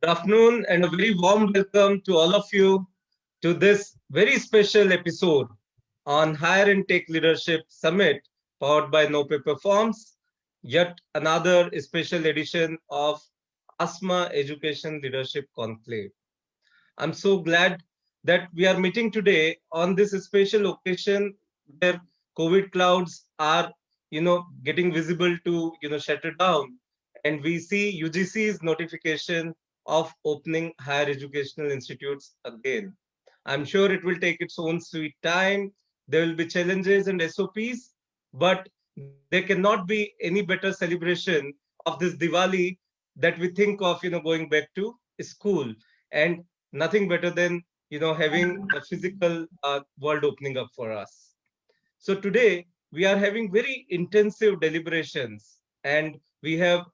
Good afternoon and a very warm welcome to all of you to this very special episode on Higher Intake Leadership Summit powered by No Paper Forms, yet another special edition of ASMA Education Leadership Conclave. I'm so glad that we are meeting today on this special occasion where COVID clouds are, getting visible to, shatter down. And we see UGC's notification of opening higher educational institutes again. I'm sure it will take its own sweet time. There will be challenges and SOPs, but there cannot be any better celebration of this Diwali that we think of, going back to school. And nothing better than having a physical world opening up for us. So today we are having very intensive deliberations, and we have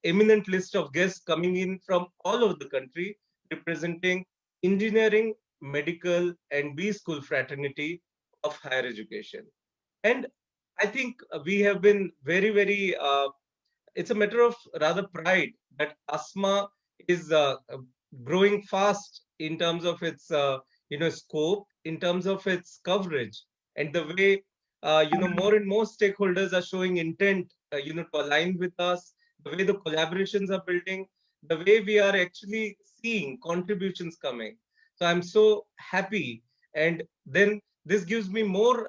eminent list of guests coming in from all over the country representing engineering, medical, and B school fraternity of higher education. And I think we have been very, it's a matter of rather pride that ASMA is growing fast in terms of its scope, in terms of its coverage, and the way more and more stakeholders are showing intent to align with us, the way the collaborations are building, the way we are actually seeing contributions coming. So I'm so happy, and then this gives me more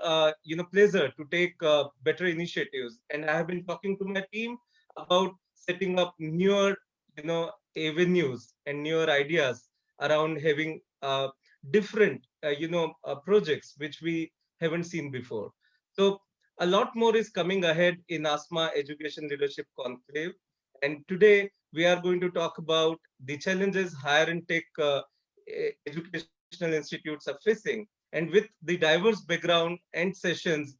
pleasure to take better initiatives. And I have been talking to my team about setting up newer avenues and newer ideas around having different projects which we haven't seen before. So a lot more is coming ahead in ASMA Education Leadership Conclave, and today we are going to talk about the challenges higher intake educational institutes are facing, and with the diverse background and sessions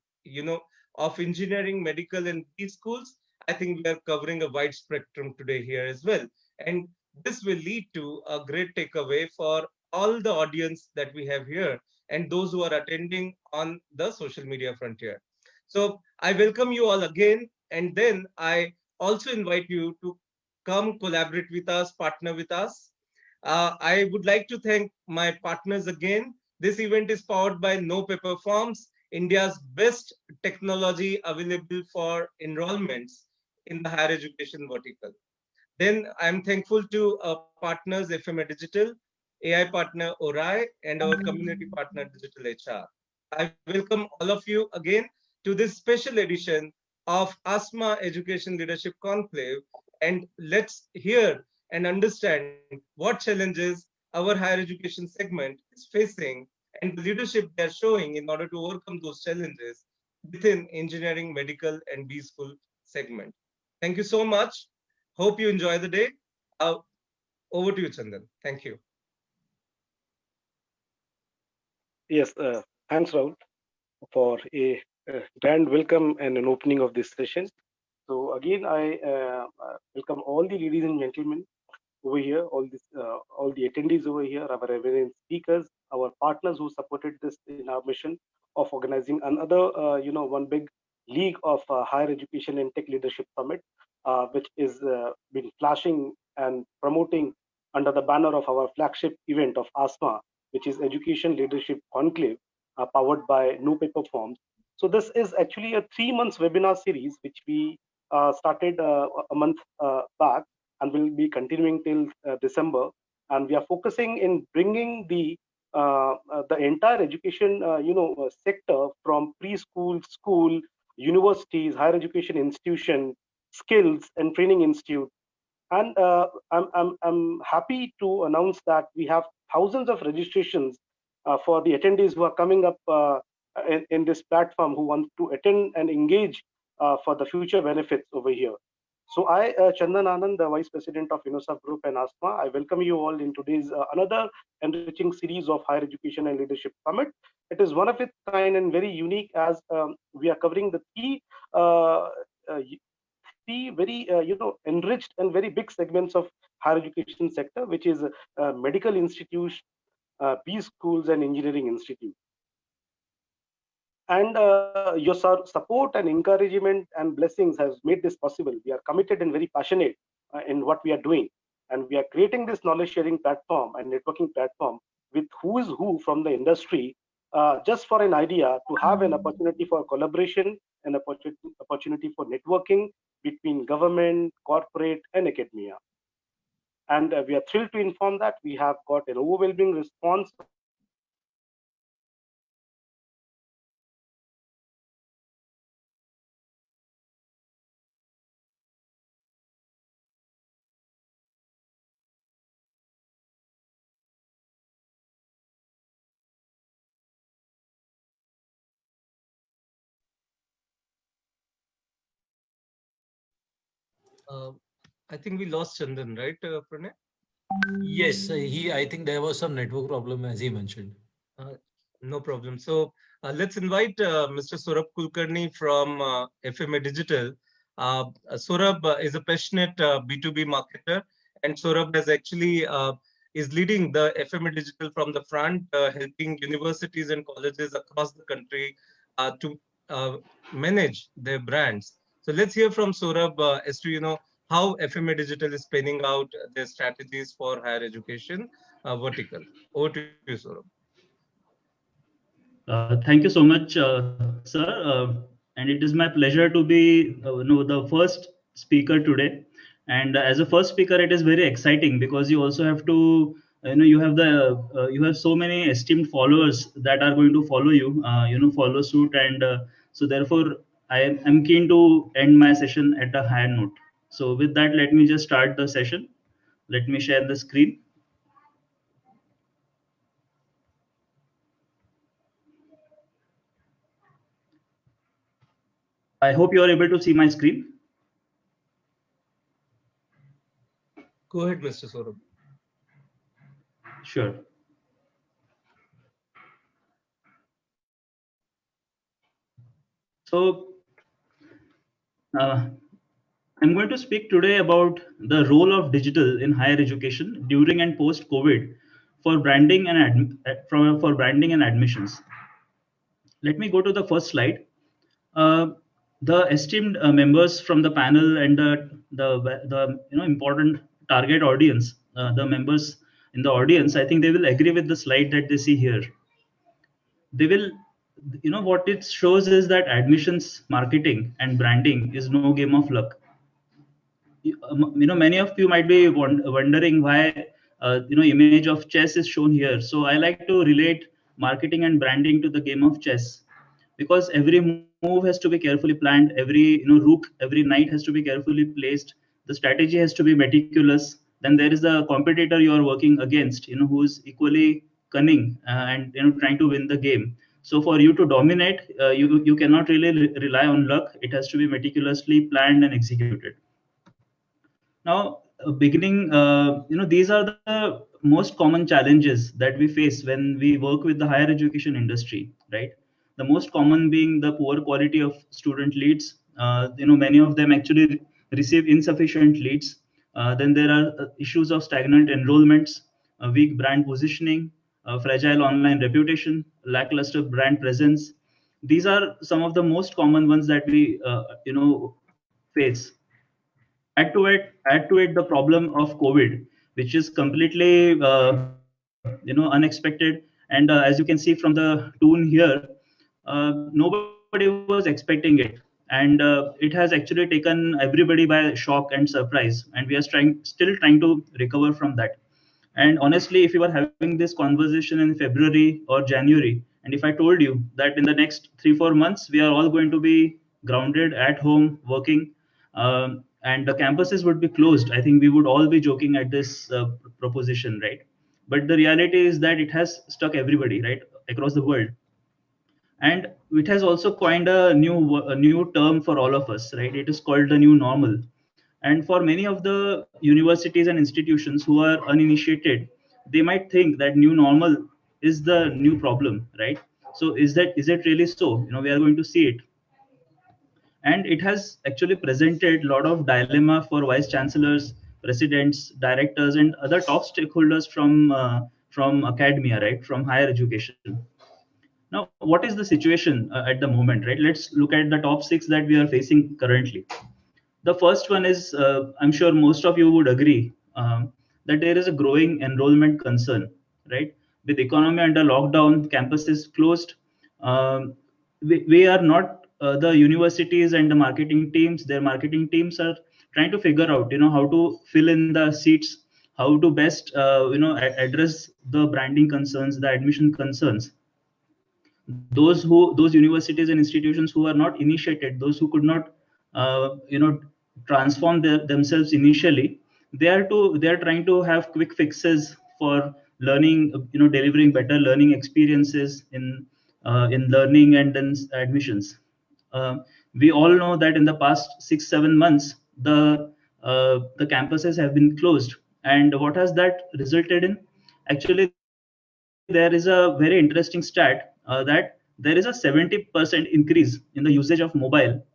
of engineering, medical, and B schools, I think we are covering a wide spectrum today here as well. And this will lead to a great takeaway for all the audience that we have here and those who are attending on the social media frontier. So I welcome you all again. And then I also invite you to come collaborate with us, partner with us. I would like to thank my partners again. This event is powered by No Paper Forms, India's best technology available for enrollments in the higher education vertical. Then I'm thankful to our partners Fma Digital, AI partner Orai, and our community partner Digital HR. I welcome all of you again to this special edition of ASMA Education Leadership Conclave, and let's hear and understand what challenges our higher education segment is facing and the leadership they are showing in order to overcome those challenges within engineering, medical, and B school segment. Thank you so much. Hope you enjoy the day. Uh, Over to you, Chandan. Thank you. Yes, thanks, Rahul, for a grand welcome and an opening of this session. So again, I welcome all the ladies and gentlemen over here, all the attendees over here, our reverend speakers, our partners who supported this in our mission of organizing another, one big league of higher education and tech leadership summit, which is been flashing and promoting under the banner of our flagship event of ASMA, which is Education Leadership Conclave, powered by No Paper Forms. So this is actually a 3 months webinar series, which we started a month back and will be continuing till December. And we are focusing in bringing the entire education sector from preschool, school, universities, higher education institution, skills and training institute. And I'm happy to announce that we have thousands of registrations for the attendees who are coming up in this platform who want to attend and engage for the future benefits over here. So I, Chandan Anand, the Vice President of UNICEF Group and ASMA, I welcome you all in today's another enriching series of Higher Education and Leadership Summit. It is one of its kind and very unique as we are covering the uh, uh, three very enriched and very big segments of higher education sector, which is medical institutes, B schools, and engineering institutes. And your support and encouragement and blessings has made this possible. We are committed and very passionate in what we are doing. And we are creating this knowledge sharing platform and networking platform with who is who from the industry, just for an idea to have an opportunity for collaboration and opportunity for networking between government, corporate, and academia. And we are thrilled to inform that we have got an overwhelming response from the industry and Uh, I think we lost Chandan, right, Pranay? Yes, I think there was some network problem as he mentioned. Uh, no problem. So let's invite Mr. Saurabh Kulkarni from FMA Digital. Saurabh is a passionate B2B marketer, and Saurabh has actually is leading the FMA Digital from the front, helping universities and colleges across the country to uh, manage their brands. So let's hear from Saurabh as to how FMA Digital is spinning out their strategies for higher education vertical. Over to you, Saurabh. Thank you so much, sir. And it is my pleasure to be, the first speaker today. And as a first speaker, it is very exciting because you also have to, you have so many esteemed followers that are going to follow you, follow suit. And so therefore, I'm keen to end my session at a higher note. So with that, let me just start the session. Let me share the screen. I hope you are able to see my screen. Go ahead, Mr. Saurabh. Sure. So uh, I'm going to speak today about the role of digital in higher education during and post COVID for branding and for branding and admissions. Let me go to the first slide. Uh, the esteemed members from the panel and the important target audience, the members in the audience, I think they will agree with the slide that they see here. They will, what it shows is that admissions marketing and branding is no game of luck. Many of you might be wondering why image of chess is shown here. So I like to relate marketing and branding to the game of chess, because every move has to be carefully planned, every rook, every knight has to be carefully placed, the strategy has to be meticulous. Then there is the competitor you are working against, who is equally cunning, and trying to win the game. So for you to dominate, you cannot really rely on luck. It has to be meticulously planned and executed. Now, these are the most common challenges that we face when we work with the higher education industry, right? The most common being the poor quality of student leads. Many of them actually receive insufficient leads. Then there are issues of stagnant enrollments, weak brand positioning, fragile online reputation, lackluster brand presence. These are some of the most common ones that we, face. Add to it the problem of COVID, which is completely unexpected. And as you can see from the tune here, nobody was expecting it, and it has actually taken everybody by shock and surprise, and we are still trying to recover from that. And honestly, if you are having this conversation in February or January, and if I told you that in the next 3-4 months we are all going to be grounded at home working, and the campuses would be closed, I think we would all be joking at this proposition, right? But the reality is that it has stuck everybody, right, across the world. And it has also coined a new term for all of us, right? It is called the new normal. And for many of the universities and institutions who are uninitiated, they might think that new normal is the new problem, right? So is it really so? We are going to see it. And it has actually presented a lot of dilemma for vice chancellors, presidents, directors, and other top stakeholders from academia, right, from higher education. Now, what is the situation at the moment, right? Let's look at the top six that we are facing currently. The first one is, I'm sure most of you would agree, that there is a growing enrollment concern, right? With economy under lockdown, campuses closed. We are not the universities and the marketing teams. Their marketing teams are trying to figure out, how to fill in the seats, how to best, address the branding concerns, the admission concerns. Those universities and institutions who are not initiated, those who could not transform themselves initially, they are trying to have quick fixes for learning, delivering better learning experiences in learning and then admissions. We all know that in the past 6-7 months the campuses have been closed, and what has that resulted in? Actually, there is a very interesting stat that there is a 70% increase in the usage of mobile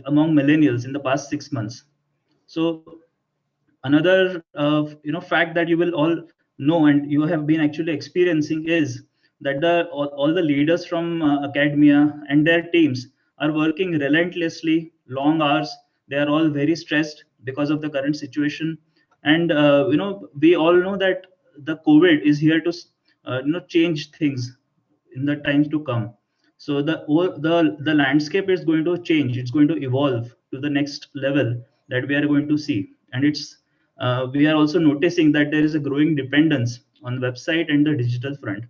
among millennials in the past 6 months. So another fact that you will all know and you have been actually experiencing is that all the leaders from academia and their teams are working relentlessly long hours. They are all very stressed because of the current situation, and we all know that the COVID is here to change things in the times to come. So the landscape is going to change. It's going to evolve to the next level that we are going to see, and we are also noticing that there is a growing dependence on website and the digital front.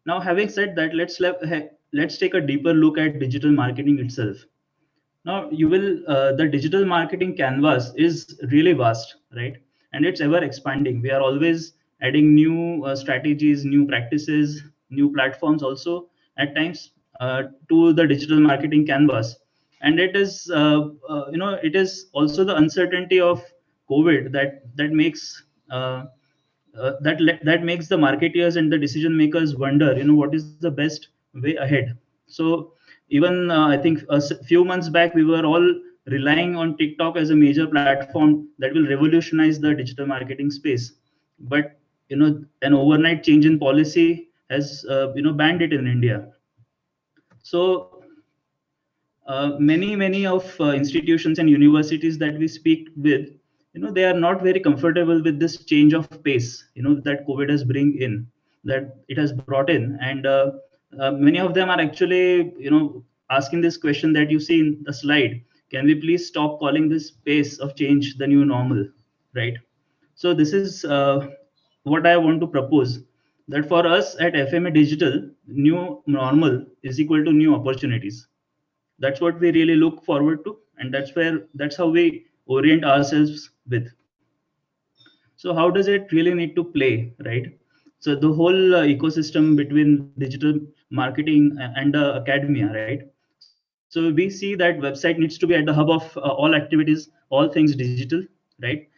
Now, having said that, let's take a deeper look at digital marketing itself. Now you will the digital marketing canvas is really vast, right? And it's ever expanding. We are always adding new strategies, new practices, new platforms also at times to the digital marketing canvas. And it is it is also the uncertainty of COVID that makes that makes the marketeers and the decision makers wonder, what is the best way ahead. So even I think few months back, we were all relying on TikTok as a major platform that will revolutionize the digital marketing space. But an overnight change in policy has banned it in India. So many of institutions and universities that we speak with, they are not very comfortable with this change of pace, that COVID has that it has brought in, and many of them are actually, asking this question that you see in the slide: can we please stop calling this pace of change the new normal, right? So this is what I want to propose, that for us at FMA Digital, new normal is equal to new opportunities. That's what we really look forward to, and that's how we orient ourselves with. So how does it really need to play, right? So the whole ecosystem between digital marketing and academia, right? So we see that website needs to be at the hub of all activities, all things digital, right?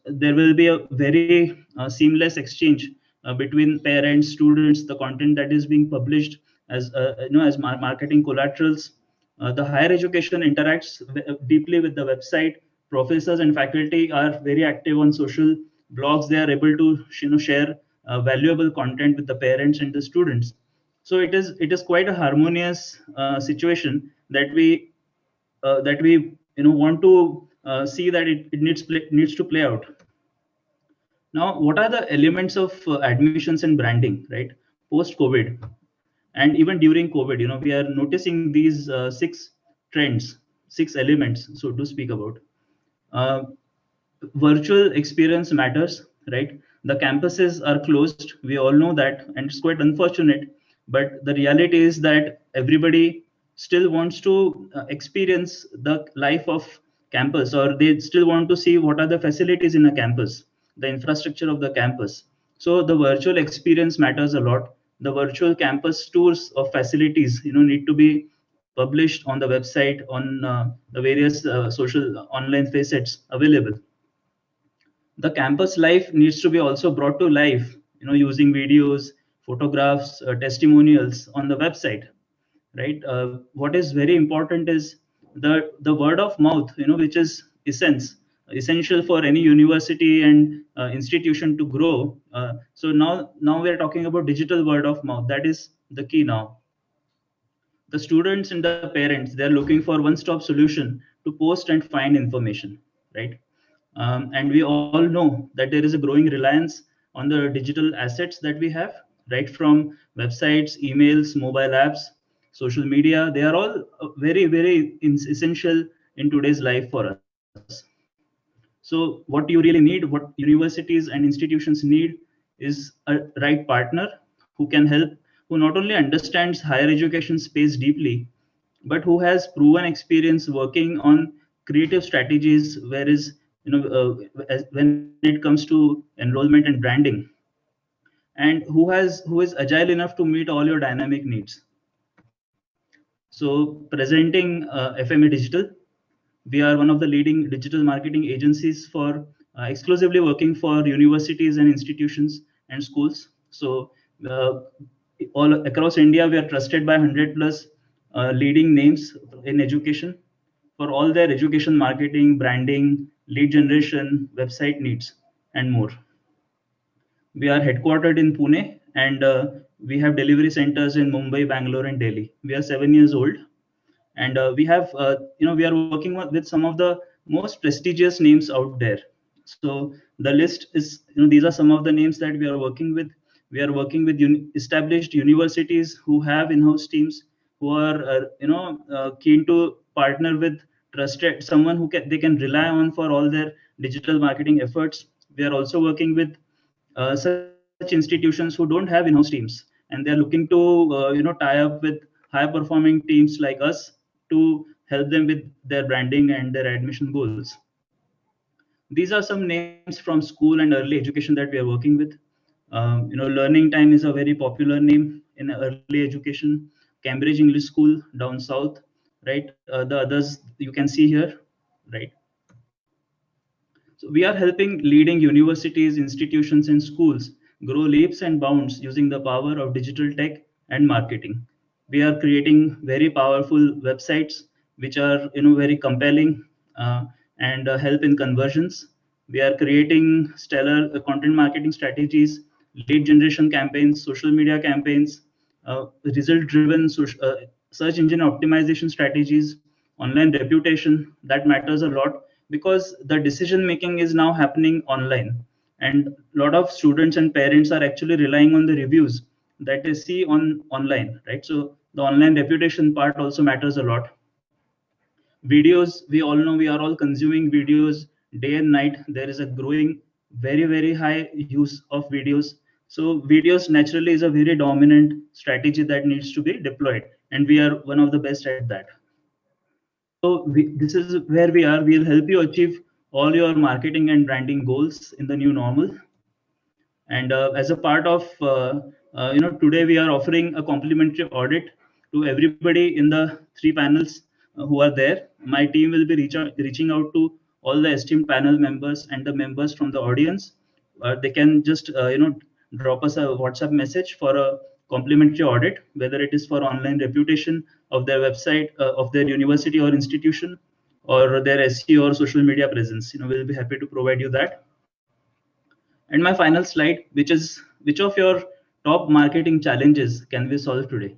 There will be a very seamless exchange between parents, students, the content that is being published as as marketing collaterals. The higher education interacts deeply with the website. Professors and faculty are very active on social blogs. They are able to share valuable content with the parents and the students. So it is quite a harmonious situation that we want to see that it needs to play out. Now, what are the elements of admissions and branding, right? Post COVID and even during COVID, we are noticing these six trends, six elements, so to speak about. Uh, Virtual experience matters, right? The campuses are closed. We all know that, and it's quite unfortunate. But the reality is that everybody still wants to experience the life of campus, or they still want to see what are the facilities in a campus, the infrastructure of the campus. So the virtual experience matters a lot. The virtual campus tours of facilities, need to be published on the website, on the various social online facets available. The campus life needs to be also brought to life, using videos, photographs, testimonials on the website, right? What is very important is the word of mouth, which is essential for any university and institution to grow. So now we're talking about digital word of mouth. That is the key now. The students and the parents, they're looking for one-stop solution to post and find information, right? And we all know that there is a growing reliance on the digital assets that we have, right from websites, emails, mobile apps, social media. They are all very, very essential in today's life for us. So what you really need, what universities and institutions need, is a right partner who can help, who not only understands higher education space deeply, but who has proven experience working on creative strategies, whereas when it comes to enrollment and branding, and who is agile enough to meet all your dynamic needs. So presenting FMA Digital, we are one of the leading digital marketing agencies for exclusively working for universities and institutions and schools. So uh, all across India, we are trusted by 100 plus leading names in education for all their education marketing, branding, lead generation, website needs, and more. We are headquartered in Pune, and we have delivery centers in Mumbai, Bangalore, and Delhi. We are 7 years old, and we are working with some of the most prestigious names out there. So the list is, these are some of the names that we are working with. We are working with established universities who have in-house teams, who are keen to partner with trusted someone they can rely on for all their digital marketing efforts. We are also working with such institutions who don't have in-house teams, and they are looking to tie up with high performing teams like us to help them with their branding and their admission goals. These are some names from school and early education that we are working with. Learning Time is a very popular name in early education. Cambridge English School down south, right? The others you can see here, right? So we are helping leading universities, institutions, and schools grow leaps and bounds using the power of digital tech and marketing. We are creating very powerful websites which are very compelling and help in conversions. We are creating stellar content marketing strategies, lead generation campaigns, social media campaigns, result-driven search engine optimization strategies, online reputation. That matters a lot because the decision making is now happening online, and a lot of students and parents are actually relying on the reviews that they see on online, right? So the online reputation part also matters a lot. Videos, we all know, we are all consuming videos day and night. There is a growing very high use of videos. So videos naturally is a very dominant strategy that needs to be deployed, and we are one of the best at that. This is where we are. We'll help you achieve all your marketing and branding goals in the new normal. And as a part of, today we are offering a complimentary audit to everybody in the three panels who are there. My team will be reaching out to all the esteemed panel members and the members from the audience. They can just, drop us a WhatsApp message for a complimentary audit, whether it is for online reputation of their website, of their university or institution, or their SEO or social media presence. We'll be happy to provide you that. And my final slide, which of your top marketing challenges can we solve today?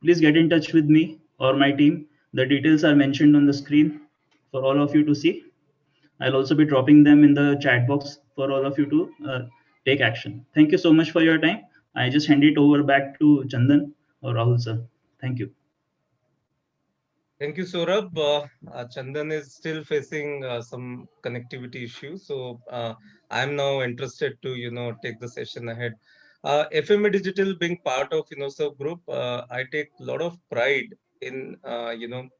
Please get in touch with me or my team. The details are mentioned on the screen for all of you to see. I'll also be dropping them in the chat box for all of you to take action. Thank you so much for your time. I just hand it over back to Chandan or Rahul sir. Thank you. Thank you, Saurabh. Chandan is still facing some connectivity issues, so I'm now interested to take the session ahead. FMA Digital being part of InnoServe Group, I take a lot of pride in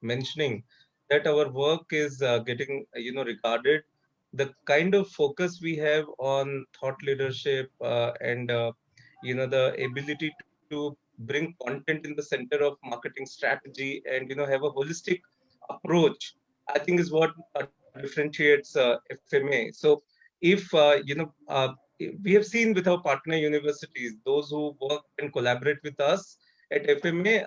mentioning that our work is getting regarded. The kind of focus we have on thought leadership and the ability to bring content in the center of marketing strategy and have a holistic approach, I think is what differentiates FMA. So if we have seen with our partner universities, those who work and collaborate with us at FMA,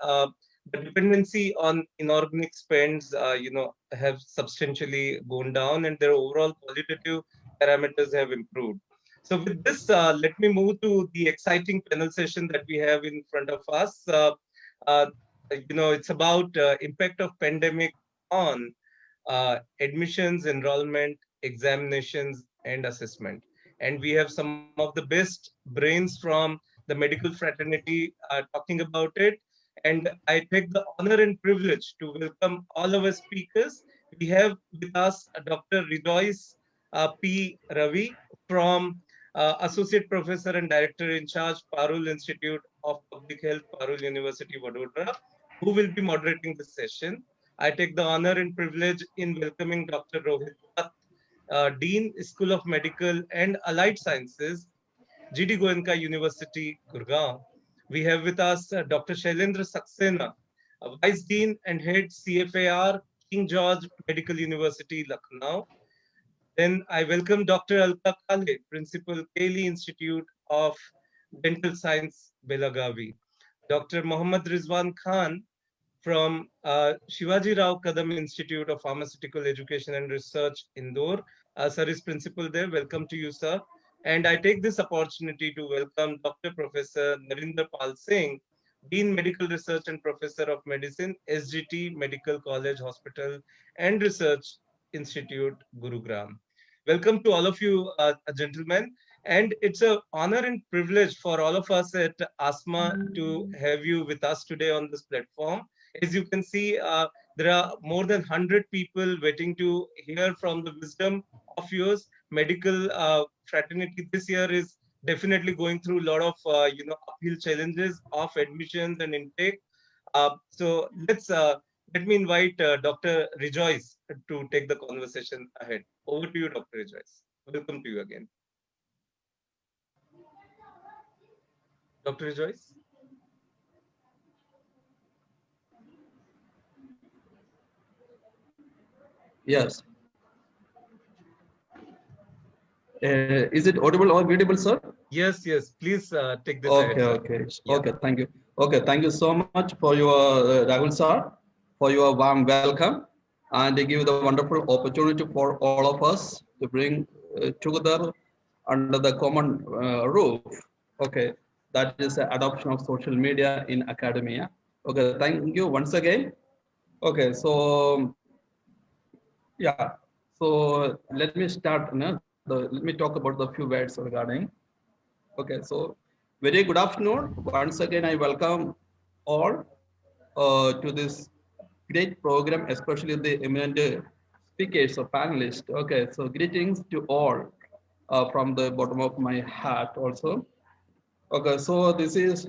the dependency on inorganic spends have substantially gone down, and their overall qualitative parameters have improved. So with this, let me move to the exciting panel session that we have in front of us. Uh, it's about impact of pandemic on admissions, enrollment, examinations, and assessment. And we have some of the best brains from the medical fraternity talking about it. And I take the honor and privilege to welcome all our speakers. We have with us Dr. Rejoice P. Ravi from Associate Professor and Director in Charge, Parul Institute of Public Health, Parul University, Vadodara, who will be moderating this session. I take the honor and privilege in welcoming Dr. Rohit Dutt, Dean, School of Medical and Allied Sciences, GD Goenka University, Gurgaon. We have with us Dr. Shailendra Saxena, Vice Dean and Head CFAR, King George Medical University, Lucknow. Then I welcome Dr. Alka Kale, Principal, Keli Institute of Dental Science, Belagavi. Dr. Mohammad Rizwan Khan from Shivaji Rao Kadam Institute of Pharmaceutical Education and Research, Indore. Sir is principal there. Welcome to you, sir. And I take this opportunity to welcome Dr. Professor Narinder Pal Singh, Dean Medical Research and Professor of Medicine, SGT Medical College Hospital and Research Institute, Gurugram. Welcome to all of you, gentlemen. And it's an honor and privilege for all of us at ASMA to have you with us today on this platform. As you can see, there are more than 100 people waiting to hear from the wisdom of yours. Medical fraternity this year is definitely going through a lot of uphill challenges of admissions and intake. So let me invite Dr. Rejoice to take the conversation ahead. Over to you, Dr. Rejoice. Welcome to you again. Dr. Rejoice? Yes. Is it audible or visible, sir? Yes, yes. Please take this Okay, ahead, okay, yeah. okay. Thank you. Okay, thank you so much for your Rahul sir, for your warm welcome, and they give the wonderful opportunity for all of us to bring together under the common roof. Okay, that is the adoption of social media in academia. Okay, thank you once again. Okay, so yeah, so let me start. Let me talk about the few words regarding. Okay, so very good afternoon. Once again, I welcome all to this great program, especially the eminent speakers or panelists. Okay, so greetings to all from the bottom of my heart also. Okay, so this is,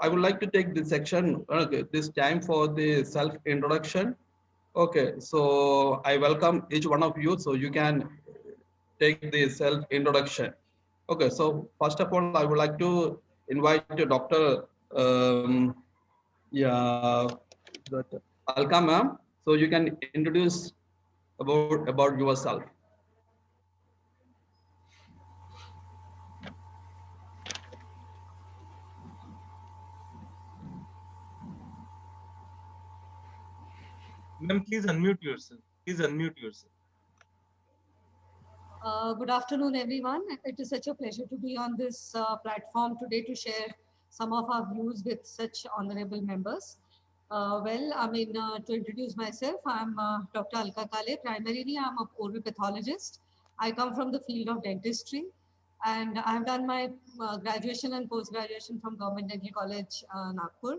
I would like to take this section, this time for the self-introduction. Okay, so I welcome each one of you, so you can take the self-introduction. Okay, so first of all, I would like to invite Dr. Yeah, Alka ma'am. So you can introduce about yourself. Ma'am, please unmute yourself. Please unmute yourself. Good afternoon, everyone. It is such a pleasure to be on this platform today to share some of our views with such honorable members. To introduce myself, I'm Dr. Alka Kale. Primarily, I'm a oral pathologist. I come from the field of dentistry, and I've done my graduation and post-graduation from Government Dental College, Nagpur.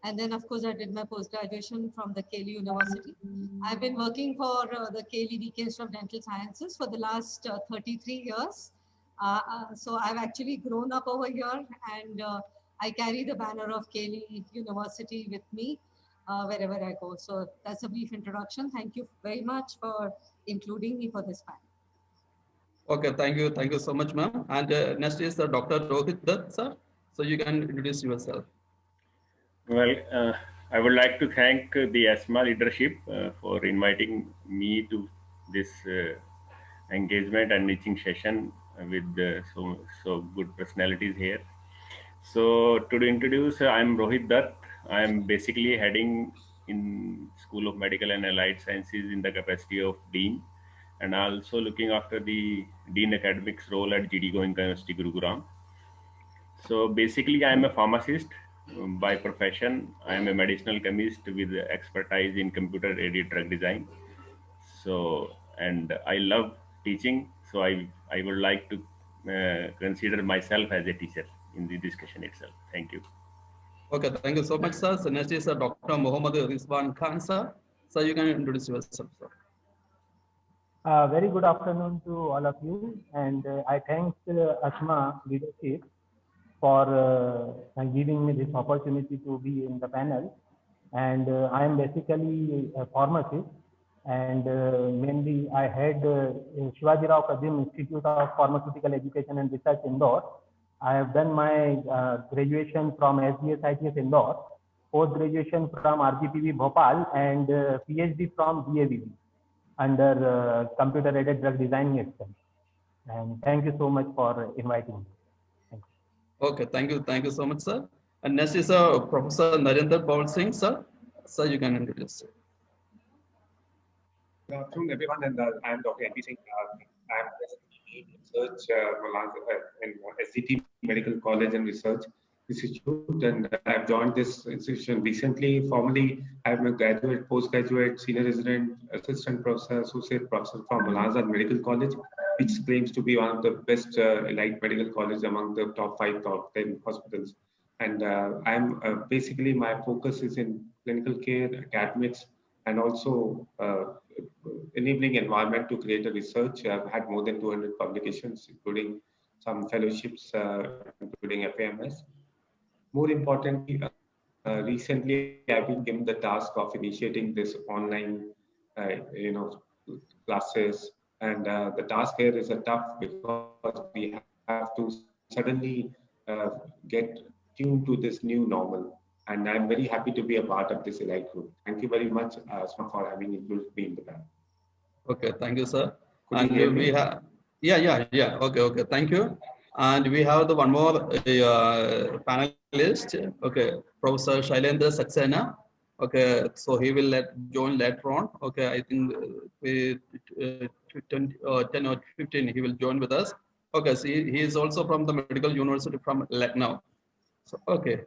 And then, of course, I did my post-graduation from the Keli University. I've been working for the Keli Dean of Dental Sciences for the last 33 years. So I've actually grown up over here, and I carry the banner of Keli University with me wherever I go. So that's a brief introduction. Thank you very much for including me for this panel. Okay, thank you so much, ma'am. And next is Dr. Rohit Dutt, sir. So you can introduce yourself. Well, I would like to thank the ASMA leadership for inviting me to this engagement and teaching session with so good personalities here. So to introduce, I'm Rohit Dutt. I'm basically heading in School of Medical and Allied Sciences in the capacity of Dean, and also looking after the Dean Academics role at GD Goenka University, Gurugram. So basically, I'm a pharmacist by profession. I am a medicinal chemist with expertise in computer-aided drug design. So, and I love teaching. So I would like to consider myself as a teacher in the discussion itself. Thank you. Okay, thank you so much, sir. So next is Dr. Mohammed Rizwan Khan, sir. Sir, you can introduce yourself, sir. Very good afternoon to all of you, and I thank ASMA leadership for giving me this opportunity to be in the panel. And I am basically a pharmacist, and mainly I had Shivaji Rao Kadim Institute of Pharmaceutical Education and Research, Indore. I have done my graduation from SGS ITS Indore, post-graduation from RGPV Bhopal, and PhD from DAVB under computer-aided drug design itself. And thank you so much for inviting me. Thank you. Okay, thank you so much, sir. And next is Professor Narendra Paul Singh, sir. Sir, you can introduce. Good afternoon, everyone, and I am Dr. M.P. Singh. I am presently lead research in SCT Medical College and Research Institute, and I have joined this institution recently. Formally, I am a graduate, postgraduate, senior resident, assistant professor, associate professor from Malazad Medical College, which claims to be one of the best elite medical colleges among the top 5, top 10 hospitals. And I'm basically my focus is in clinical care, academics, and also enabling environment to create a research. I've had more than 200 publications, including some fellowships, including FAMS. More importantly, recently I've been given the task of initiating this online, classes, and the task here is a tough because we have to suddenly get tuned to this new normal. And I'm very happy to be a part of this elite group. Thank you very much, ASMA, for having included me in the panel. Okay, thank you, sir. Could and you hear me? we have, yeah. Okay, thank you. And we have the one more panelist. Okay, Professor Shailendra Saxena. Okay, so he will join later on. Okay, I think 10 or 15 he will join with us. Okay, so he is also from the Medical University from Lucknow. So okay,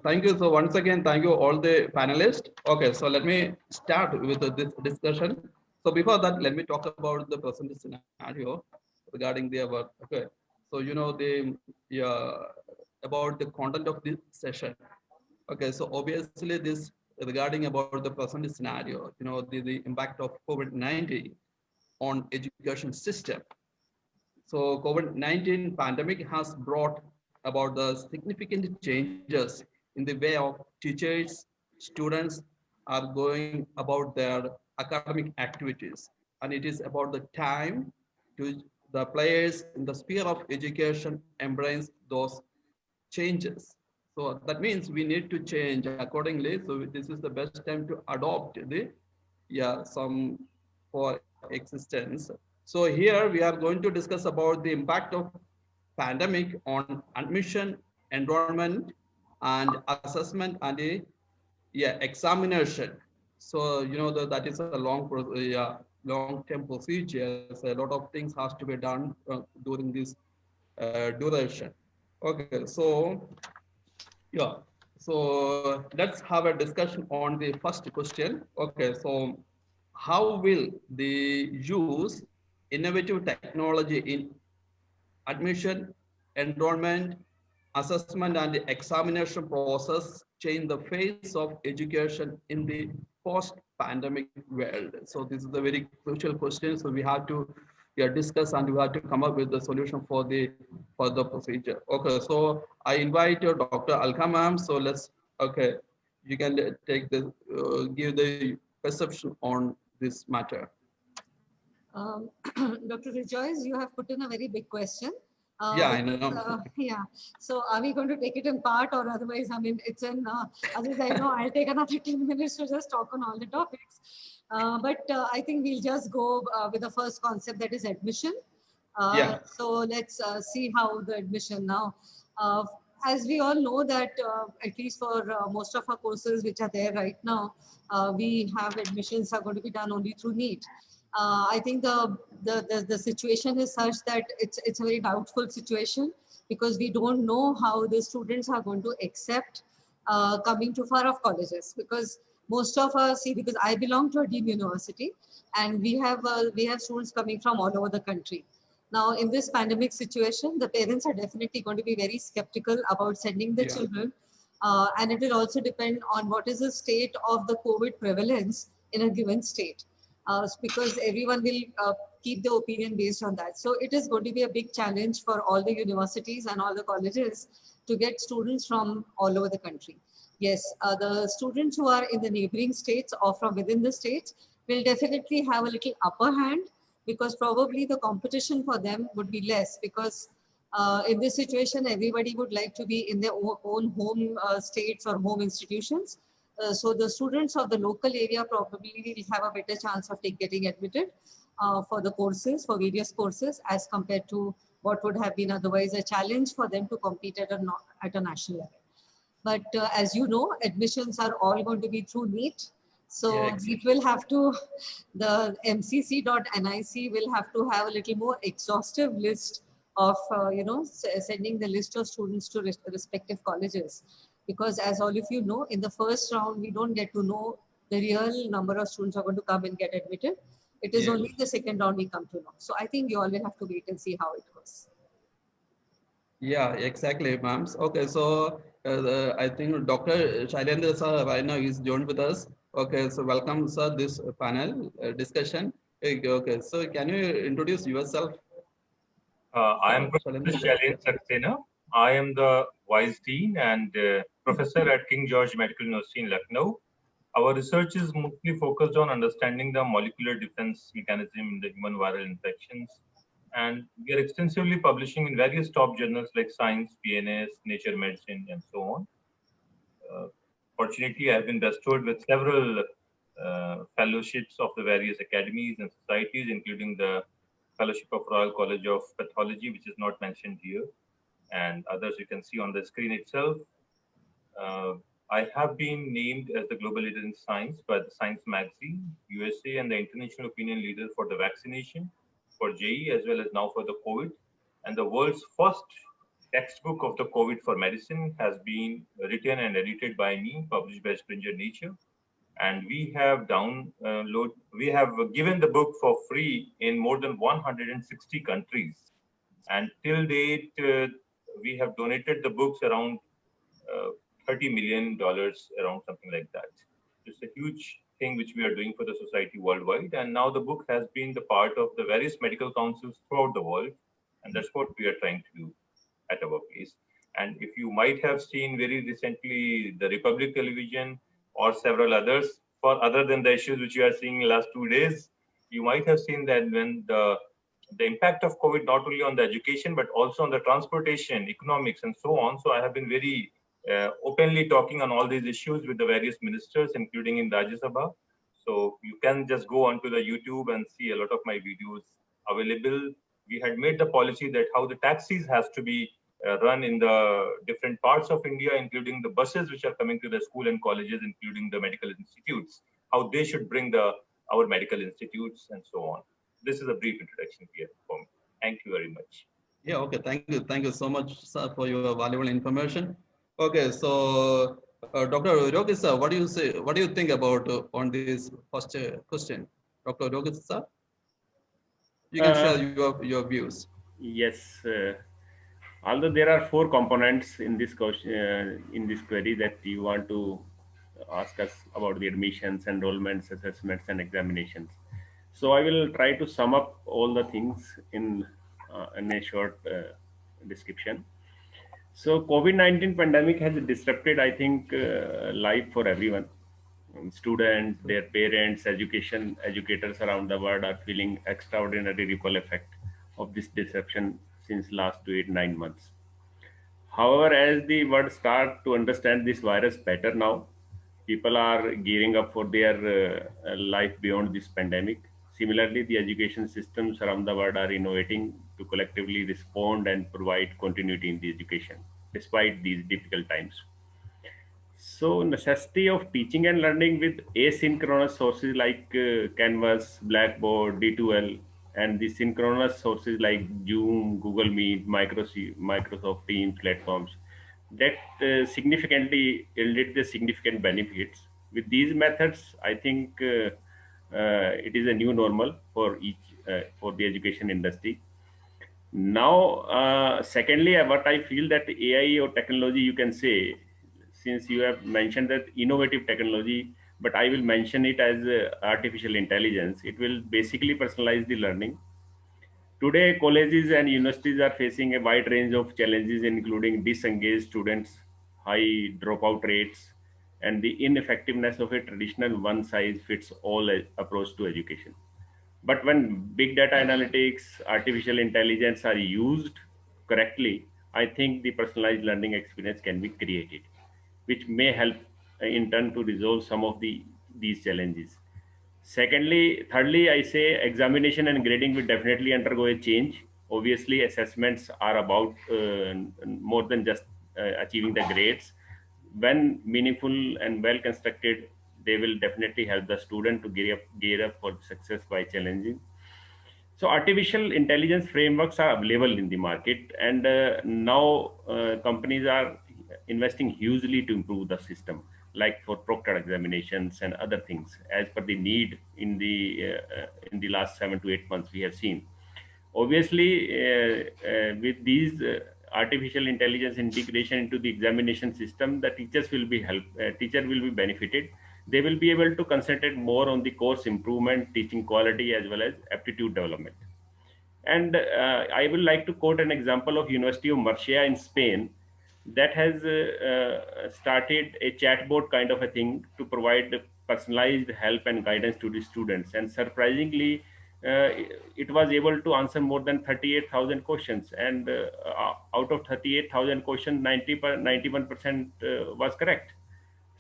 thank you. So once again, thank you all the panelists. Okay, so let me start with this discussion. So before that, let me talk about the present scenario regarding the work. Okay, so about the content of this session. Okay, so obviously this regarding about the present scenario, the impact of COVID-19 on education system. So COVID-19 pandemic has brought about the significant changes in the way of teachers, students are going about their academic activities. And it is about the time to the players in the sphere of education embrace those changes. So that means we need to change accordingly. So this is the best time to adopt some for existence. So here we are going to discuss about the impact of pandemic on admission, enrollment, and assessment and the examination. So that is a long-term procedure. So a lot of things has to be done during this duration. Okay, so so let's have a discussion on the first question. Okay, so how will the use innovative technology in admission, enrollment, assessment, and the examination process change the face of education in the post-pandemic world? So this is a very crucial question. So we have to discuss and we have to come up with the solution for the procedure. Okay, so I invite your Dr. Alka ma'am. So you can take the give the perception on this matter. Dr. Rejoice, you have put in a very big question. I know. So are we going to take it in part, or otherwise, I mean, it's in, otherwise I know I'll take another 10 minutes to just talk on all the topics. But I think we'll just go with the first concept, that is admission. So let's see how the admission now. As we all know that at least for most of our courses which are there right now, we have admissions are going to be done only through NEET. I think the situation is such that it's a very doubtful situation, because we don't know how the students are going to accept coming to far off colleges, because most of us see, because I belong to a deemed university, and we have students coming from all over the country. Now, in this pandemic situation, the parents are definitely going to be very skeptical about sending the children, and it will also depend on what is the state of the COVID prevalence in a given state, because everyone will keep the opinion based on that. So it is going to be a big challenge for all the universities and all the colleges to get students from all over the country. Yes, the students who are in the neighboring states or from within the states will definitely have a little upper hand, because probably the competition for them would be less, because in this situation, everybody would like to be in their own home states or home institutions. So the students of the local area probably will have a better chance of getting admitted for the courses, for various courses, as compared to what would have been otherwise a challenge for them to compete at a national level. But as you know, admissions are all going to be through NEET. So it will have to, the mcc.nic will have to have a little more exhaustive list of, sending the list of students to respective colleges. Because as all of you know, in the first round, we don't get to know the real number of students who are going to come and get admitted. It is only the second round we come to know. So I think you all will have to wait and see how it goes. Yeah, exactly, ma'am. Okay, so I think Dr. Shailendra sir right now is joined with us. Okay, so welcome, sir, this panel discussion. Okay, so can you introduce yourself? I am Professor Shailendra Saxena. I am the Vice Dean and Professor at King George Medical University in Lucknow. Our research is mostly focused on understanding the molecular defense mechanism in the human viral infections. And we are extensively publishing in various top journals like Science, PNAS, Nature Medicine, and so on. Fortunately, I have been bestowed with several fellowships of the various academies and societies, including the Fellowship of Royal College of Pathology, which is not mentioned here, and others you can see on the screen itself. I have been named as the global leader in science by the Science magazine, USA, and the international opinion leader for the vaccination, for JE, as well as now for the COVID. And the world's first textbook of the COVID for medicine has been written and edited by me, published by Springer Nature. And we have we have given the book for free in more than 160 countries. And till date, we have donated the books around $30 million, around something like that. It's a huge thing which we are doing for the society worldwide. And now the book has been the part of the various medical councils throughout the world. And that's what we are trying to do at our place. And if you might have seen very recently the Republic Television or several others, for other than the issues which you are seeing in the last 2 days, you might have seen that when the impact of COVID, not only on the education, but also on the transportation, economics, and so on. So I have been very openly talking on all these issues with the various ministers, including in Rajya Sabha. So you can just go onto the YouTube and see a lot of my videos available. We had made the policy that how the taxis has to be run in the different parts of India, including the buses which are coming to the school and colleges, including the medical institutes, how they should bring our medical institutes and so on. This is a brief introduction here for me. Thank you very much. Yeah, okay, thank you so much, sir, for your valuable information. Okay, so Dr. Rogis, sir, what do you say? What do you think about on this first question, Dr. Rogis, sir? You can share your views. Yes. Although there are 4 components in this question, in this query that you want to ask us about the admissions, enrollments, assessments, and examinations. So I will try to sum up all the things in a short description. So COVID-19 pandemic has disrupted, I think, life for everyone. Students, their parents, educators around the world are feeling extraordinary ripple effect of this disruption since last 2 to 9 months. However, as the world start to understand this virus better now, people are gearing up for their life beyond this pandemic. Similarly, the education systems around the world are innovating to collectively respond and provide continuity in the education despite these difficult times. So, necessity of teaching and learning with asynchronous sources like Canvas, Blackboard, D2L, and the synchronous sources like Zoom, Google Meet, Microsoft Teams platforms that significantly yielded the significant benefits. With these methods, I think it is a new normal for for the education industry. Now, secondly, what I feel that AI or technology, you can say, since you have mentioned that innovative technology, but I will mention it as artificial intelligence. It will basically personalize the learning. Today, colleges and universities are facing a wide range of challenges, including disengaged students, high dropout rates, and the ineffectiveness of a traditional one-size-fits-all approach to education. But when big data analytics, artificial intelligence are used correctly, I think the personalized learning experience can be created, which may help in turn to resolve some of these challenges. Secondly, thirdly, I say examination and grading will definitely undergo a change. Obviously, assessments are about more than just achieving the grades. When meaningful and well constructed, they will definitely help the student to gear up for success by challenging. So artificial intelligence frameworks are available in the market, and now companies are investing hugely to improve the system, like for proctored examinations and other things, as per the need in the last 7 to 8 months we have seen. Obviously, with these artificial intelligence integration into the examination system, the teachers will be teacher will be benefited. They will be able to concentrate more on the course improvement, teaching quality, as well as aptitude development. And I would like to quote an example of University of Murcia in Spain that has started a chatbot kind of a thing to provide personalized help and guidance to the students. And surprisingly, it was able to answer more than 38,000 questions. And out of 38,000 questions, 91% was correct.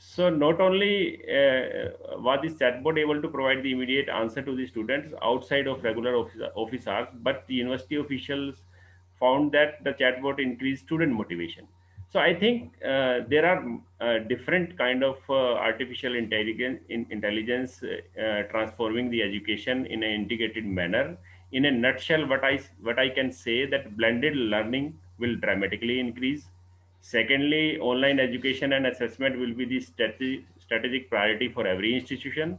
So not only was this chatbot able to provide the immediate answer to the students outside of regular office hours, but the university officials found that the chatbot increased student motivation. So I think there are different kind of artificial intelligence transforming the education in an integrated manner. In a nutshell, what I can say that blended learning will dramatically increase. Secondly, online education and assessment will be the strategic priority for every institution.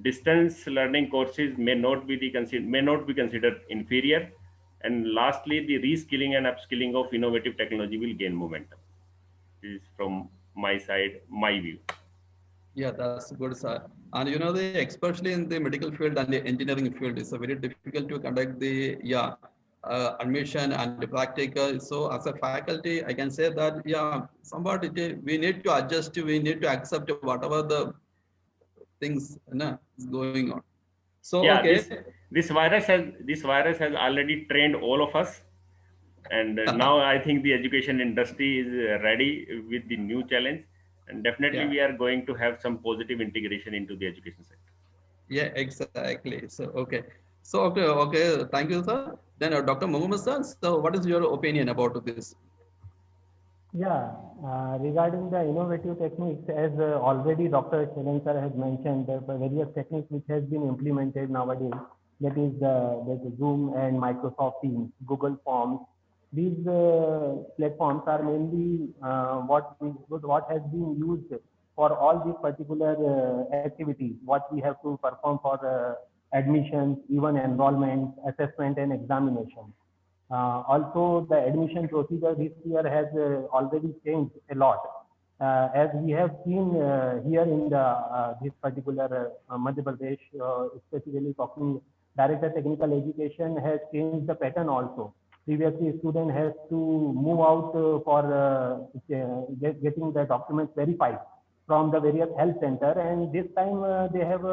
Distance learning courses may not be considered inferior. And lastly, the reskilling and upskilling of innovative technology will gain momentum. This is from my side, my view. Yeah, that's good, sir. And you know, especially in the medical field and the engineering field, it's a very difficult to conduct the admission and the practical. So as a faculty, I can say that somewhat we need to adjust. We need to accept whatever the things is going on. So Yeah, okay. this virus has already trained all of us, and now I think the education industry is ready with the new challenge, and definitely we are going to have some positive integration into the education sector. Yeah, exactly. So okay. So okay. Thank you, sir. Then Dr. Mohammed sir. So what is your opinion about this? Yeah, regarding the innovative techniques, as already Dr. Shailendra has mentioned, there are various techniques which has been implemented nowadays. That is the Zoom and Microsoft Teams, Google Forms. These platforms are mainly what has been used for all these particular activities, what we have to perform for admissions, even enrollment, assessment, and examination. Also, the admission procedure this year has already changed a lot. As we have seen here in this particular Madhya Pradesh, specifically talking, Director Technical Education has changed the pattern also. Previously, student has to move out for getting the documents verified from the various health center, and this time they have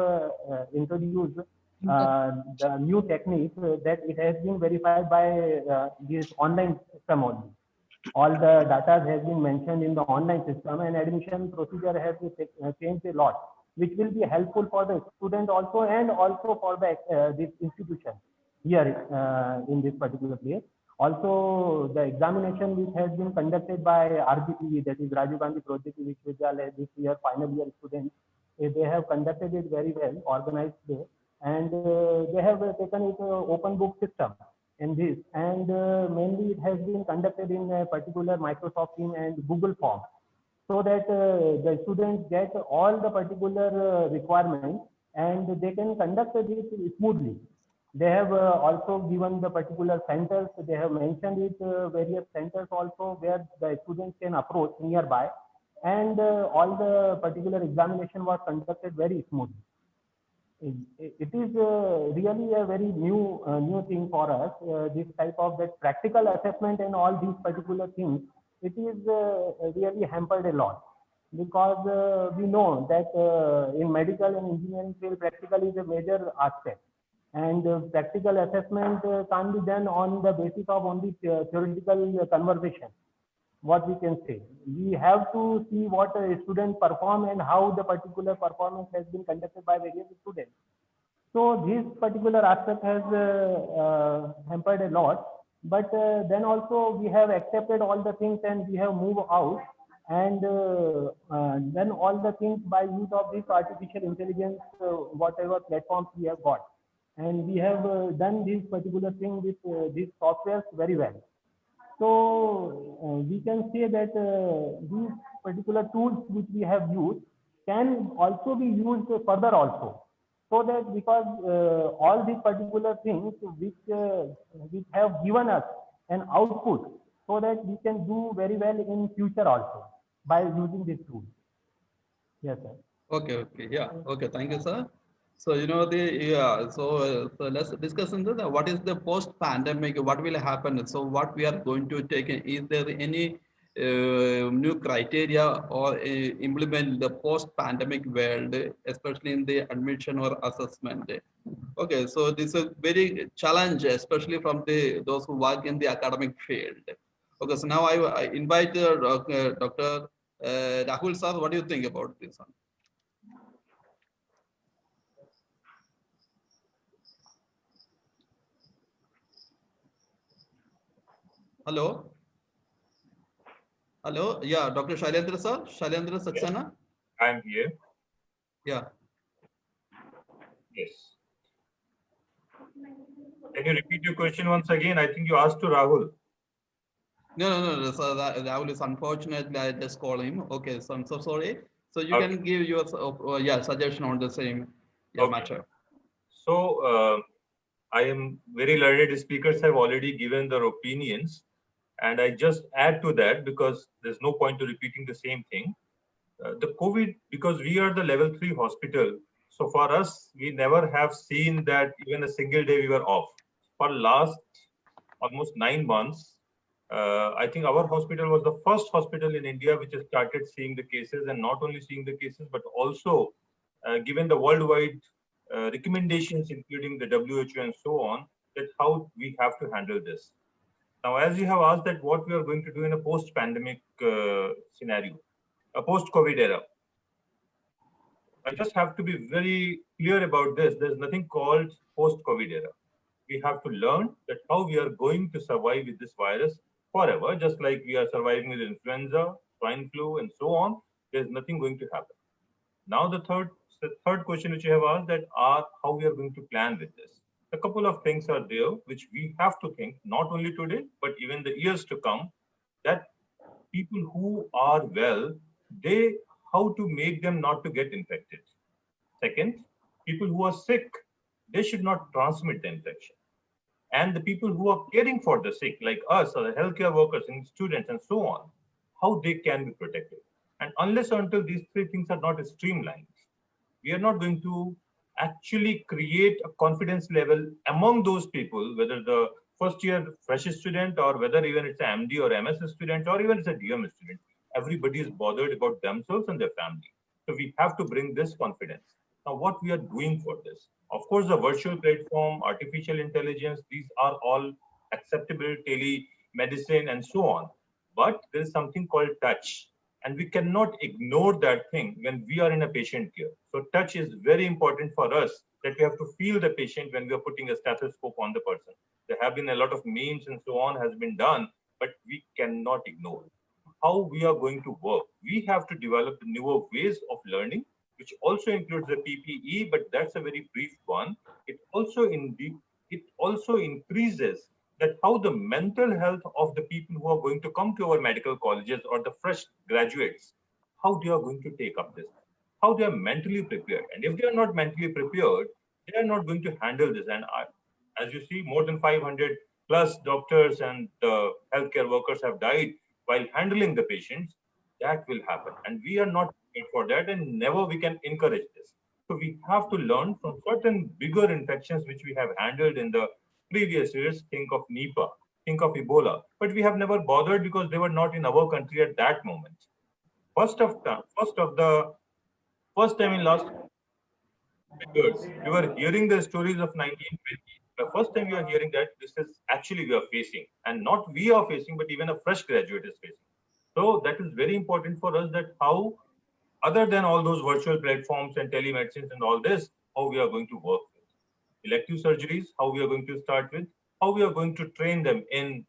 introduced the new technique that it has been verified by this online system only. All the data has been mentioned in the online system, and admission procedure has changed a lot, which will be helpful for the student also, and also for the this institution here in this particular place. Also, the examination which has been conducted by RGP, that is Rajiv Gandhi Project Vishwavidyalaya, this year final year students, they have conducted it very well, organized way, and they have taken it open book system in this, and mainly it has been conducted in a particular Microsoft Team and Google Form. so that the students get all the particular requirements and they can conduct this smoothly. They have also given the particular centers. They have mentioned it, various centers also where the students can approach nearby, and all the particular examination was conducted very smoothly. It is really a very new thing for us. This type of that practical assessment and all these particular things, it is really hampered a lot, because we know that in medical and engineering field, practical is a major aspect, and practical assessment can't be done on the basis of only theoretical conversation. What we can say, we have to see what a student perform and how the particular performance has been conducted by various students. So this particular aspect has hampered a lot, but then also we have accepted all the things and we have moved out and done all the things by use of this artificial intelligence, whatever platforms we have got. And we have done this particular thing with these softwares very well. So we can say that these particular tools which we have used can also be used further also. So that because all these particular things which have given us an output, so that we can do very well in future also by using this tool. Yes, sir. Okay, yeah, okay, thank you, sir. So, so let's discuss into what is the post-pandemic, what will happen? So what we are going to take, is there any new criteria or implement the post-pandemic world, especially in the admission or assessment? Okay, so this is a very challenge, especially from those who work in the academic field. Okay, so now I invite Dr. Rahul sir, what do you think about this one? Hello. Hello. Yeah, Dr. Shailendra sir. Shailendra Saxena. I'm here. Yeah. Yes. Can you repeat your question once again? I think you asked to Rahul. No. So Rahul is unfortunately, I just call him. Okay, so I'm so sorry. So you can give your suggestion on the same matter. So I am very learned speakers have already given their opinions, and I just add to that because there's no point to repeating the same thing. The COVID, because we are the level 3 hospital, so for us, we never have seen that even a single day we were off. For last almost 9 months, I think our hospital was the first hospital in India which has started seeing the cases, and not only seeing the cases, but also given the worldwide recommendations, including the WHO and so on, that how we have to handle this. Now, as you have asked that what we are going to do in a post-pandemic scenario, a post-COVID era, I just have to be very clear about this. There's nothing called post-COVID era. We have to learn that how we are going to survive with this virus forever, just like we are surviving with influenza, swine flu, and so on. There's nothing going to happen. Now, the third question which you have asked that are how we are going to plan with this. A couple of things are there which we have to think, not only today, but even the years to come, that people who are well, how to make them not to get infected. Second, people who are sick, they should not transmit the infection. And the people who are caring for the sick, like us, or the healthcare workers and students and so on, how they can be protected. And unless or until these three things are not streamlined, we are not going to actually create a confidence level among those people, whether the first year fresh student or whether even it's an MD or MS student or even it's a DM student. Everybody is bothered about themselves and their family. So we have to bring this confidence. Now, what we are doing for this? Of course, the virtual platform, artificial intelligence, these are all acceptable, telemedicine and so on. But there is something called touch. And we cannot ignore that thing when we are in a patient care. So touch is very important for us, that we have to feel the patient when we are putting a stethoscope on the person. There have been a lot of memes and so on has been done, but we cannot ignore how we are going to work. We have to develop newer ways of learning, which also includes the PPE, but that's a very brief one. It also increases that how the mental health of the people who are going to come to our medical colleges or the fresh graduates, how they are going to take up this, how they are mentally prepared. And if they are not mentally prepared, they are not going to handle this. And as you see, more than 500 plus doctors and healthcare workers have died while handling the patients. That will happen. And we are not made for that, and never we can encourage this. So we have to learn from certain bigger infections which we have handled in the previous years. Think of Nipah, think of Ebola, but we have never bothered because they were not in our country at that moment. First time in last years, we were hearing the stories of 1920. The first time we are hearing that this is actually we are facing, and not we are facing, but even a fresh graduate is facing. So that is very important for us, that how, other than all those virtual platforms and telemedicines and all this, how we are going to work with elective surgeries, how we are going to start with, how we are going to train them in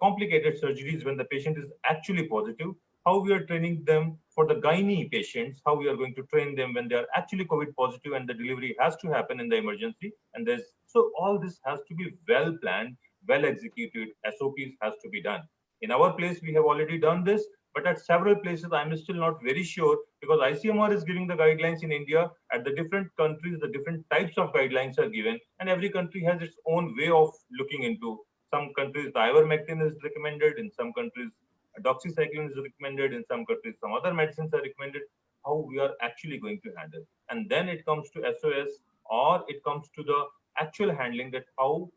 complicated surgeries when the patient is actually positive, how we are training them for the gynae patients, how we are going to train them when they are actually COVID positive and the delivery has to happen in the emergency. And so all this has to be well planned, well executed, SOPs has to be done. In our place, we have already done this, but at several places, I'm still not very sure, because ICMR is giving the guidelines in India. At the different countries, the different types of guidelines are given, and every country has its own way of looking into. Some countries, the ivermectin is recommended. In some countries, doxycycline is recommended. In some countries, some other medicines are recommended. How we are actually going to handle. And then it comes to SOS, or it comes to the actual handling, that how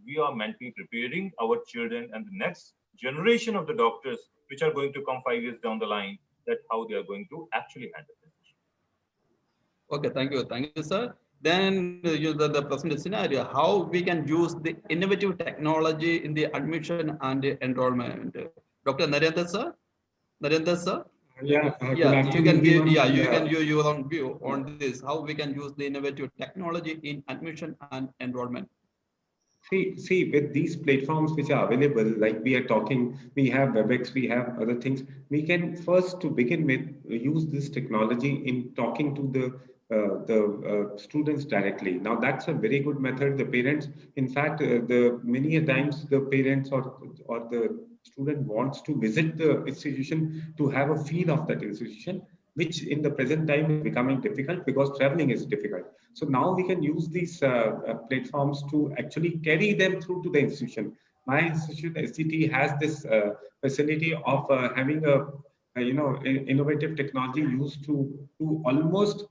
we are mentally preparing our children and the next generation of the doctors which are going to come 5 years down the line, that how they are going to actually handle this. Okay, thank you, sir. Then the present scenario, how we can use the innovative technology in the admission and the enrollment. Dr. Narendra sir, Yeah, you can give, everyone. you can give your own view on this, how we can use the innovative technology in admission and enrollment. See, with these platforms which are available, like we are talking, we have WebEx, we have other things. We can first, to begin with, use this technology in talking to the students directly. Now, that's a very good method. The parents, in fact, the many a times the parents or the student wants to visit the institution to have a feel of that institution, which in the present time is becoming difficult because traveling is difficult. So now we can use these platforms to actually carry them through to the institution. My institution, SCT, has this facility of having a innovative technology used to almost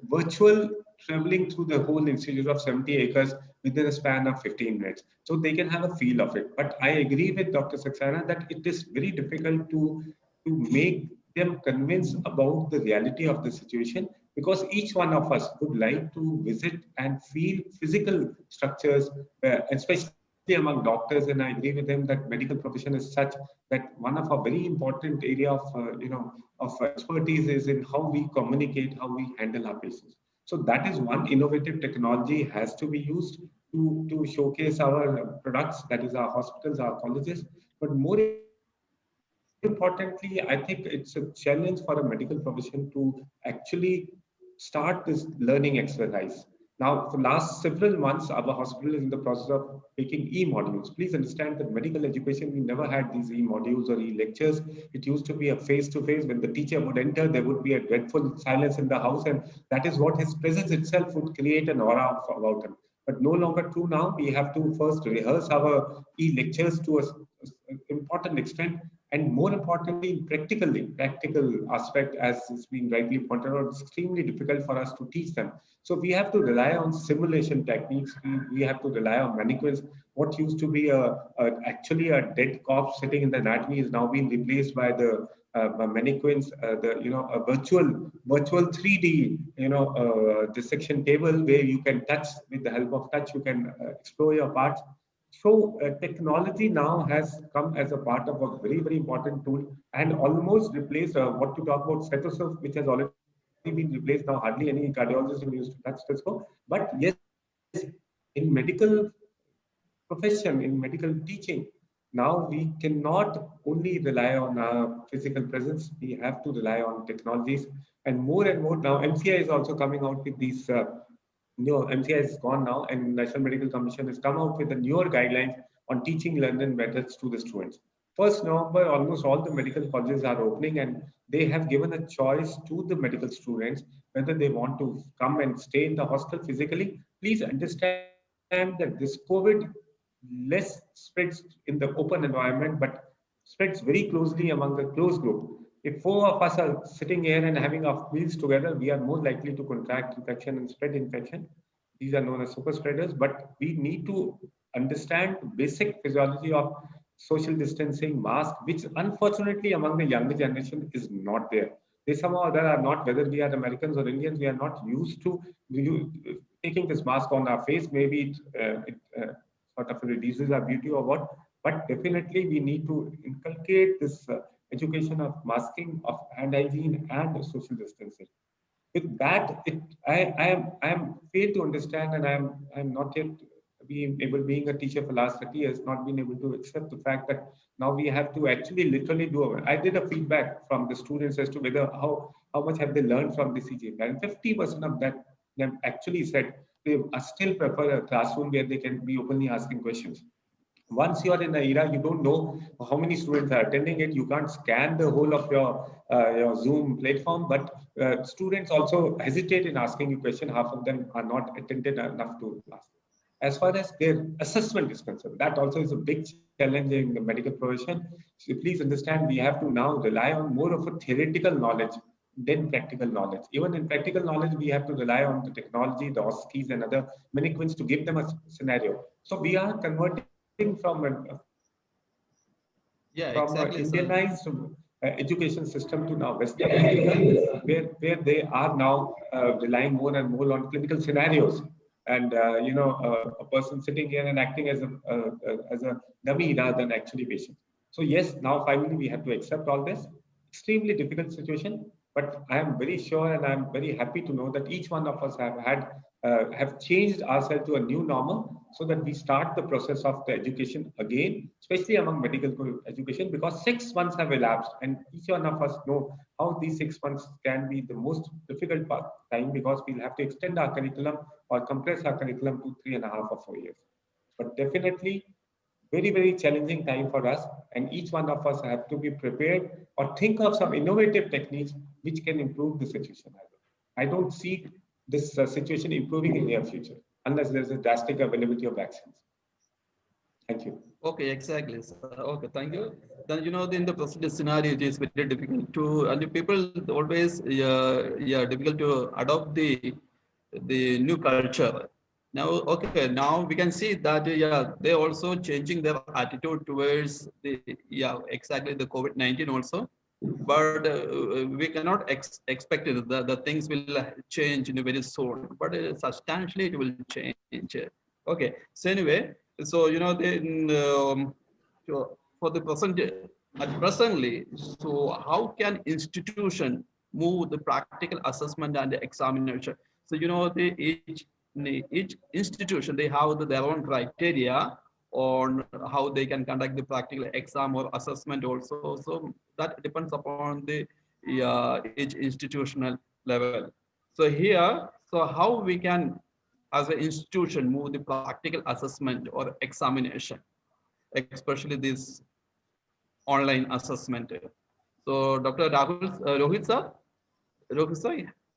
virtual traveling through the whole institute of 70 acres within a span of 15 minutes. So they can have a feel of it. But I agree with Dr. Saxena that it is very difficult to make them convinced about the reality of the situation, because each one of us would like to visit and feel physical structures, especially among doctors. And I agree with them that medical profession is such that one of our very important area of expertise is in how we communicate, how we handle our patients. So that is one innovative technology has to be used to showcase our products, that is our hospitals, our colleges. But more importantly, I think it's a challenge for a medical profession to actually start this learning exercise. Now, for the last several months, our hospital is in the process of taking e-modules. Please understand that medical education, we never had these e-modules or e-lectures. It used to be a face-to-face. When the teacher would enter, there would be a dreadful silence in the house, and that is what his presence itself would create an aura about him. But no longer true now. We have to first rehearse our e-lectures to an important extent, and more importantly, practical aspect, as has been rightly pointed out, it's extremely difficult for us to teach them. So we have to rely on simulation techniques. We have to rely on mannequins. What used to be actually a dead corpse sitting in the anatomy is now being replaced by the mannequins, a virtual 3D dissection table where you can touch, with the help of touch, you can explore your parts. So technology now has come as a part of a very, very important tool and almost replaced what to talk about stethoscope, which has already been replaced now. Hardly any cardiologist will use to touch stethoscope. But yes, in medical profession, in medical teaching, now we cannot only rely on our physical presence. We have to rely on technologies, and more now MCI is also coming out with these. MCI is gone now, and National Medical Commission has come out with the newer guidelines on teaching learning methods to the students. 1st November, almost all the medical colleges are opening, and they have given a choice to the medical students whether they want to come and stay in the hostel physically. Please understand that this COVID less spreads in the open environment, but spreads very closely among the close group. If four of us are sitting here and having our meals together, we are more likely to contract infection and spread infection. These are known as super spreaders, but we need to understand basic physiology of social distancing, mask, which unfortunately among the younger generation is not there. They somehow or other are not, whether we are Americans or Indians, we are not used to taking this mask on our face. Maybe it sort of reduces our beauty or what, but definitely we need to inculcate this education of masking, of hand hygiene and social distancing. With that, I am failed to understand, and I'm not yet being a teacher for last 30 years, not been able to accept the fact that now we have to actually literally do it. I did a feedback from the students as to whether how much have they learned from the CJ plan. 50% of them actually said they still prefer a classroom where they can be openly asking questions. Once you are in the era, you don't know how many students are attending it. You can't scan the whole of your Zoom platform, but students also hesitate in asking you question. Half of them are not attentive enough to ask. As far as their assessment is concerned, that also is a big challenge in the medical profession. So please understand, we have to now rely on more of a theoretical knowledge than practical knowledge. Even in practical knowledge, we have to rely on the technology, the OSCEs and other mannequins to give them a scenario. So we are converting Yeah, from an exactly, sir. Indianized education system to now Western where they are now relying more and more on clinical scenarios. And a person sitting here and acting as a dummy rather than actually patient. So yes, now finally we have to accept all this. Extremely difficult situation, but I am very sure and I am very happy to know that each one of us have changed ourselves to a new normal, so that we start the process of the education again, especially among medical education, because 6 months have elapsed, and each one of us know how these 6 months can be the most difficult time, because we'll have to extend our curriculum or compress our curriculum to 3.5 or 4 years. But definitely very, very challenging time for us, and each one of us have to be prepared or think of some innovative techniques which can improve the situation. I don't see this situation improving in near future unless there's a drastic availability of vaccines. Thank you. Okay, exactly, sir. Okay, thank you. Then in the present scenario, it is very difficult to, and the people always, difficult to adopt the new culture. Now, okay, now we can see that they also changing their attitude towards exactly the COVID-19 also. But we cannot expect it. The things will change in a very soon, but substantially it will change. Okay, so anyway, so for the present at presently, so how can institution move the practical assessment and the examination? So each institution, they have their own criteria on how they can conduct the practical exam or assessment also. So that depends upon the each institutional level. So here, so how we can, as an institution, move the practical assessment or examination, especially this online assessment. So Dr. Rohit sir,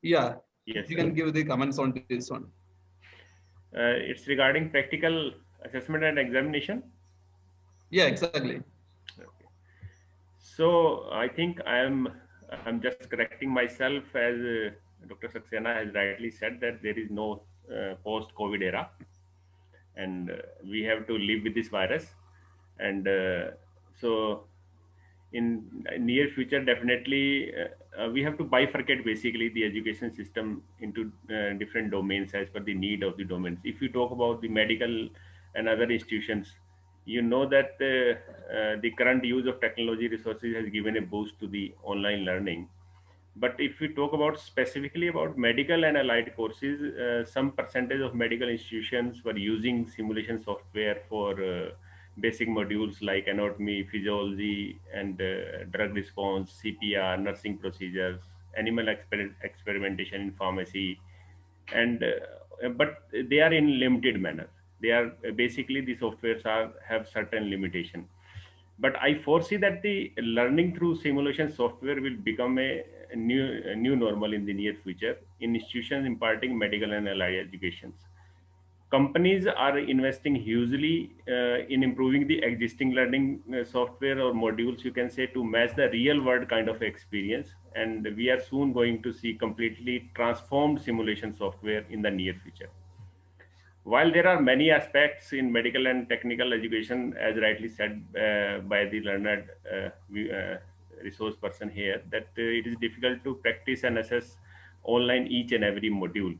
yeah, Yes, you sir. can give the comments on this one. It's regarding practical assessment and examination. Yeah, exactly. Okay. So I think I'm just correcting myself, as Dr. Saxena has rightly said that there is no post-COVID era, and we have to live with this virus. And so in near future, definitely we have to bifurcate basically the education system into different domains as per the need of the domains. If you talk about the medical and other institutions, you know that the current use of technology resources has given a boost to the online learning. But if we talk about specifically about medical and allied courses, some percentage of medical institutions were using simulation software for basic modules like anatomy, physiology, and drug response, CPR, nursing procedures, animal experimentation in pharmacy, and but they are in limited manner. They are basically, the softwares have certain limitation. But I foresee that the learning through simulation software will become a new normal in the near future in institutions imparting medical and allied educations. Companies are investing hugely in improving the existing learning software or modules, you can say, to match the real world kind of experience. And we are soon going to see completely transformed simulation software in the near future. While there are many aspects in medical and technical education, as rightly said by the learned resource person here, that it is difficult to practice and assess online each and every module.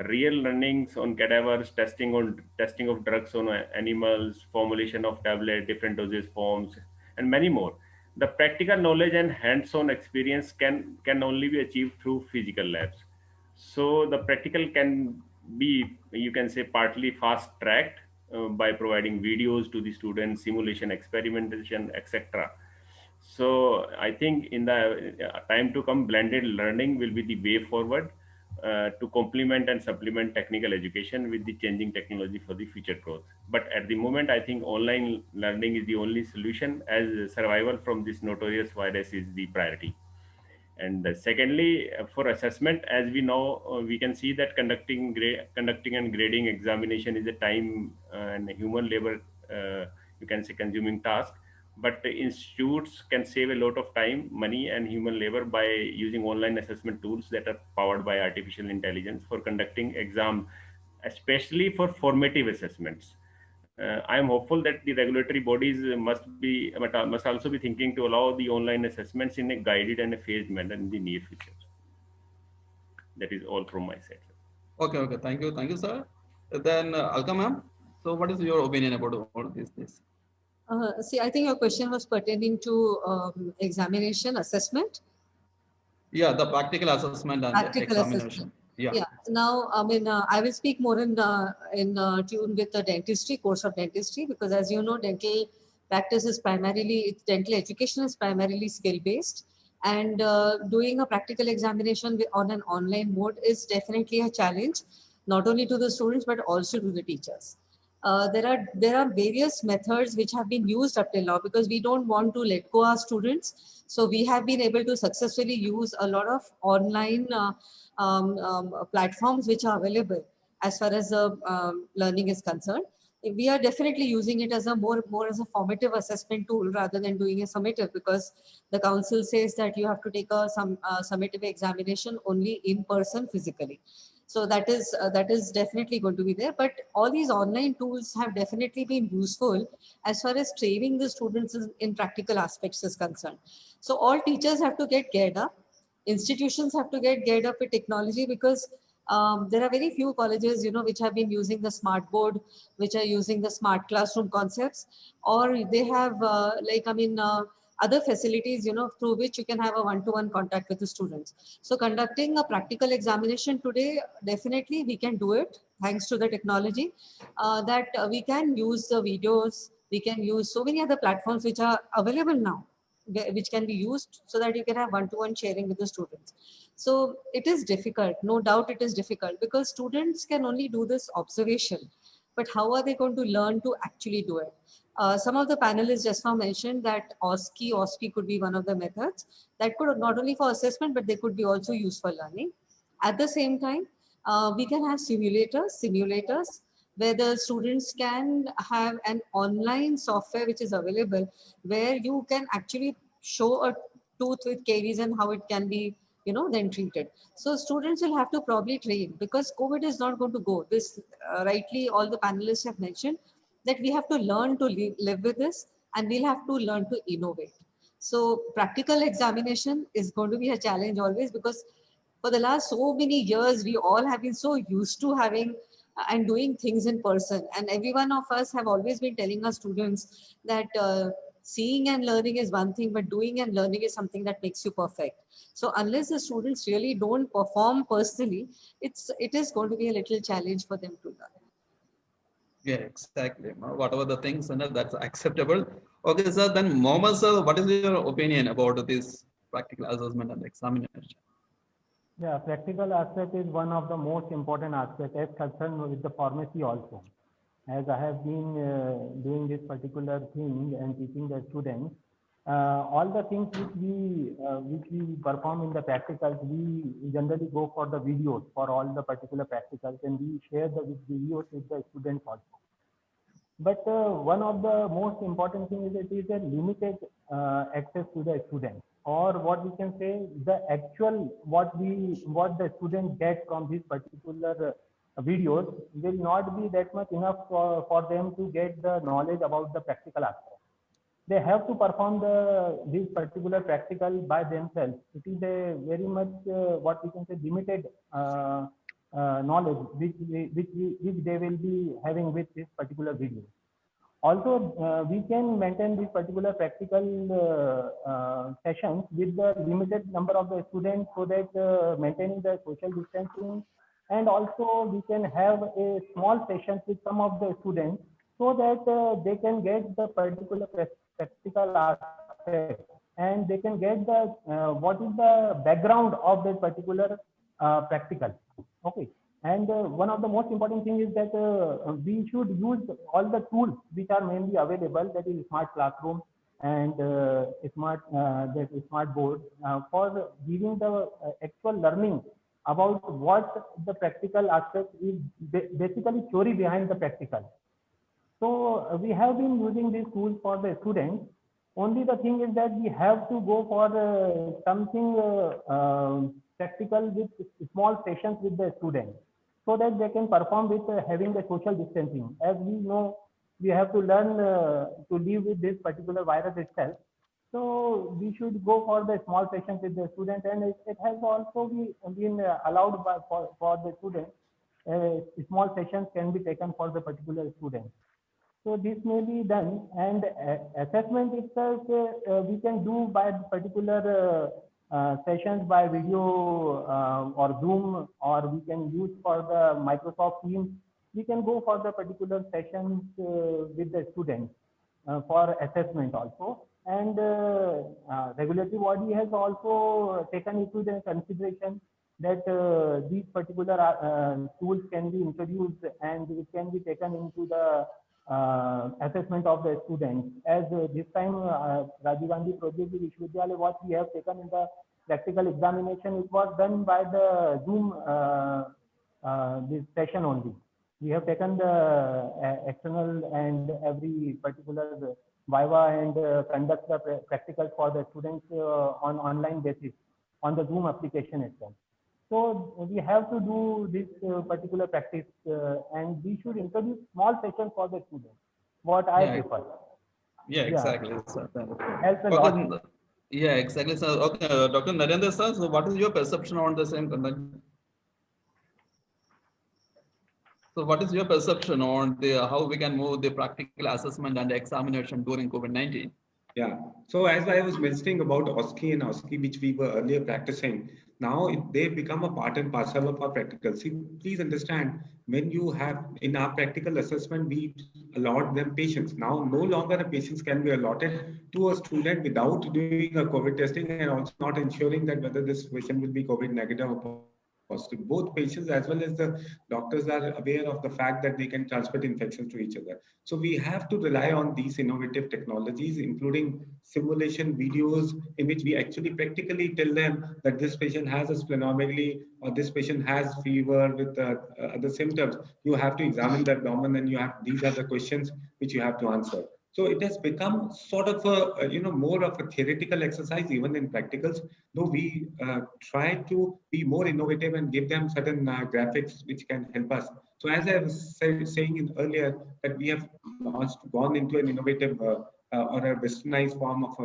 Real learnings on cadavers, testing of drugs on animals, formulation of tablet, different dosage forms, and many more. The practical knowledge and hands-on experience can only be achieved through physical labs. So the practical can be, you can say, partly fast tracked by providing videos to the students, simulation, experimentation, etc. So I think in the time to come, blended learning will be the way forward to complement and supplement technical education with the changing technology for the future growth. But at the moment, I think online learning is the only solution, as survival from this notorious virus is the priority. And secondly, for assessment, as we know, we can see that conducting and grading examination is a time and human labor, you can say, consuming task. But the institutes can save a lot of time, money, and human labor by using online assessment tools that are powered by artificial intelligence for conducting exam, especially for formative assessments. I am hopeful that the regulatory bodies must also be thinking to allow the online assessments in a guided and a phased manner in the near future. That is all from my side. Okay, okay. Thank you, sir. Then Alka ma'am. So, what is your opinion about all this? See, I think your question was pertaining to examination assessment. Yeah, the practical assessment and Practical examination. assessment. Yeah. Yeah. Now, I mean, I will speak more in tune with the dentistry course of dentistry, because as you know, dental practice is primarily, dental education is primarily skill based, and doing a practical examination on an online mode is definitely a challenge, not only to the students but also to the teachers. There are various methods which have been used up till now, because we don't want to let go our students. So we have been able to successfully use a lot of online platforms which are available as far as learning is concerned. We are definitely using it as a more as a formative assessment tool rather than doing a summative, because the council says that you have to take a summative examination only in person physically. So that is definitely going to be there. But all these online tools have definitely been useful as far as training the students in practical aspects is concerned. So all teachers have to get geared up. Institutions have to get geared up with technology, because there are very few colleges, which have been using the smart board, which are using the smart classroom concepts, or they have other facilities, through which you can have a one-to-one contact with the students. So conducting a practical examination today, definitely we can do it thanks to the technology, that we can use the videos, we can use so many other platforms which are available now, which can be used so that you can have one-to-one sharing with the students. So it is difficult, no doubt it is difficult, because students can only do this observation, but how are they going to learn to actually do it? Some of the panelists just now mentioned that OSCE could be one of the methods that could not only for assessment, but they could be also used for learning. At the same time, we can have simulators where the students can have an online software which is available, where you can actually show a tooth with caries and how it can be, then treated. So students will have to probably train, because COVID is not going to go. This rightly all the panelists have mentioned that we have to learn to live with this, and we'll have to learn to innovate. So practical examination is going to be a challenge always, because for the last so many years, we all have been so used to having and doing things in person. And every one of us have always been telling our students that seeing and learning is one thing, but doing and learning is something that makes you perfect. So unless the students really don't perform personally, it is going to be a little challenge for them to learn. Yeah, exactly. Whatever the things and that's acceptable. Okay, sir. Then Mohammed sir, what is your opinion about this practical assessment and examination? Yeah, practical aspect is one of the most important aspects as concerned with the pharmacy also. as I have been doing this particular thing and teaching the students. All the things which we perform in the practicals, we generally go for the videos for all the particular practicals, and we share the videos with the students also. But one of the most important thing is it is a limited access to the student, or what we can say, the actual what the student get from this particular videos will not be that much enough for them to get the knowledge about the practical aspect. They have to perform this particular practical by themselves. It is a very much what we can say limited knowledge which they will be having with this particular video. Also, we can maintain this particular practical sessions with the limited number of the students, so that maintaining the social distancing, and also we can have a small sessions with some of the students, so that they can get the particular practical aspect, and they can get the what is the background of that particular practical. Okay. And one of the most important thing is that we should use all the tools which are mainly available, that is smart classroom and smart board, for giving the actual learning about what the practical aspect is, basically theory behind the practical. So we have been using these tools for the students. Only the thing is that we have to go for something practical with small sessions with the students, so that they can perform with having the social distancing. As we know, we have to learn to live with this particular virus itself. So we should go for the small sessions with the students, and it has also been allowed for the students. Small sessions can be taken for the particular student. So this may be done, and assessment itself we can do by particular sessions by video or Zoom, or we can use for the Microsoft Teams. We can go for the particular sessions with the students for assessment also. And regulatory body has also taken into the consideration that these particular tools can be introduced, and it can be taken into the assessment of the students. As this time Rajiv Gandhi Project Vishwavidyalaya, what we have taken in the practical examination, it was done by the Zoom this session only. We have taken the external and every particular Viva and conduct the practical for the students on online basis on the Zoom application itself. So we have to do this particular practice, and we should introduce small sessions for the students. What I prefer. Yeah, exactly. Helps a lot. Yeah, exactly. So, okay, Dr. Narendra sir, so what is your perception on the same conduct? So what is your perception on the how we can move the practical assessment and examination during COVID-19? Yeah. So as I was mentioning about OSCE and OSCE, which we were earlier practicing, now they become a part and parcel of our practical. See, please understand, when you have in our practical assessment, we allot them patients. Now, no longer a patients can be allotted to a student without doing a COVID testing, and also not ensuring that whether this patient will be COVID negative or positive. Both patients as well as the doctors are aware of the fact that they can transmit infections to each other. So we have to rely on these innovative technologies, including simulation videos in which we actually practically tell them that this patient has a splenomegaly or this patient has fever with other symptoms. You have to examine the abdomen, and these are the questions which you have to answer. So it has become sort of a, more of a theoretical exercise, even in practicals, though we try to be more innovative and give them certain graphics which can help us. So as I was saying earlier, that we have gone into an innovative or a westernized form of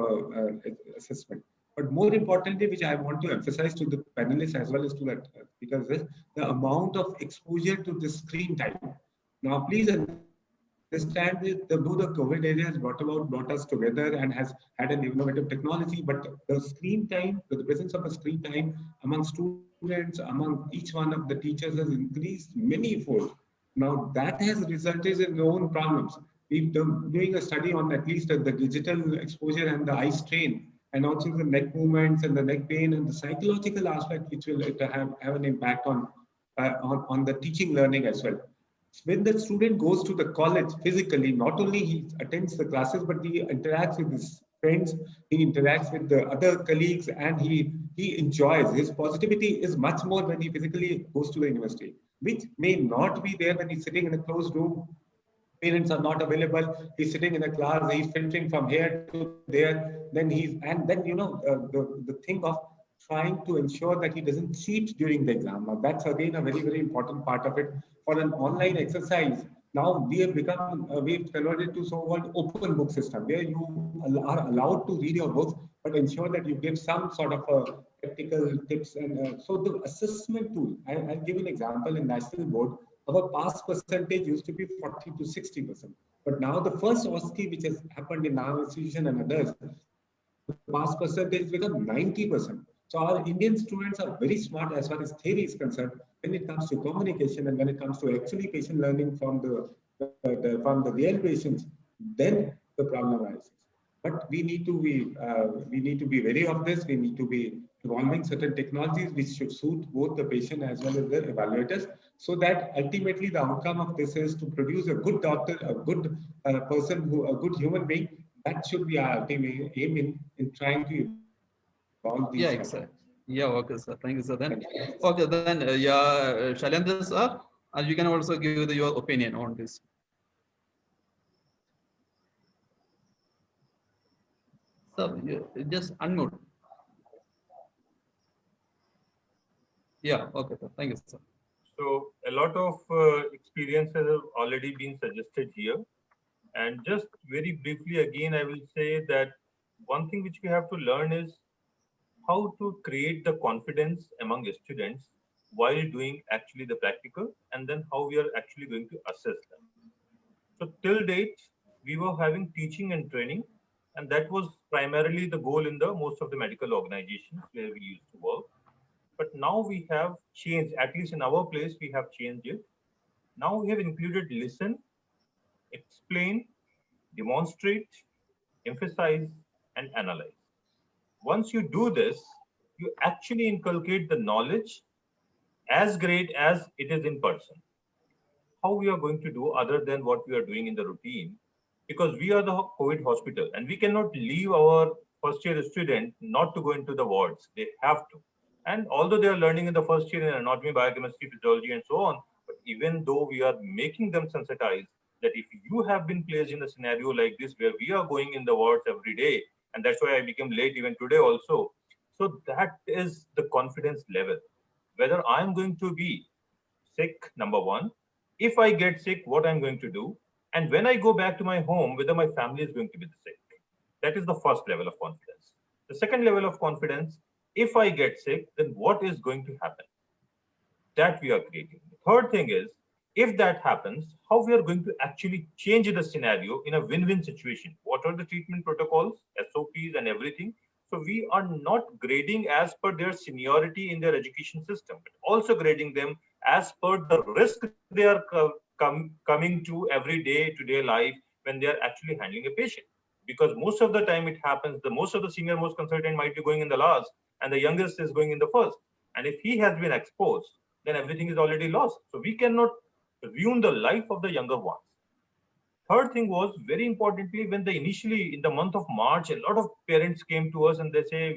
assessment. But more importantly, which I want to emphasize to the panelists as well as to that, because the amount of exposure to the screen time. Now, please understand that though the COVID area has brought us together and has had an innovative technology, but the screen time, the presence of a screen time among students, among each one of the teachers has increased many-fold. Now that has resulted in own problems. We've doing a study on at least the digital exposure and the eye strain, and also the neck movements and the neck pain and the psychological aspect, which will have an impact on the teaching learning as well. When the student goes to the college physically, not only he attends the classes, but he interacts with his friends, he interacts with the other colleagues, and he enjoys. His positivity is much more when he physically goes to the university, which may not be there when he's sitting in a closed room. Parents are not available. He's sitting in a class. He's filtering from here to there. The thing of trying to ensure that he doesn't cheat during the exam. Now, that's again a very, very important part of it. For an online exercise, now we've converted to so-called open book system where you are allowed to read your books, but ensure that you give some sort of practical tips. And so the assessment tool, I'll give an example in national board. Our pass percentage used to be 40 to 60%. But now the first OSCE which has happened in our institution and others, the pass percentage become 90%. So our Indian students are very smart as far as theory is concerned when it comes to communication and when it comes to actually patient learning from the real patients, then the problem arises. But we need to be wary of this. We need to be evolving certain technologies which should suit both the patient as well as the evaluators, so that ultimately the outcome of this is to produce a good doctor, a good a good human being. That should be our ultimate aim in trying to evolve these. Yeah, exactly. Yeah, okay, sir. Thank you, sir. Then, okay, then, Shailendra, sir, and you can also give your opinion on this. Sir, you just unmute. Yeah, okay, sir. Thank you, sir. So a lot of experiences have already been suggested here. And just very briefly, again, I will say that one thing which we have to learn is how to create the confidence among students while doing actually the practical, and then how we are actually going to assess them. So till date, we were having teaching and training, and that was primarily the goal in the most of the medical organizations where we used to work. But now we have changed, at least in our place, we have changed it. Now we have included listen, explain, demonstrate, emphasize, and analyze. Once you do this, you actually inculcate the knowledge as great as it is in person. How we are going to do other than what we are doing in the routine, because we are the COVID hospital and we cannot leave our first year student not to go into the wards. They have to. And although they are learning in the first year in anatomy, biochemistry, physiology, and so on, but even though we are making them sensitized that if you have been placed in a scenario like this where we are going in the wards every day, and that's why I became late even today also. So that is the confidence level. Whether I'm going to be sick, number one, if I get sick, what I'm going to do, and when I go back to my home, whether my family is going to be sick. That is the first level of confidence. The second level of confidence, if I get sick, then what is going to happen? That we are creating. The third thing is, if that happens, how we are going to actually change the scenario in a win-win situation. What are the treatment protocols, SOPs, and everything? So we are not grading as per their seniority in their education system, but also grading them as per the risk they are coming to every day-to-day life when they are actually handling a patient. Because most of the time it happens, the most of the senior most consultant might be going in the last, and the youngest is going in the first. And if he has been exposed, then everything is already lost. So we cannot ruin the life of the younger ones. Third thing was, very importantly, when they initially in the month of March, a lot of parents came to us and they say,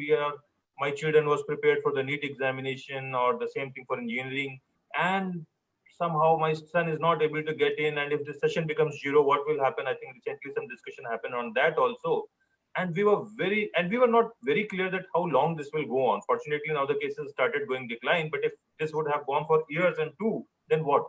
my children was prepared for the NEET examination or the same thing for engineering, and somehow my son is not able to get in, and if the session becomes zero, what will happen? I think recently some discussion happened on that also. And we were not very clear that how long this will go on. Fortunately, now the cases started going decline, but if this would have gone for years and two, then what?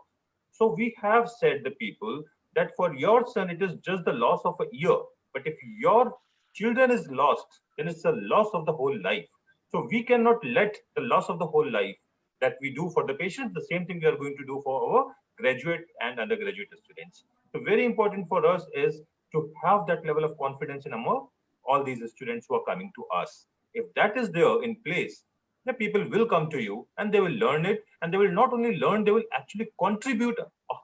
So we have said the people that for your son, it is just the loss of a year. But if your children is lost, then it's a loss of the whole life. So we cannot let the loss of the whole life that we do for the patients, the same thing we are going to do for our graduate and undergraduate students. So very important for us is to have that level of confidence in all these students who are coming to us. If that is there in place, the people will come to you and they will learn it, and they will not only learn, they will actually contribute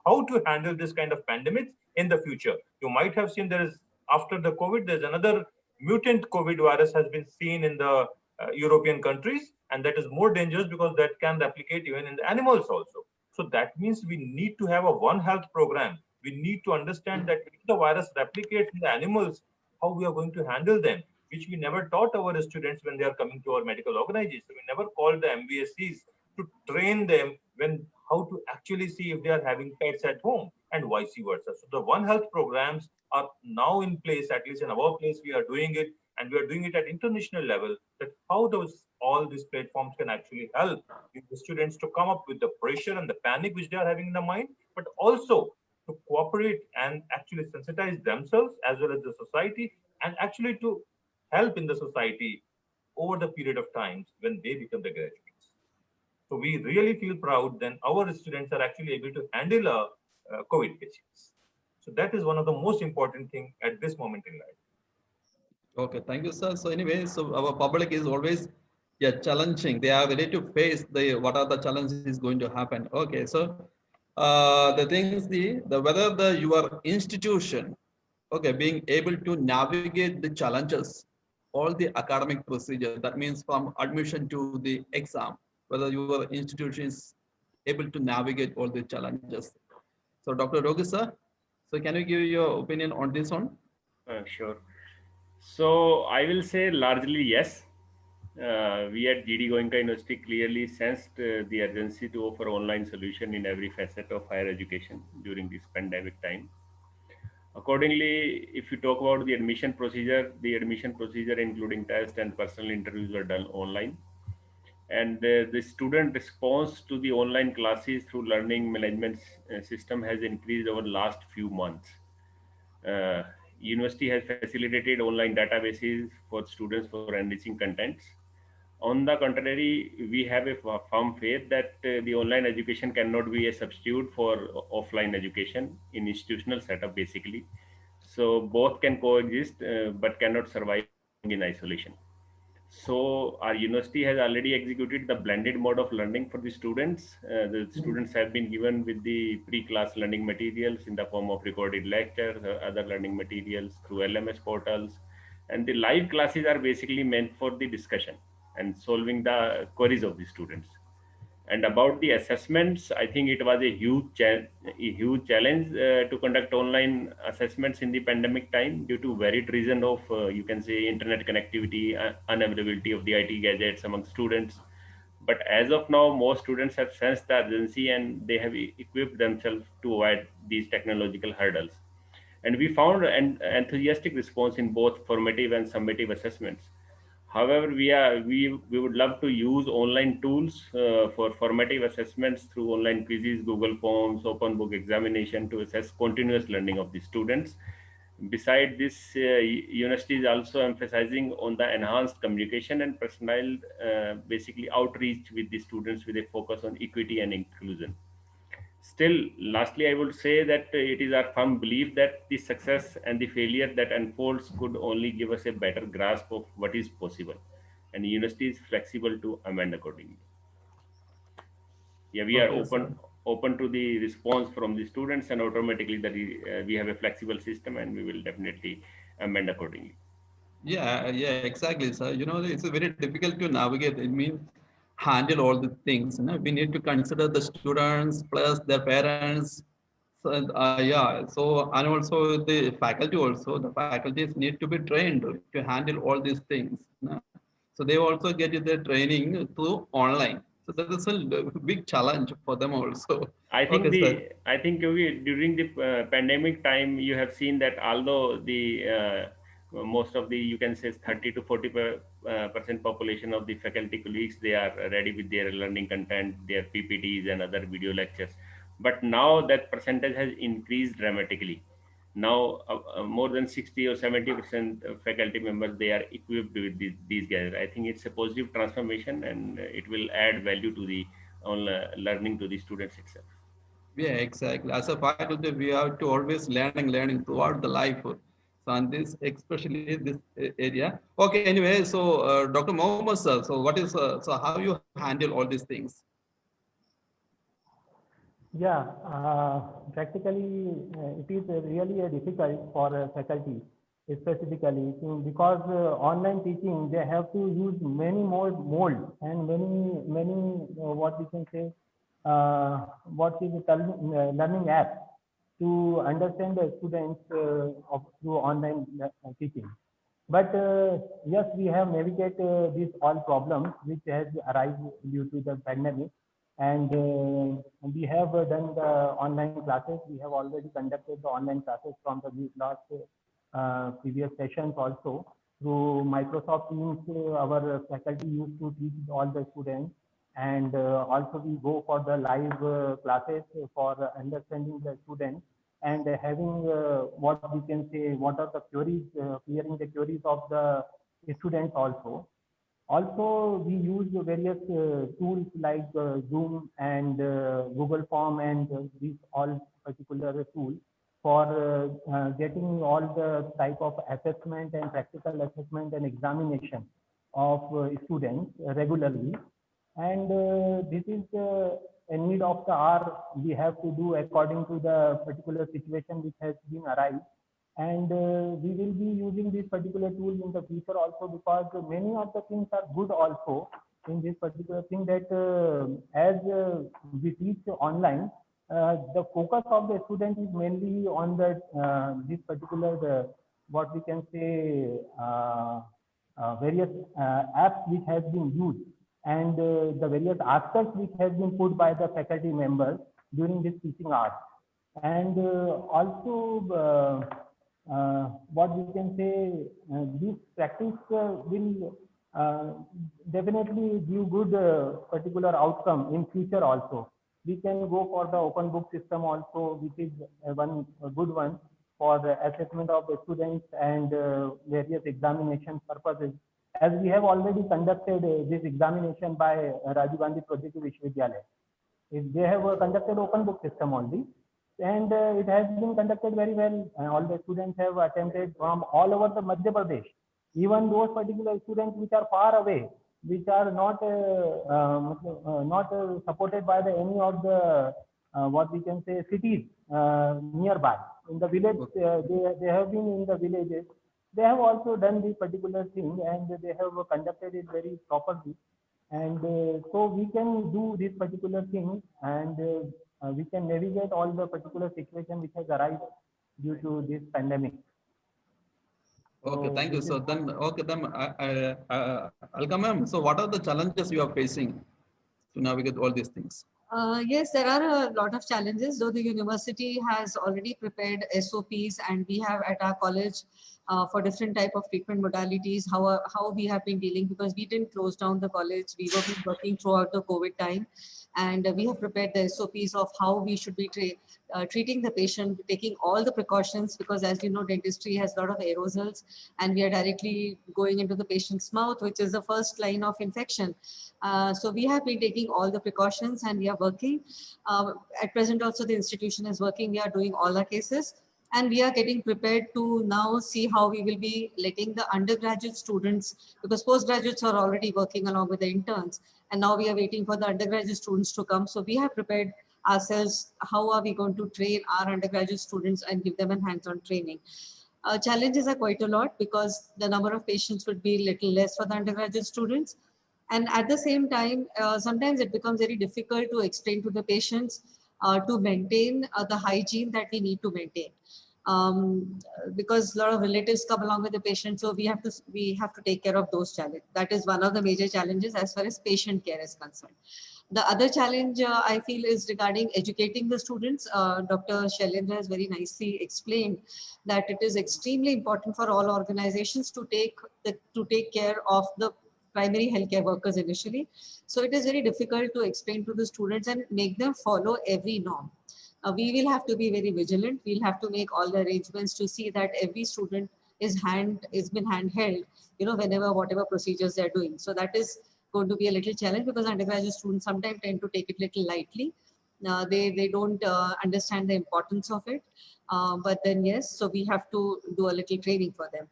how to handle this kind of pandemics in the future. You might have seen there is, after the COVID, there's another mutant COVID virus has been seen in the European countries, and that is more dangerous because that can replicate even in the animals also. So that means we need to have a One Health program. We need to understand that if the virus replicates in the animals, how we are going to handle them, which we never taught our students when they are coming to our medical organization. We never called the MBSCs to train them when how to actually see if they are having pets at home and vice versa. So the One Health programs are now in place, at least in our place, we are doing it, and we are doing it at international level, that how those all these platforms can actually help the students to come up with the pressure and the panic which they are having in the mind, but also to cooperate and actually sensitize themselves as well as the society, and actually to help in the society over the period of times when they become the graduates. So we really feel proud then our students are actually able to handle COVID patients. So that is one of the most important thing at this moment in life. Okay, thank you, sir. So anyway, so our public is always, yeah, challenging. They are ready to face the what are the challenges going to happen. Okay, so the things the whether the your institution, okay, being able to navigate the challenges, all the academic procedure. That means from admission to the exam, whether your institution is able to navigate all the challenges. So, Dr. Rogi, sir, so can you give your opinion on this one? Sure. So I will say largely yes. We at GD Goenka University clearly sensed the urgency to offer online solution in every facet of higher education during this pandemic time. Accordingly, if you talk about the admission procedure including test and personal interviews were done online. And the student response to the online classes through learning management system has increased over the last few months. Uh, University has facilitated online databases for students for enriching contents. On the contrary, we have a firm faith that the online education cannot be a substitute for offline education in institutional setup basically. So both can coexist but cannot survive in isolation. So our university has already executed the blended mode of learning for the students. The students have been given with the pre-class learning materials in the form of recorded lectures, other learning materials through LMS portals. And the live classes are basically meant for the discussion and solving the queries of the students. And about the assessments, I think it was a huge challenge to conduct online assessments in the pandemic time due to varied reason of you can say internet connectivity, unavailability of the IT gadgets among students. But as of now, most students have sensed the urgency and they have equipped themselves to avoid these technological hurdles. And we found an enthusiastic response in both formative and summative assessments. However, we would love to use online tools for formative assessments through online quizzes, Google Forms, open book examination to assess continuous learning of the students. Beside this, university is also emphasizing on the enhanced communication and personalized, basically outreach with the students with a focus on equity and inclusion. Still, lastly, I would say that it is our firm belief that the success and the failure that unfolds could only give us a better grasp of what is possible, and the university is flexible to amend accordingly. Yeah, we are Okay, sir. open to the response from the students, and automatically that we have a flexible system, and we will definitely amend accordingly. Yeah, exactly, sir. It's very difficult to navigate. It means handle all the things. We need to consider the students plus their parents. So, yeah. So, and also the faculty also. The faculties need to be trained to handle all these things. So they also get their training through online. So that is a big challenge for them also. Okay, sir. I think we during the pandemic time you have seen that although the most of the you can say 30 to 40% population of the faculty colleagues they are ready with their learning content, their PPTs and other video lectures, but now that percentage has increased dramatically. Now more than 60 or 70% of faculty members they are equipped with these guys. I think it's a positive transformation and it will add value to the on learning to the students itself. Yeah, exactly. As a faculty, we have to always learning throughout the life. So on this, especially this area. Okay, anyway, so Dr. Mohammed sir, so what is so how you handle all these things? Yeah, practically it is really difficult for faculty specifically because online teaching they have to use many more modes and many what we can say what is the learning app to understand the students through online teaching. But yes, we have navigated these all problems which has arisen due to the pandemic, and we have done the online classes. We have already conducted the online classes from the last previous sessions also through Microsoft Teams. Our faculty used to teach all the students, and also we go for the live classes for understanding the students and having what we can say, what are the queries, clearing the queries of the students also. Also, we use various tools like Zoom and Google Form and these all particular tools for getting all the type of assessment and practical assessment and examination of students regularly. And this is a need of the hour. We have to do according to the particular situation which has been arrived. And we will be using this particular tool in the future also, because many of the things are good also in this particular thing, that as we teach online, the focus of the student is mainly on the this particular what we can say various apps which has been used, and the various aspects which has been put by the faculty members during this teaching hours. And also what we can say, this practice will definitely give good particular outcome in future also. We can go for the open book system also, which is a good one for the assessment of the students and various examination purposes. As we have already conducted this examination by Rajiv Gandhi Project Vishwavidyalaya. They have conducted open book system only, and it has been conducted very well. All the students have attempted from all over the Madhya Pradesh, even those particular students which are far away, which are not supported by any of the what we can say cities nearby. In the village, they have been in the villages. They have also done this particular thing, and they have conducted it very properly. And so we can do this particular thing, and we can navigate all the particular situation which has arisen due to this pandemic. Okay, thank you. So then, okay, then I'll come, ma'am. So what are the challenges you are facing to navigate all these things? Yes, there are a lot of challenges, though the university has already prepared SOPs, and we have at our college for different type of treatment modalities, how we have been dealing, because we didn't close down the college. We were working throughout the COVID time, and we have prepared the SOPs of how we should be treating the patient, taking all the precautions, because as you know, dentistry has a lot of aerosols, and we are directly going into the patient's mouth, which is the first line of infection. So we have been taking all the precautions, and we are working. At present also the institution is working. We are doing all our cases, and we are getting prepared to now see how we will be letting the undergraduate students, because postgraduates are already working along with the interns, and now we are waiting for the undergraduate students to come. So we have prepared ourselves, how are we going to train our undergraduate students and give them a hands-on training. Challenges are quite a lot, because the number of patients would be little less for the undergraduate students. And at the same time, sometimes it becomes very difficult to explain to the patients to maintain the hygiene that we need to maintain. Because a lot of relatives come along with the patient, so we have to take care of those challenges. That is one of the major challenges as far as patient care is concerned. The other challenge I feel is regarding educating the students. Dr. Shailendra has very nicely explained that it is extremely important for all organizations to take care of the primary healthcare workers initially. So it is very difficult to explain to the students and make them follow every norm. We will have to be very vigilant. We'll have to make all the arrangements to see that every student is been handheld, whenever whatever procedures they're doing. So that is going to be a little challenge, because undergraduate students sometimes tend to take it little lightly. They don't understand the importance of it. But then yes, so we have to do a little training for them.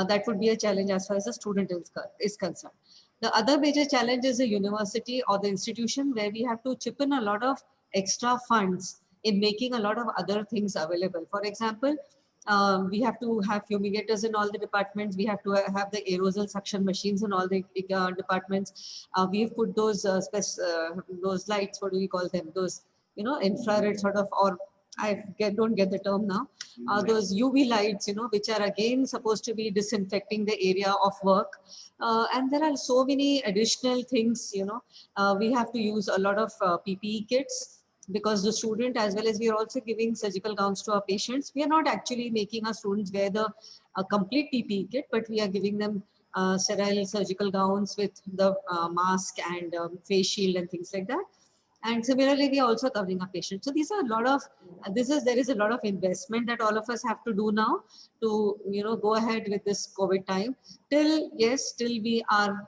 That would be a challenge as far as the student is concerned. The other major challenge is the university or the institution, where we have to chip in a lot of extra funds in making a lot of other things available. For example, We have to have fumigators in all the departments. We have to have the aerosol suction machines in all the departments. We've put those those lights. What do we call them? Those, you know, infrared sort of, or don't get the term now. Those UV lights, you know, which are again supposed to be disinfecting the area of work. And there are so many additional things, you know. We have to use a lot of PPE kits, because the student, as well as we are also giving surgical gowns to our patients. We are not actually making our students wear the complete PPE kit, but we are giving them sterile surgical gowns with the mask and face shield and things like that. And similarly, we are also covering our patients. So these are a lot of, there is a lot of investment that all of us have to do now to, you know, go ahead with this COVID time. Till we are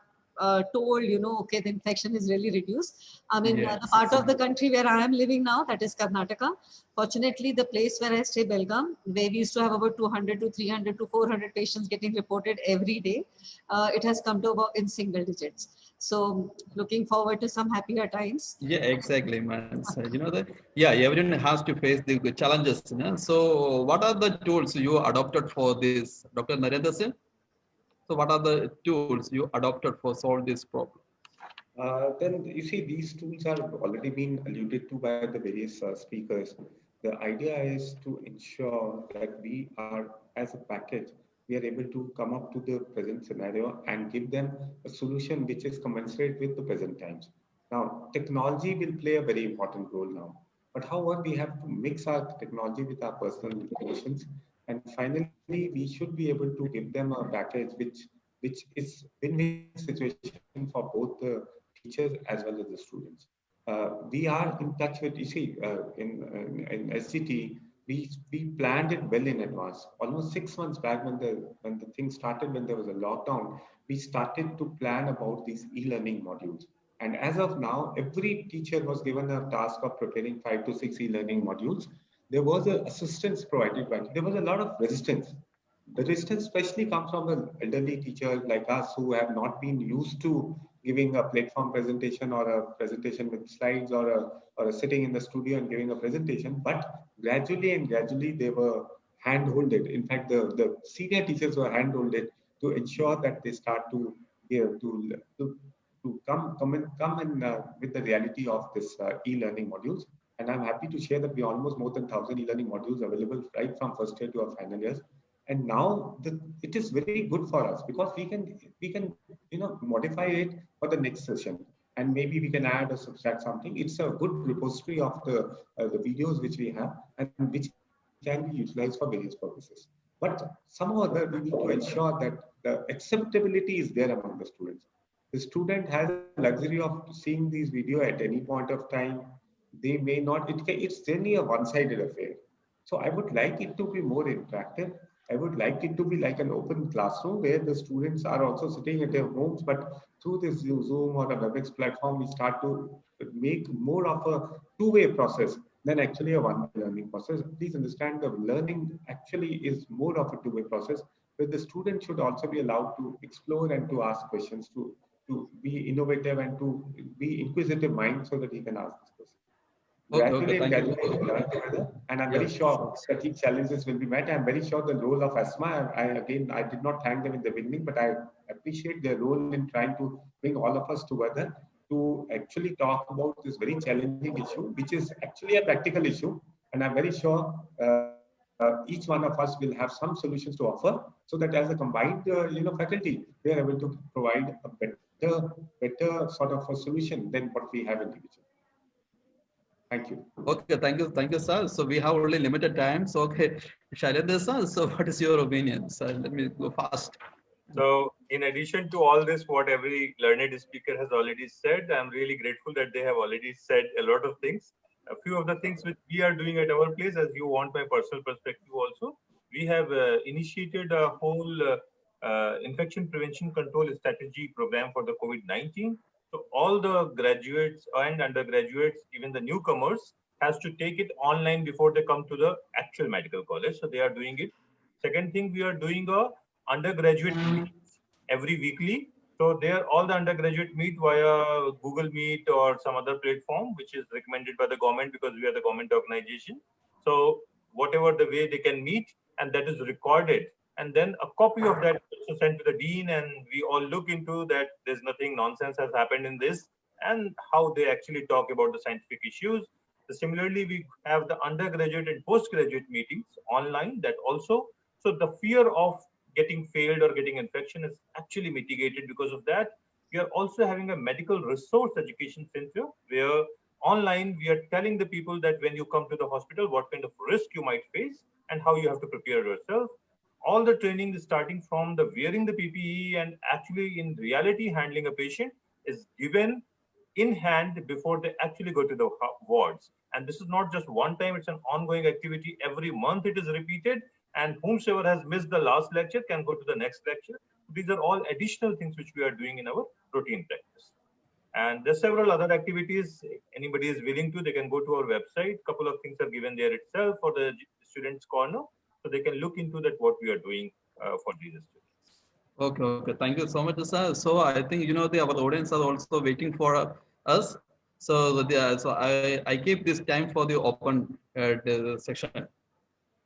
told, you know, okay, the infection is really reduced. I mean, Yes, the part of the exactly. country where I am living now, that is Karnataka. Fortunately, the place where I stay, Belgaum, where we used to have about 200 to 300 to 400 patients getting reported every day, it has come to about in single digits. So looking forward to some happier times. Yeah, exactly, man. So, you know that, yeah, everyone has to face the challenges. You know? So, what are the tools you adopted for this, Dr. Narendra Singh? So, what are the tools you adopted for solve this problem? Then you see, these tools are already been alluded to by the various speakers. The idea is to ensure that we are, as a package, we are able to come up to the present scenario and give them a solution which is commensurate with the present times. Now, technology will play a very important role now. But however, we have to mix our technology with our personal emotions. And finally, we should be able to give them a package which is win-win situation for both the teachers as well as the students. We are in touch with, you see, in SGT, we planned it well in advance. Almost 6 months back, when the thing started, when there was a lockdown, we started to plan about these e-learning modules. And as of now, every teacher was given a task of preparing 5 to 6 e-learning modules. There was a assistance provided by. There was a lot of resistance. The resistance especially comes from the elderly teachers like us who have not been used to giving a platform presentation or a presentation with slides or a sitting in the studio and giving a presentation. But gradually they were hand-holded. In fact, the senior teachers were hand-holded to ensure that they start to give to come in with the reality of this e-learning modules. And I'm happy to share that we almost more than 1,000 e-learning modules available right from first year to our final years. And now it is very good for us because we can modify it for the next session, and maybe we can add or subtract something. It's a good repository of the videos which we have and which can be utilized for various purposes. But somehow or other we need to ensure that the acceptability is there among the students. The student has a luxury of seeing these video at any point of time. They may not, it's generally a one-sided affair. So I would like it to be more interactive. I would like it to be like an open classroom where the students are also sitting at their homes, but through this Zoom or a WebEx platform, we start to make more of a two-way process than actually a one-way learning process. Please understand the learning actually is more of a two-way process where the student should also be allowed to explore and to ask questions, to be innovative and to be inquisitive mind so that he can ask this question. Okay, Gradually and thank you. gradually we will learn together, and I'm Yeah, very sure that these challenges will be met. I'm very sure the role of ASMA, I did not thank them in the beginning, but I appreciate their role in trying to bring all of us together to actually talk about this very challenging issue, which is actually a practical issue. And I'm very sure each one of us will have some solutions to offer, so that as a combined faculty, we are able to provide a better sort of a solution than what we have individually. Thank you. okay, thank you, sir. So we have only limited time. So okay, Shailendra sir, so what is your opinion? So let me go fast. So, in addition to all this, what every learned speaker has already said, I'm really grateful that they have already said a lot of things. A few of the things which we are doing at our place, as you want my personal perspective also, we have initiated a whole infection prevention control strategy program for the COVID-19. So all the graduates and undergraduates, even the newcomers, has to take it online before they come to the actual medical college. So they are doing it. Second thing, we are doing a undergraduate meetings every weekly. So there, all the undergraduate meet via Google Meet or some other platform, which is recommended by the government because we are the government organization. So whatever the way they can meet, and that is recorded. And then a copy of that is sent to the dean, and we all look into that. There's nothing nonsense has happened in this, and how they actually talk about the scientific issues. Similarly, we have the undergraduate and postgraduate meetings online that also. So the fear of getting failed or getting infection is actually mitigated because of that. We are also having a medical resource education center where online we are telling the people that when you come to the hospital, what kind of risk you might face and how you have to prepare yourself. All the training is starting from the wearing the PPE and actually in reality handling a patient is given in hand before they actually go to the wards. And this is not just one time, it's an ongoing activity. Every month it is repeated, and whomsoever has missed the last lecture can go to the next lecture. These are all additional things which we are doing in our routine practice. And there's several other activities. Anybody is willing to, they can go to our website. Couple of things are given there itself for the students corner. So they can look into that what we are doing for these students. Okay, okay. Thank you so much, sir. So I think our audience are also waiting for us. So I keep this time for the open the section.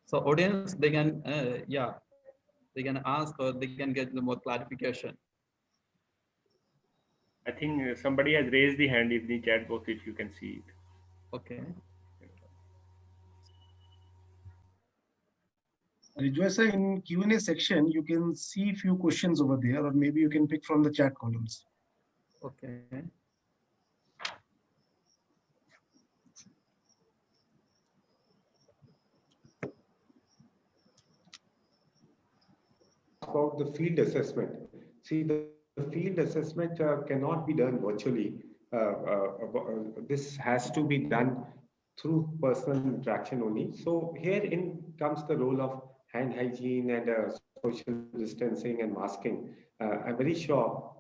So audience, they can they can ask or they can get the more clarification. I think somebody has raised the hand in the chat box if you can see it. Okay. Rejoice, in Q&A section, you can see few questions over there, or maybe you can pick from the chat columns. Okay. About the field assessment. See, the field assessment cannot be done virtually. This has to be done through personal interaction only. So here in comes the role of hand hygiene and social distancing and masking. I'm very sure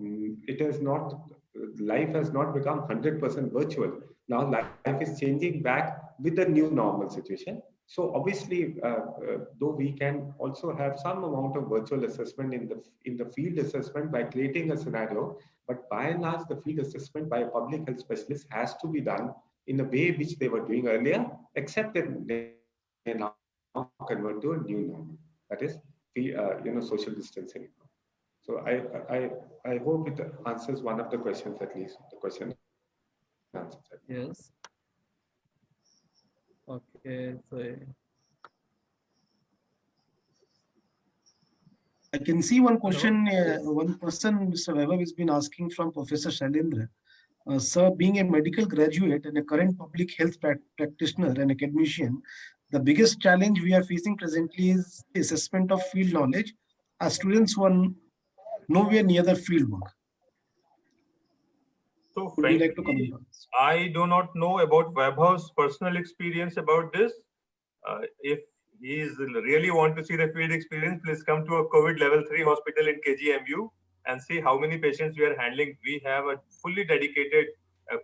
it is not, life has not become 100% virtual. Now life is changing back with the new normal situation. So obviously, though we can also have some amount of virtual assessment in the field assessment by creating a scenario, but by and large, the field assessment by a public health specialist has to be done in a way which they were doing earlier, except that they now convert to a new normal. That is, social distancing. So I hope it answers one of the questions, at least the question answers. Yes. Okay. So I can see one question, one person, Mr. Vaibhav, has been asking from Professor Shailendra. Sir, being a medical graduate and a current public health practitioner and academician, the biggest challenge we are facing presently is the assessment of field knowledge as students who are nowhere near the field work. So would you like to comment on this? I do not know about Vaibhav's personal experience about this. If he is really want to see the field experience, please come to a COVID level 3 hospital in KGMU and see how many patients we are handling. We have a fully dedicated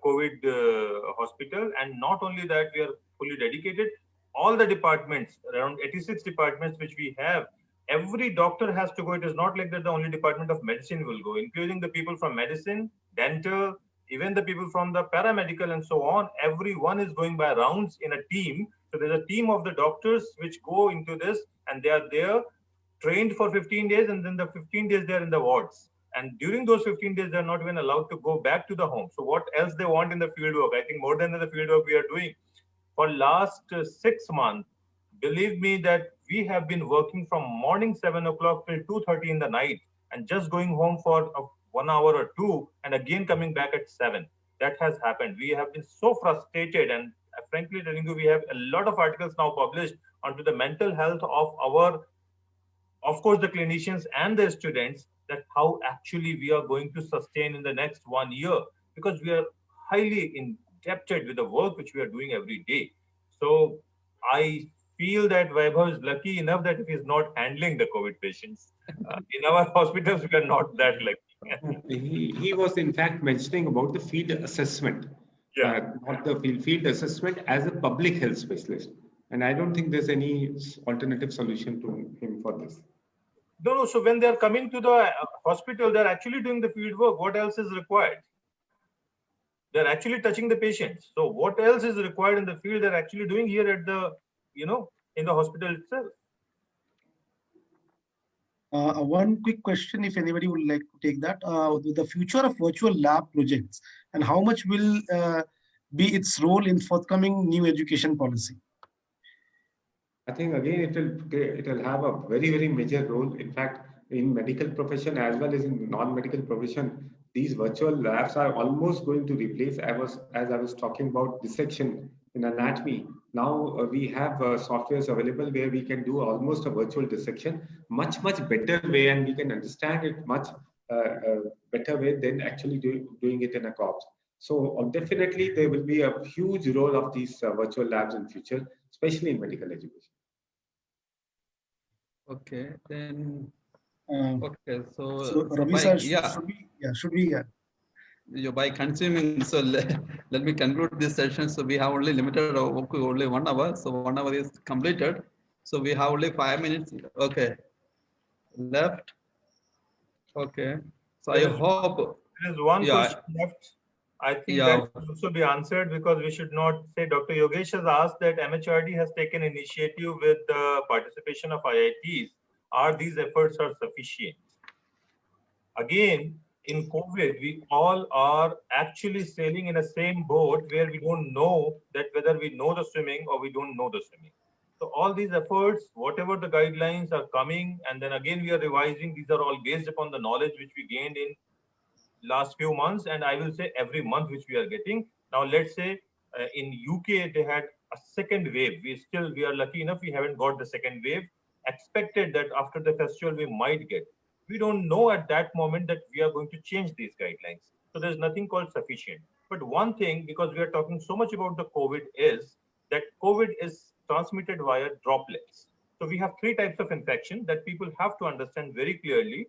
COVID hospital, and not only that, we are fully dedicated. All the departments, around 86 departments which we have, every doctor has to go. It is not like that the only department of medicine will go, including the people from medicine, dental, even the people from the paramedical and so on. Everyone is going by rounds in a team. So there's a team of the doctors which go into this, and they are there trained for 15 days, and then the 15 days they're in the wards. And during those 15 days, they're not even allowed to go back to the home. So what else they want in the field work? I think more than the field work we are doing. For last 6 months, believe me that we have been working from morning 7 o'clock till 2:30 in the night, and just going home for 1 hour or 2, and again coming back at 7. That has happened. We have been so frustrated, and frankly telling you, we have a lot of articles now published onto the mental health of our, of course, the clinicians and the students, that how actually we are going to sustain in the next 1 year, because we are highly indebted with the work which we are doing every day. So I feel that Vaibhav is lucky enough that if he's not handling the COVID patients. In our hospitals, we are not that lucky. He was in fact mentioning about the field assessment, not the field assessment as a public health specialist. And I don't think there's any alternative solution to him for this. No, so when they're coming to the hospital, they're actually doing the field work. What else is required? They're actually touching the patients. So what else is required in the field they're actually doing here at the, in the hospital itself. One quick question, if anybody would like to take that, the future of virtual lab projects and how much will be its role in forthcoming new education policy? I think again it will have a very major role. In fact, in medical profession as well as in non-medical profession, these virtual labs are almost going to replace. As I was talking about dissection in anatomy. Now we have softwares available where we can do almost a virtual dissection, much better way, and we can understand it much better way than actually doing it in a corpse. So definitely there will be a huge role of these virtual labs in future, especially in medical education. Okay, then. Okay, so Ravi sir, should we? By consuming, so let me conclude this session. So we have only limited only 1 hour. So 1 hour is completed. So we have only 5 minutes. Okay, left. Okay, so I hope there is one question left. I think that should also be answered, because we should not say. Dr. Yogesh has asked that MHRD has taken initiative with the participation of IITs. Are these efforts sufficient? Again, in COVID, we all are actually sailing in the same boat where we don't know that whether we know the swimming or we don't know the swimming. So all these efforts, whatever the guidelines are coming, and then again we are revising, these are all based upon the knowledge which we gained in last few months, and I will say every month which we are getting. Now let's say in UK they had a second wave. We are lucky enough we haven't got the second wave. Expected that after the festival we might get. We don't know at that moment that we are going to change these guidelines. So there's nothing called sufficient. But one thing, because we are talking so much about the COVID, is that COVID is transmitted via droplets. So we have 3 types of infection that people have to understand very clearly.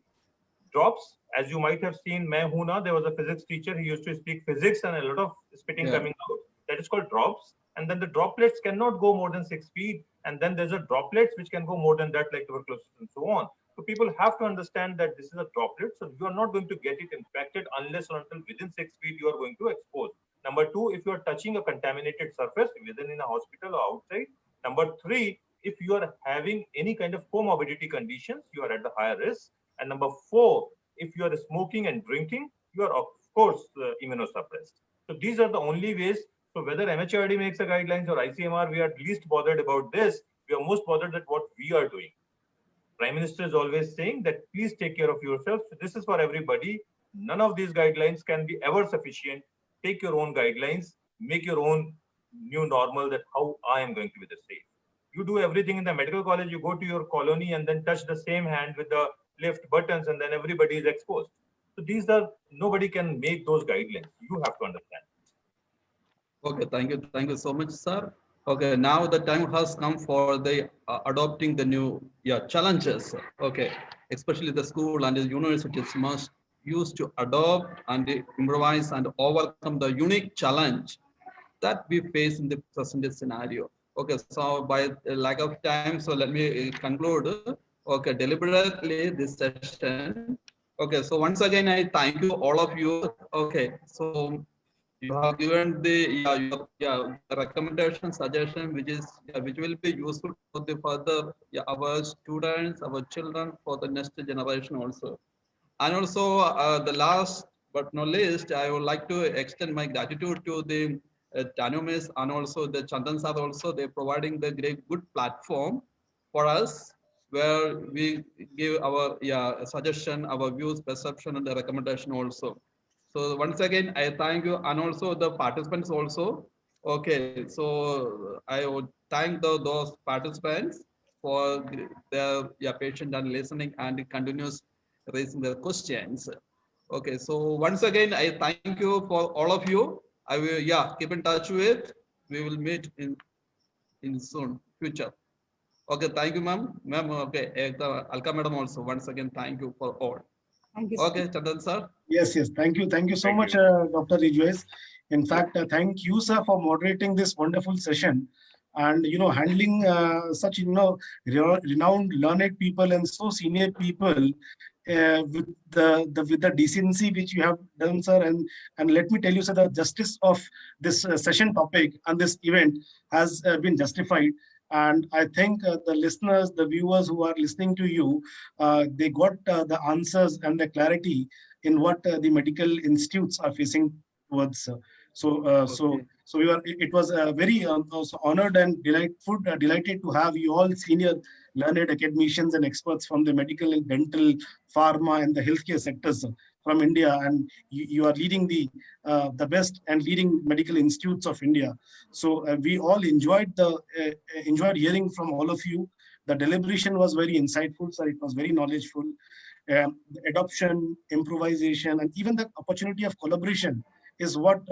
Drops, as you might have seen, there was a physics teacher, he used to speak physics and a lot of spitting coming out. That is called drops. And then the droplets cannot go more than 6 feet. And then there's a droplets which can go more than that, like tuberculosis and so on. So people have to understand that this is a droplet. So you are not going to get it infected unless or until within 6 feet you are going to expose. Number 2, if you are touching a contaminated surface, within in a hospital or outside. Number 3, if you are having any kind of comorbidity conditions, you are at the higher risk. And number 4, if you are smoking and drinking, you are of course immunosuppressed. So these are the only ways. So whether MHRD makes the guidelines or ICMR, we are least bothered about this. We are most bothered at what we are doing. Prime Minister is always saying that please take care of yourself. So this is for everybody. None of these guidelines can be ever sufficient. Take your own guidelines, make your own new normal, that how I am going to be the safe. You do everything in the medical college, you go to your colony and then touch the same hand with the lift buttons, and then everybody is exposed. So these are, nobody can make those guidelines. You have to understand. Okay, thank you so much, sir. Okay, now the time has come for the adopting the new challenges. Okay, especially the school and the universities must use to adopt and improvise and overcome the unique challenge that we face in the present scenario. Okay, so by lack of time, so let me conclude. Okay, deliberately this session. Okay, so once again, I thank you all of you. Okay, so you have given the recommendation, suggestion, which will be useful for the further our students, our children, for the next generation also. And also the last but not least, I would like to extend my gratitude to the Tanu Miss and also the Chandan sir also. They're providing the great good platform for us, where we give our suggestion, our views, perception, and the recommendation also. So once again, I thank you, and also the participants also. Okay, so I would thank those participants for their patience and listening and continuous raising their questions. Okay, so once again, I thank you for all of you. I will keep in touch with. We will meet in soon future. Okay, thank you, ma'am. Okay, Alka madam also. Once again, thank you for all. Thank you. Okay, Chandan sir. Yes, thank you so much, Dr. Rejoice. In fact, thank you, sir, for moderating this wonderful session, and handling such renowned, learned people and so senior people with the decency which you have done, sir. And let me tell you, sir, the justice of this session topic and this event has been justified. And I think the listeners, the viewers who are listening to you, they got the answers and the clarity in what the medical institutes are facing towards. So we were. It was very also honored and delighted to have you all senior learned academicians and experts from the medical, dental, pharma, and the healthcare sectors from India, and you are leading the best and leading medical institutes of India. So we all enjoyed hearing from all of you. The deliberation was very insightful, sir. It was very knowledgeful. The adoption, improvisation, and even the opportunity of collaboration is what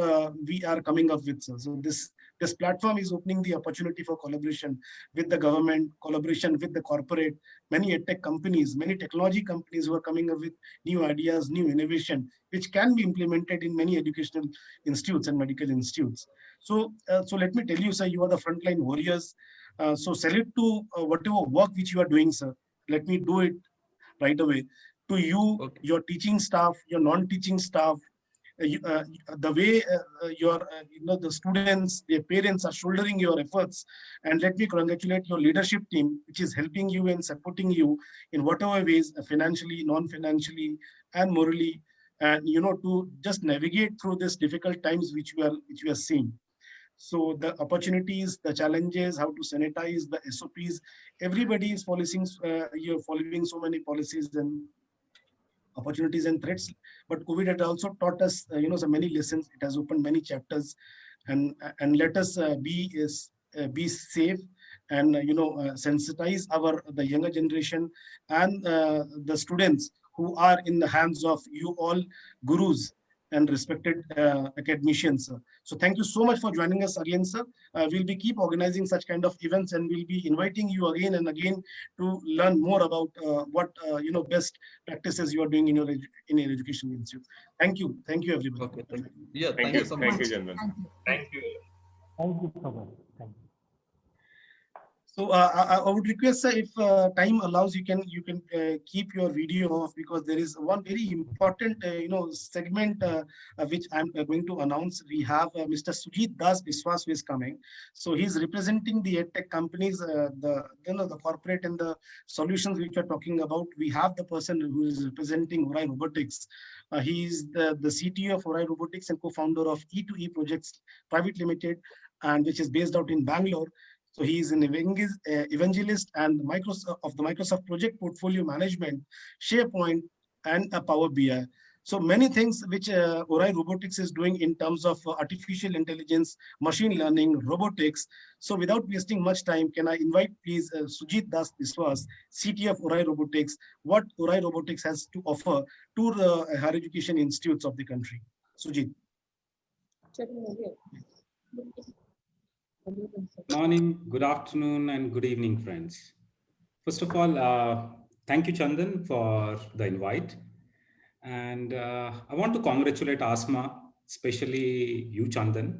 we are coming up with, sir. So this platform is opening the opportunity for collaboration with the government, collaboration with the corporate, many edtech companies, many technology companies who are coming up with new ideas, new innovation, which can be implemented in many educational institutes and medical institutes. So let me tell you, sir, you are the frontline warriors. So salute to whatever work which you are doing, sir. Let me do it right away. To you, Okay. your teaching staff, your non-teaching staff, the way the students, their parents are shouldering your efforts. And let me congratulate your leadership team, which is helping you and supporting you in whatever ways, financially, non-financially, and morally, and to just navigate through these difficult times which we are seeing. So the opportunities, the challenges, how to sanitize the SOPs, everybody is you're following so many policies and opportunities and threats. But COVID had also taught us, so many lessons. It has opened many chapters, and let us be safe and sensitize the younger generation and the students who are in the hands of you all gurus and respected academicians. So thank you so much for joining us again, sir. We'll be keep organizing such kind of events, and we'll be inviting you again and again to learn more about what best practices you are doing in your education institute. Thank you, everybody. Okay. Thank you. Yeah. Thank Thank you. you so Thank much. you, Chandan. Thank you. Thank you so much. Thank you. So I would request, sir, if time allows, you can keep your video off, because there is one very important segment which I'm going to announce. We have Mr. Sujit Das Biswas who is coming. So he's representing the edtech companies, the corporate and the solutions which we're talking about. We have the person who is representing Orai Robotics. He is the CTO of Orai Robotics and co-founder of E2E Projects Private Limited, and which is based out in Bangalore. So he is an evangelist and of the Microsoft Project Portfolio Management, SharePoint, and a Power BI. So many things which Orai Robotics is doing in terms of artificial intelligence, machine learning, robotics. So without wasting much time, can I invite please Sujit Das Biswas, CTO of Orai Robotics, what Orai Robotics has to offer to the higher education institutes of the country. Sujit. Good morning, good afternoon, and good evening, friends. First of all, thank you, Chandan, for the invite. And I want to congratulate ASMA, especially you, Chandan,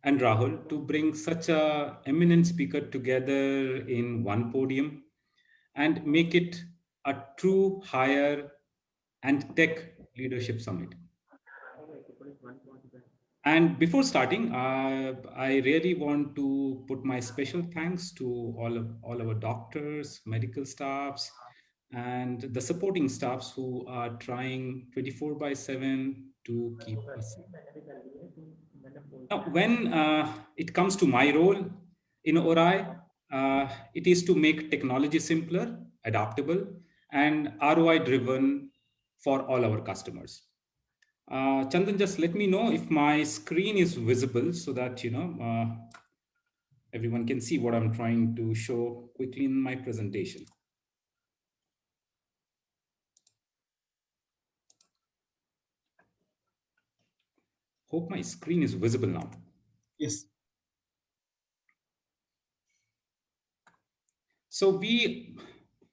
and Rahul, to bring such a eminent speaker together in one podium and make it a true higher and tech leadership summit. And before starting, I really want to put my special thanks to all our doctors, medical staffs, and the supporting staffs who are trying 24/7 to keep us safe. Now, when it comes to my role in Orai, it is to make technology simpler, adaptable, and ROI driven for all our customers. Chandan, just let me know if my screen is visible so that everyone can see what I'm trying to show quickly in my presentation. Hope my screen is visible now. Yes. So we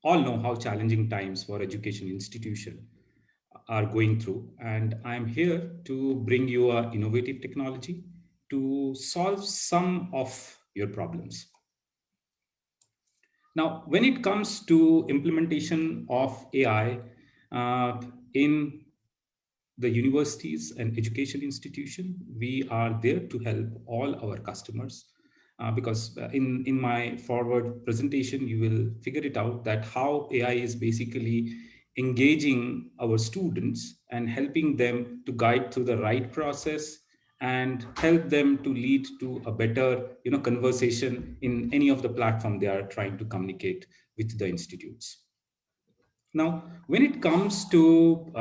all know how challenging times for education institution are going through, and I'm here to bring you an innovative technology to solve some of your problems. Now, when it comes to implementation of AI in the universities and education institution, we are there to help all our customers because in my forward presentation, you will figure it out that how AI is basically engaging our students and helping them to guide through the right process and help them to lead to a better conversation in any of the platform they are trying to communicate with the institutes. Now, when it comes to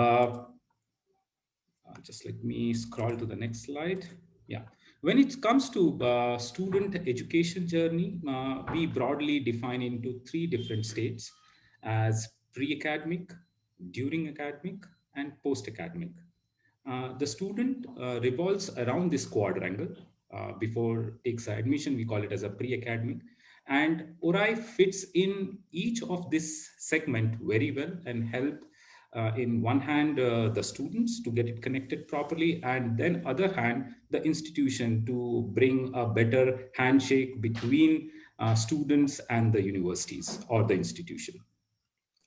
just let me scroll to the next slide. Yeah. When it comes to student education journey, we broadly define into three different states as pre-academic, during academic, and post-academic. The student revolves around this quadrangle. Before takes admission, we call it as a pre-academic. And ORI fits in each of this segment very well and help in one hand the students to get it connected properly, and then other hand the institution to bring a better handshake between students and the universities or the institution.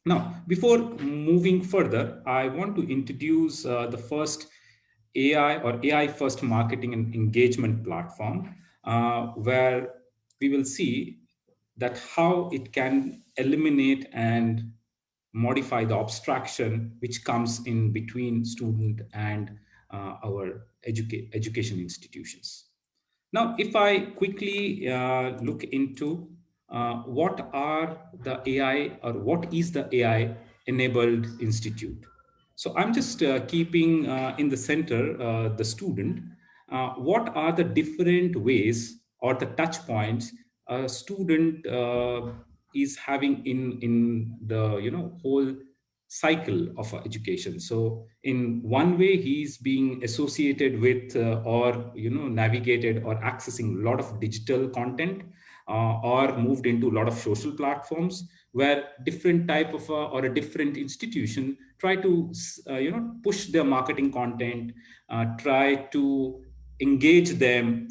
Now, before moving further, I want to introduce the first AI or AI first marketing and engagement platform, where we will see that how it can eliminate and modify the abstraction which comes in between student and our education institutions. Now, if I quickly look into what are the AI or what is the AI enabled institute. So I'm just keeping in the center the student. What are the different ways or the touch points a student is having in the whole cycle of education? So in one way, he's being associated with or navigated or accessing a lot of digital content, or moved into a lot of social platforms where different type of or a different institution try to push their marketing content, try to engage them.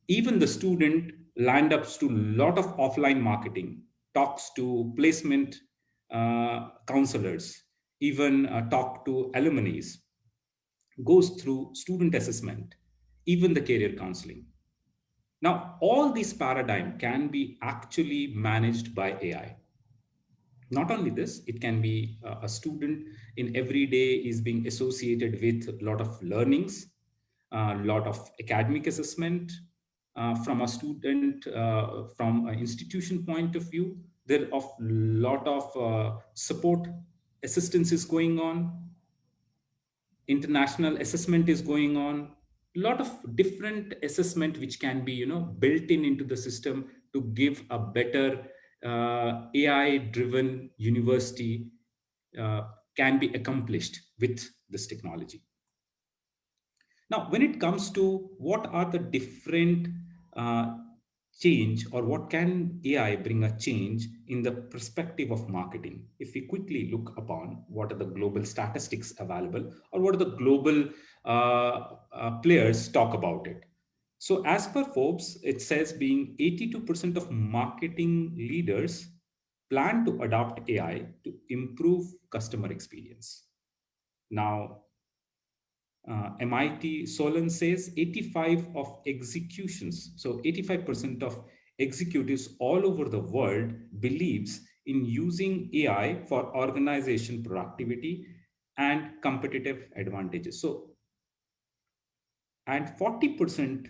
Even the student land up to a lot of offline marketing, talks to placement counselors, even talk to alumni, goes through student assessment, even the career counseling. Now, all these paradigm can be actually managed by AI. Not only this, it can be a student in every day is being associated with a lot of learnings, a lot of academic assessment from a student, from an institution point of view. There are a lot of support assistance is going on, international assessment is going on, a lot of different assessment which can be built in into the system to give a better AI driven university can be accomplished with this technology. Now, when it comes to what are the different change or what can AI bring a change in the perspective of marketing, if we quickly look upon what are the global statistics available or what are the global players talk about it. So as per Forbes, it says being 82% of marketing leaders plan to adopt AI to improve customer experience. Now, MIT Solon says 85 of executions, so 85% of executives all over the world believes in using AI for organization productivity and competitive advantages. So, and 40%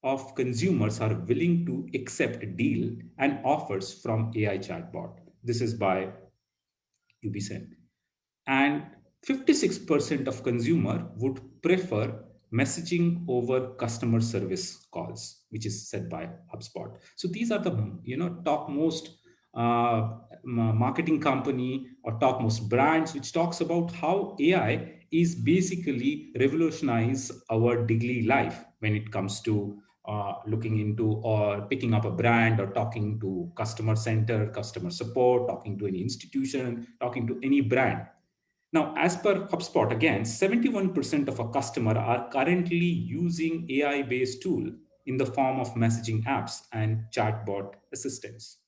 of consumers are willing to accept a deal and offers from AI chatbot. This is by Ubicent. And 56% of consumer would prefer messaging over customer service calls, which is said by HubSpot. So these are the top most marketing company or top most brands which talks about how AI is basically revolutionize our daily life when it comes to looking into or picking up a brand or talking to customer center, customer support, talking to any institution, talking to any brand. Now, as per HubSpot, again, 71% of our customers are currently using AI-based tool in the form of messaging apps and chatbot assistants.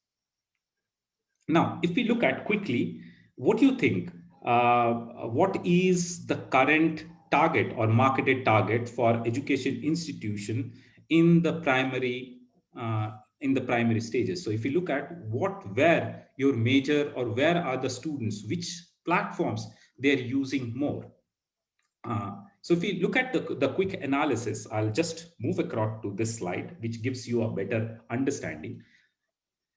Now, if we look at quickly, what do you think? What is the current target or marketed target for education institution in the primary in the primary stages. So if you look at what, where your major or where are the students, which platforms they're using more. So if you look at the quick analysis, I'll just move across to this slide, which gives you a better understanding.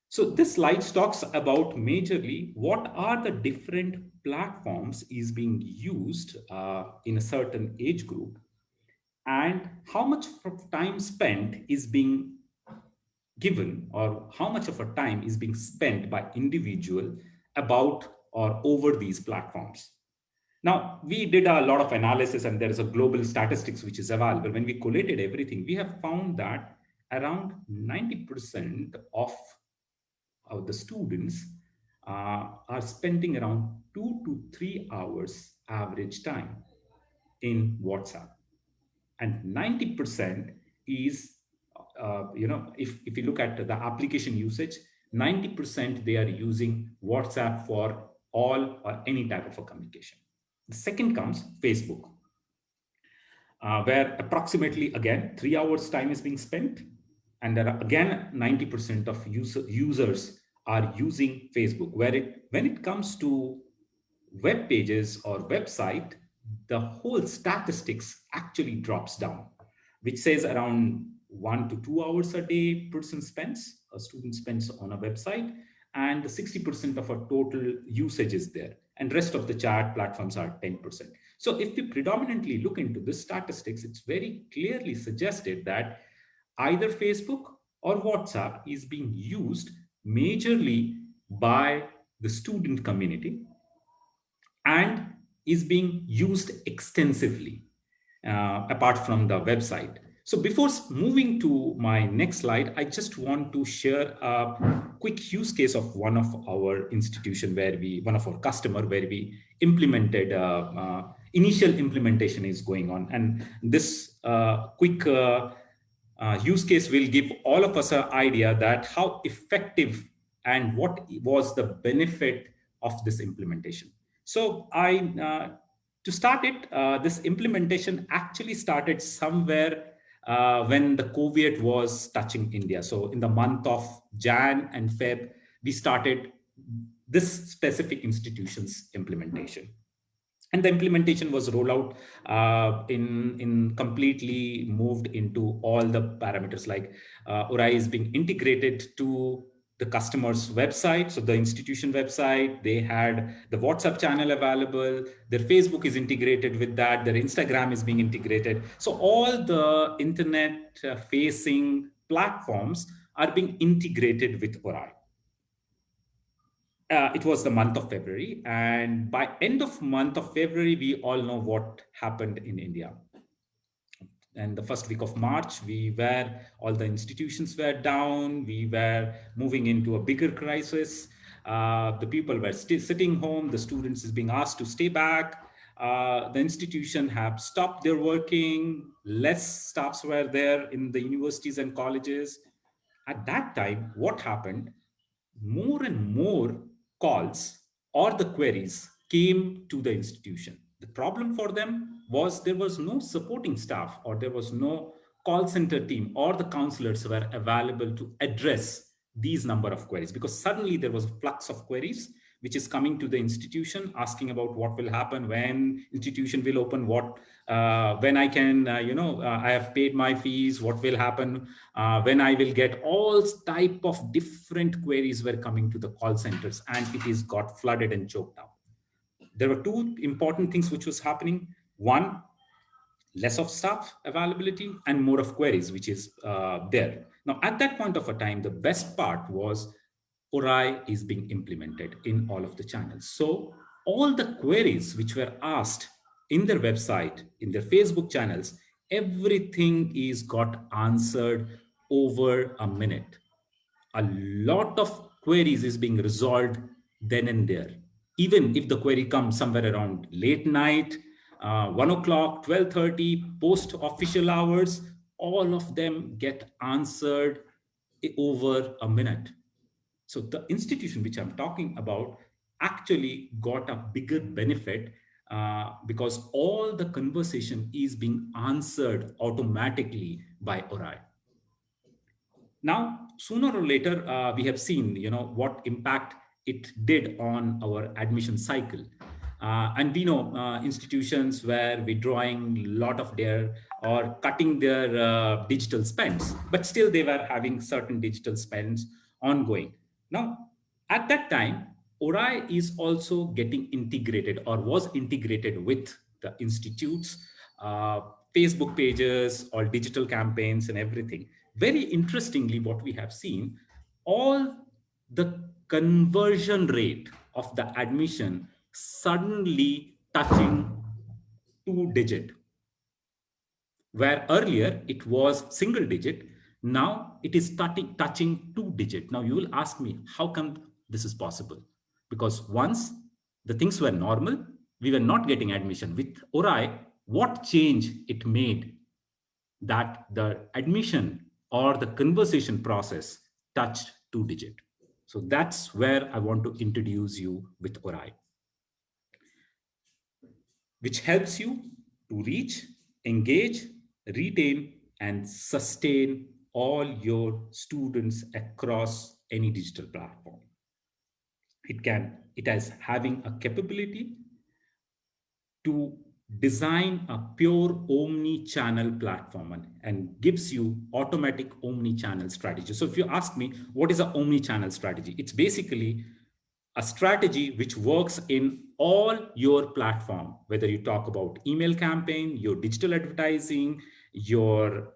So this slide talks about majorly what are the different platforms is being used in a certain age group, and how much time spent is being given, or how much of a time is being spent by individual about or over these platforms. Now, we did a lot of analysis, and there is a global statistics which is available. When we collated everything, we have found that around 90% of the students are spending around 2 to 3 hours average time in WhatsApp. And 90% is, if you look at the application usage, 90% they are using WhatsApp for all or any type of a communication. The second comes Facebook, where approximately, again, 3 hours time is being spent. And there are, again, 90% of users are using Facebook, when it comes to web pages or website, the whole statistics actually drops down, which says around 1 to 2 hours a day a student spends on a website, and 60% of our total usage is there. And rest of the chat platforms are 10%. So if we predominantly look into this statistics, it's very clearly suggested that either Facebook or WhatsApp is being used majorly by the student community and is being used extensively apart from the website. So before moving to my next slide, I just want to share a quick use case of one of our institution one of our customer, where we implemented, initial implementation is going on. And this quick use case will give all of us an idea that how effective and what was the benefit of this implementation. So to start it, this implementation actually started somewhere when the COVID was touching India. So in the month of Jan and Feb, we started this specific institution's implementation. And the implementation was rolled out in completely moved into all the parameters, like Urai is being integrated to the customer's website. So the institution website, they had the WhatsApp channel available, their Facebook is integrated with that, their Instagram is being integrated. So all the internet facing platforms are being integrated with Urai. It was the month of February, and by end of month of February, we all know what happened in India. And the first week of March, all the institutions were down. We were moving into a bigger crisis. The people were still sitting home. The students is being asked to stay back. The institution have stopped their working. Less staffs were there in the universities and colleges. At that time, what happened? More and more calls or the queries came to the institution. The problem for them was there was no supporting staff, or there was no call center team, or the counselors were available to address these number of queries, because suddenly there was a flux of queries which is coming to the institution asking about what will happen, when institution will open, when I can, I have paid my fees, what will happen, when I will get. All type of different queries were coming to the call centers, and it is got flooded and choked out. There were two important things which was happening. One, less of staff availability and more of queries, which is there. Now, at that point of a time, the best part was Urai is being implemented in all of the channels. So all the queries which were asked in their website, in their Facebook channels, everything is got answered over a minute. A lot of queries is being resolved then and there. Even if the query comes somewhere around late night, 1 o'clock, 12:30, post official hours, all of them get answered over a minute. So the institution which I'm talking about actually got a bigger benefit because all the conversation is being answered automatically by Urai. Now, sooner or later, we have seen, what impact it did on our admission cycle. And we know institutions where withdrawing a lot of their or cutting their digital spends, but still they were having certain digital spends ongoing. Now, at that time, ORAI is also getting integrated or was integrated with the institutes, Facebook pages, or digital campaigns and everything. Very interestingly, what we have seen, all the conversion rate of the admission suddenly touching 2 digit, where earlier it was single digit. Now it is touching 2 digit. Now you will ask me, how come this is possible? Because once the things were normal, we were not getting admission. With ORAI, what change it made that the admission or the conversation process touched 2 digit. So that's where I want to introduce you with ORAI, which helps you to reach, engage, retain, and sustain all your students across any digital platform. It has having a capability to design a pure omni-channel platform and gives you automatic omni-channel strategy. So if you ask me, what is an omni-channel strategy? It's basically a strategy which works in all your platform, whether you talk about email campaign, your digital advertising, your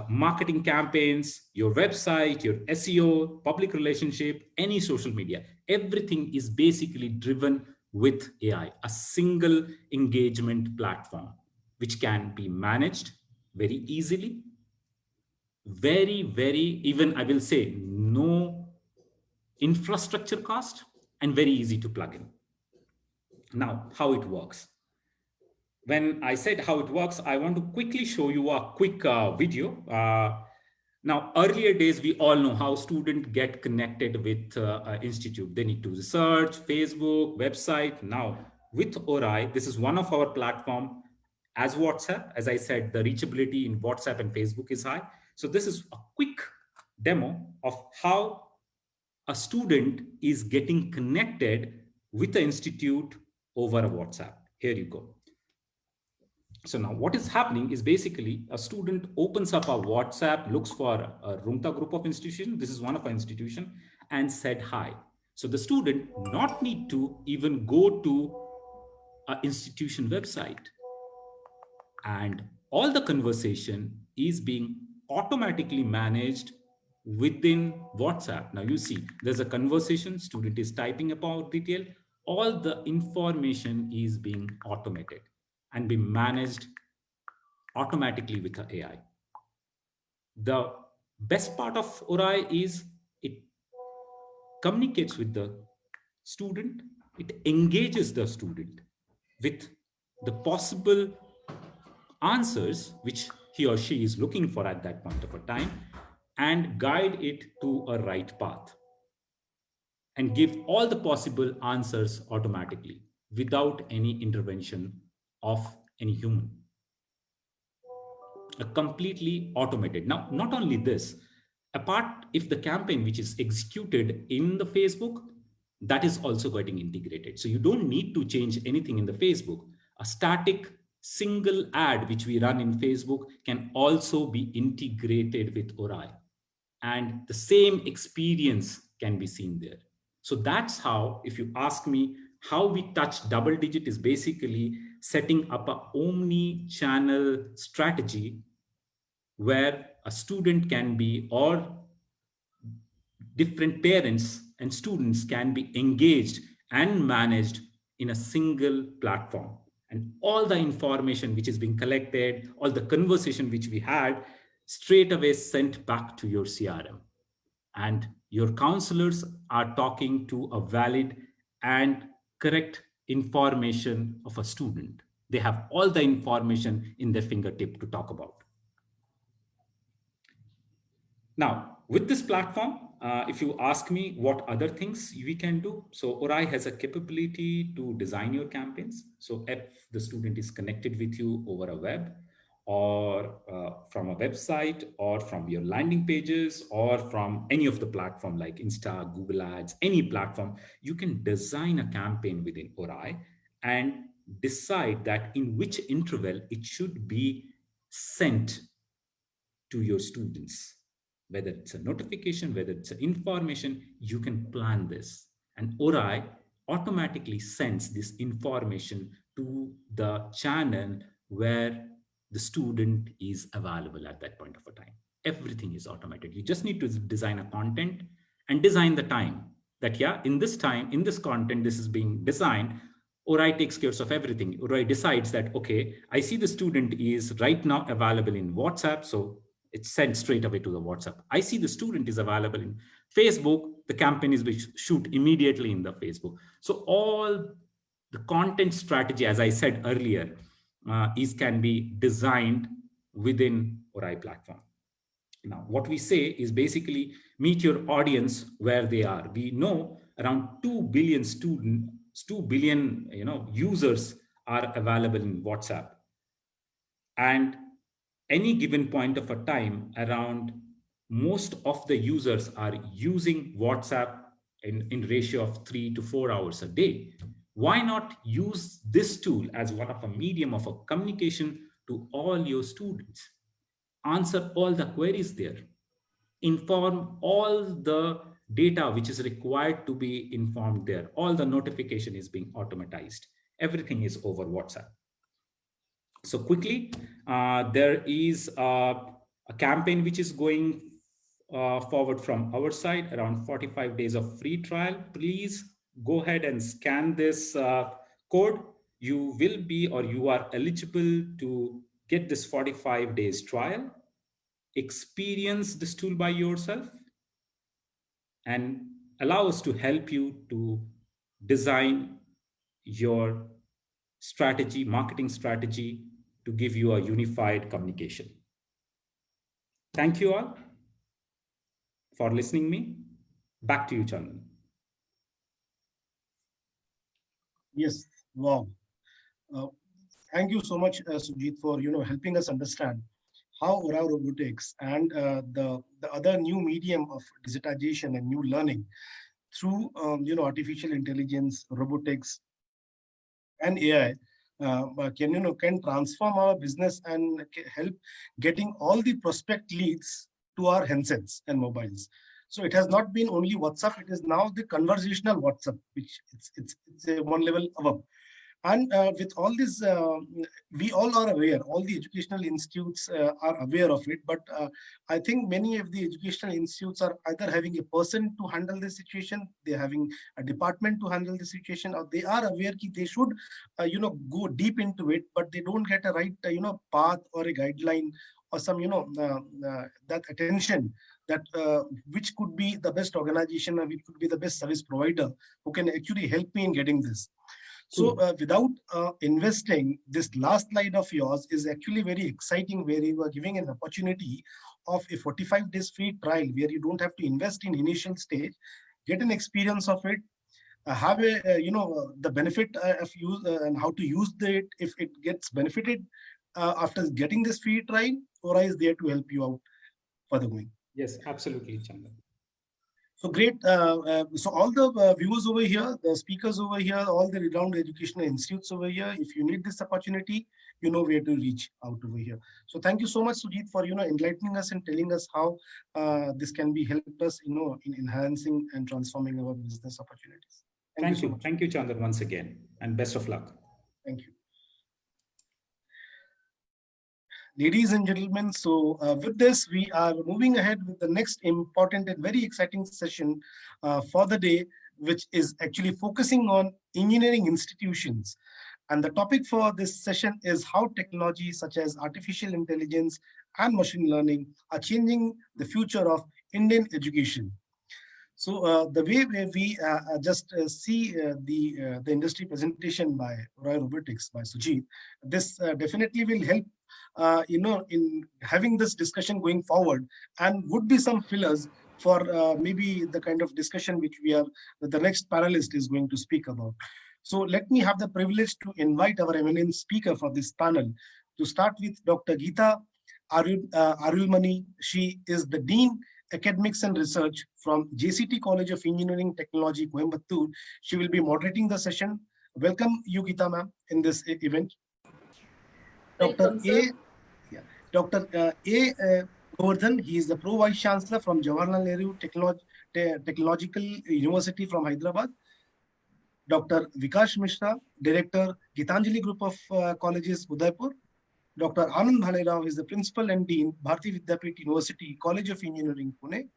marketing campaigns, your website, your SEO, public relationship, any social media. Everything is basically driven with AI, a single engagement platform, which can be managed very easily, very, even I will say no infrastructure cost, and very easy to plug in. Now, how it works. When I said how it works, I want to quickly show you a quick video. Now, earlier days, we all know how students get connected with institute. They need to research, Facebook, website. Now, with ORAI, this is one of our platform as WhatsApp. As I said, the reachability in WhatsApp and Facebook is high. So this is a quick demo of how a student is getting connected with the institute over a WhatsApp. Here you go. So now what is happening is basically a student opens up a WhatsApp, looks for a Rumta group of institution. This is one of our institution, and said hi. So the student not need to even go to an institution website, and all the conversation is being automatically managed within WhatsApp. Now you see there's a conversation, student is typing about detail, all the information is being automated and be managed automatically with the AI. The best part of ORAI is it communicates with the student, it engages the student with the possible answers which he or she is looking for at that point of a time, and guide it to a right path and give all the possible answers automatically without any intervention of any human. A completely automated. Now, not only this, apart if the campaign which is executed in the Facebook, that is also getting integrated. So you don't need to change anything in the Facebook. A static single ad which we run in Facebook can also be integrated with ORAI, and the same experience can be seen there. So that's how, if you ask me, how we touch double digit is basically setting up a omni-channel strategy where a student can be, or different parents and students can be engaged and managed in a single platform. And all the information which is being collected, all the conversation which we had, straight away sent back to your CRM. And your counselors are talking to a valid and correct information of a student. They have all the information in their fingertip to talk about. Now, with this platform, if you ask me what other things we can do, so ORAI has a capability to design your campaigns. So if the student is connected with you over a web, or from a website or from your landing pages or from any of the platform like Insta, Google Ads, any platform, you can design a campaign within Orai and decide that in which interval it should be sent to your students. Whether it's a notification, whether it's an information, you can plan this. And Orai automatically sends this information to the channel where the student is available at that point of a time. Everything is automated. You just need to design a content and design the time that, yeah, in this time, in this content, this is being designed. Orai takes care of everything. Orai decides that, okay, I see the student is right now available in WhatsApp. So it's sent straight away to the WhatsApp. I see the student is available in Facebook. The campaign is shoot immediately in the Facebook. So all the content strategy, as I said earlier, can be designed within Orai platform. Now, what we say is basically meet your audience where they are. We know around 2 billion users are available in WhatsApp. And any given point of a time, around most of the users are using WhatsApp in ratio of 3 to 4 hours a day. Why not use this tool as one of a medium of a communication to all your students? Answer all the queries there. Inform all the data which is required to be informed there. All the notification is being automatized. Everything is over WhatsApp. So quickly, there is a campaign which is going forward from our side, around 45 days of free trial. Please go ahead and scan this code. You will be, or you are eligible to get this 45 days trial, experience this tool by yourself, and allow us to help you to design your strategy, marketing strategy, to give you a unified communication. Thank you all for listening me. Back to you, Chandan. Yes, wow. Thank you so much, Sujit, for helping us understand how Orai Robotics and the other new medium of digitization and new learning through artificial intelligence, robotics, and AI can transform our business and help getting all the prospect leads to our handsets and mobiles. So it has not been only WhatsApp; it is now the conversational WhatsApp, which it's a one level above. And with all this, we all are aware, all the educational institutes are aware of it, but I think many of the educational institutes are either having a person to handle the situation, they're having a department to handle the situation, or they are aware that they should, go deep into it, but they don't get a right, path or a guideline or some, that attention that which could be the best organization or which could be the best service provider who can actually help me in getting this. So without investing, this last slide of yours is actually very exciting, where you are giving an opportunity of a 45 days free trial where you don't have to invest in initial stage, get an experience of it, have a, the benefit of use and how to use it if it gets benefited after getting this free trial. Orai is there to help you out further going. Yes, absolutely, Chandan. So great. So all the viewers over here, the speakers over here, all the renowned educational institutes over here, if you need this opportunity, you know where to reach out over here. So thank you so much, Sujit, for enlightening us and telling us how this can be helped us, in enhancing and transforming our business opportunities. Thank you so much. Thank you, Chandan, once again, and best of luck. Thank you. Ladies and gentlemen, so with this, we are moving ahead with the next important and very exciting session for the day, which is actually focusing on engineering institutions. And the topic for this session is how technology such as artificial intelligence and machine learning are changing the future of Indian education. So the way we just see the industry presentation by Orai Robotics by Sujit, this definitely will help in having this discussion going forward, and would be some fillers for maybe the kind of discussion which the next panelist is going to speak about. So let me have the privilege to invite our eminent speaker for this panel To start with Dr. Geeta Arulmani, she is the Dean Academics and Research from JCT College of Engineering Technology, Coimbatore. She will be moderating the session. Welcome you, Geeta ma'am, in this event. Welcome, sir. Dr. A. Govardhan, he is the Pro Vice Chancellor from Jawaharlal Nehru Technological University from Hyderabad. Dr. Vikash Mishra, Director, Gitanjali Group of Colleges, Udaipur. Dr. Alan Balirov is the Principal and Dean, Bharati Vidyapit University, College of Engineering, Pune.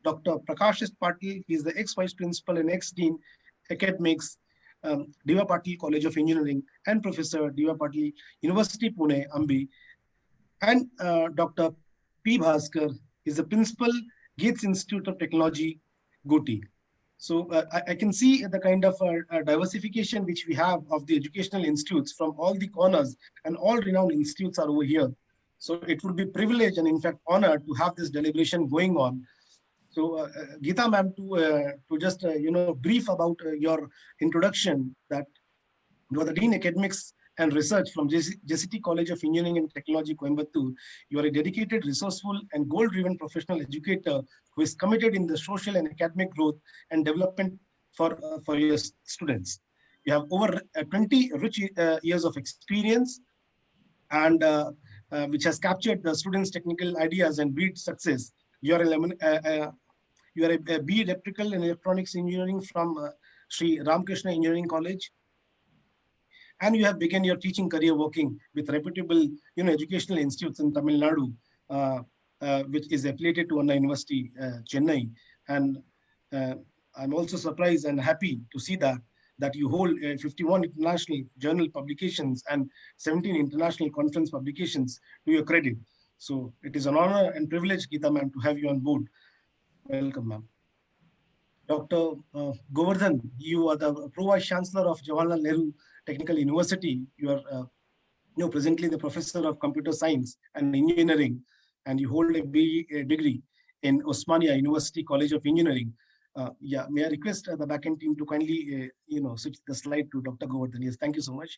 Dr. Prakash Patil, he is the ex-Vice Principal and ex-Dean, Academics, Diva Patil College of Engineering, and Professor, Diva Patil University, Pune, Ambi. And Dr. P. Bhaskar is the Principal, Gates Institute of Technology, Guti. So I can see the kind of diversification which we have of the educational institutes from all the corners, and all renowned institutes are over here. So it would be a privilege and in fact honor to have this deliberation going on. So Geeta ma'am, to just brief about your introduction, that you are the Dean Academics and Research from JCT College of Engineering and Technology, Coimbatore. You are a dedicated, resourceful, and goal-driven professional educator who is committed in the social and academic growth and development for your students. You have over 20 rich years of experience, and which has captured the students' technical ideas and breed success. You are a BE Electrical and Electronics Engineering from Sri Ramakrishna Engineering College, and you have begun your teaching career working with reputable educational institutes in Tamil Nadu, which is affiliated to Anna University, Chennai. And I'm also surprised and happy to see that you hold 51 international journal publications and 17 international conference publications to your credit. So it is an honor and privilege, Geeta ma'am, to have you on board. Welcome, ma'am. Dr. Govardhan, you are the Pro Vice Chancellor of Jawaharlal Nehru Technical University. You are presently the Professor of Computer Science and Engineering, and you hold a BE degree in Osmania University College of Engineering. May I request the backend team to kindly switch the slide to Dr. Govardhan. Yes, thank you so much.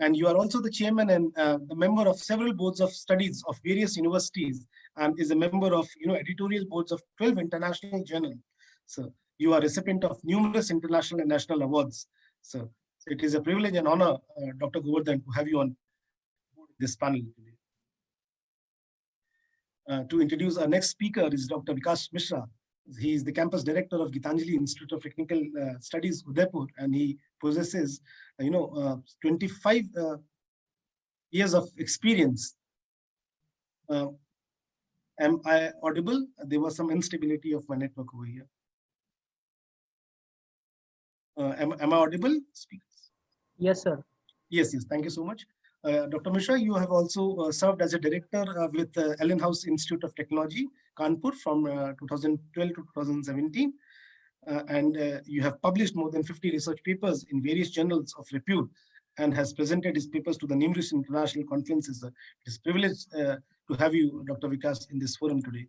And you are also the chairman and the member of several boards of studies of various universities, and is a member of editorial boards of 12 international journals. So you are recipient of numerous international and national awards. So it is a privilege and honor, Dr. Govardhan, to have you on this panel today. To introduce our next speaker is Dr. Vikash Mishra. He is the campus director of Gitanjali Institute of Technical Studies, Udaipur, and he possesses, 25 years of experience. Am I audible? There was some instability of my network over here. Am I audible, speakers? Yes, sir. Yes. Thank you so much. Dr. Mishra, you have also served as a director with Allen House Institute of Technology, Kanpur from 2012 to 2017. And you have published more than 50 research papers in various journals of repute, and has presented his papers to the numerous international conferences. It is a privilege to have you, Dr. Vikas, in this forum today.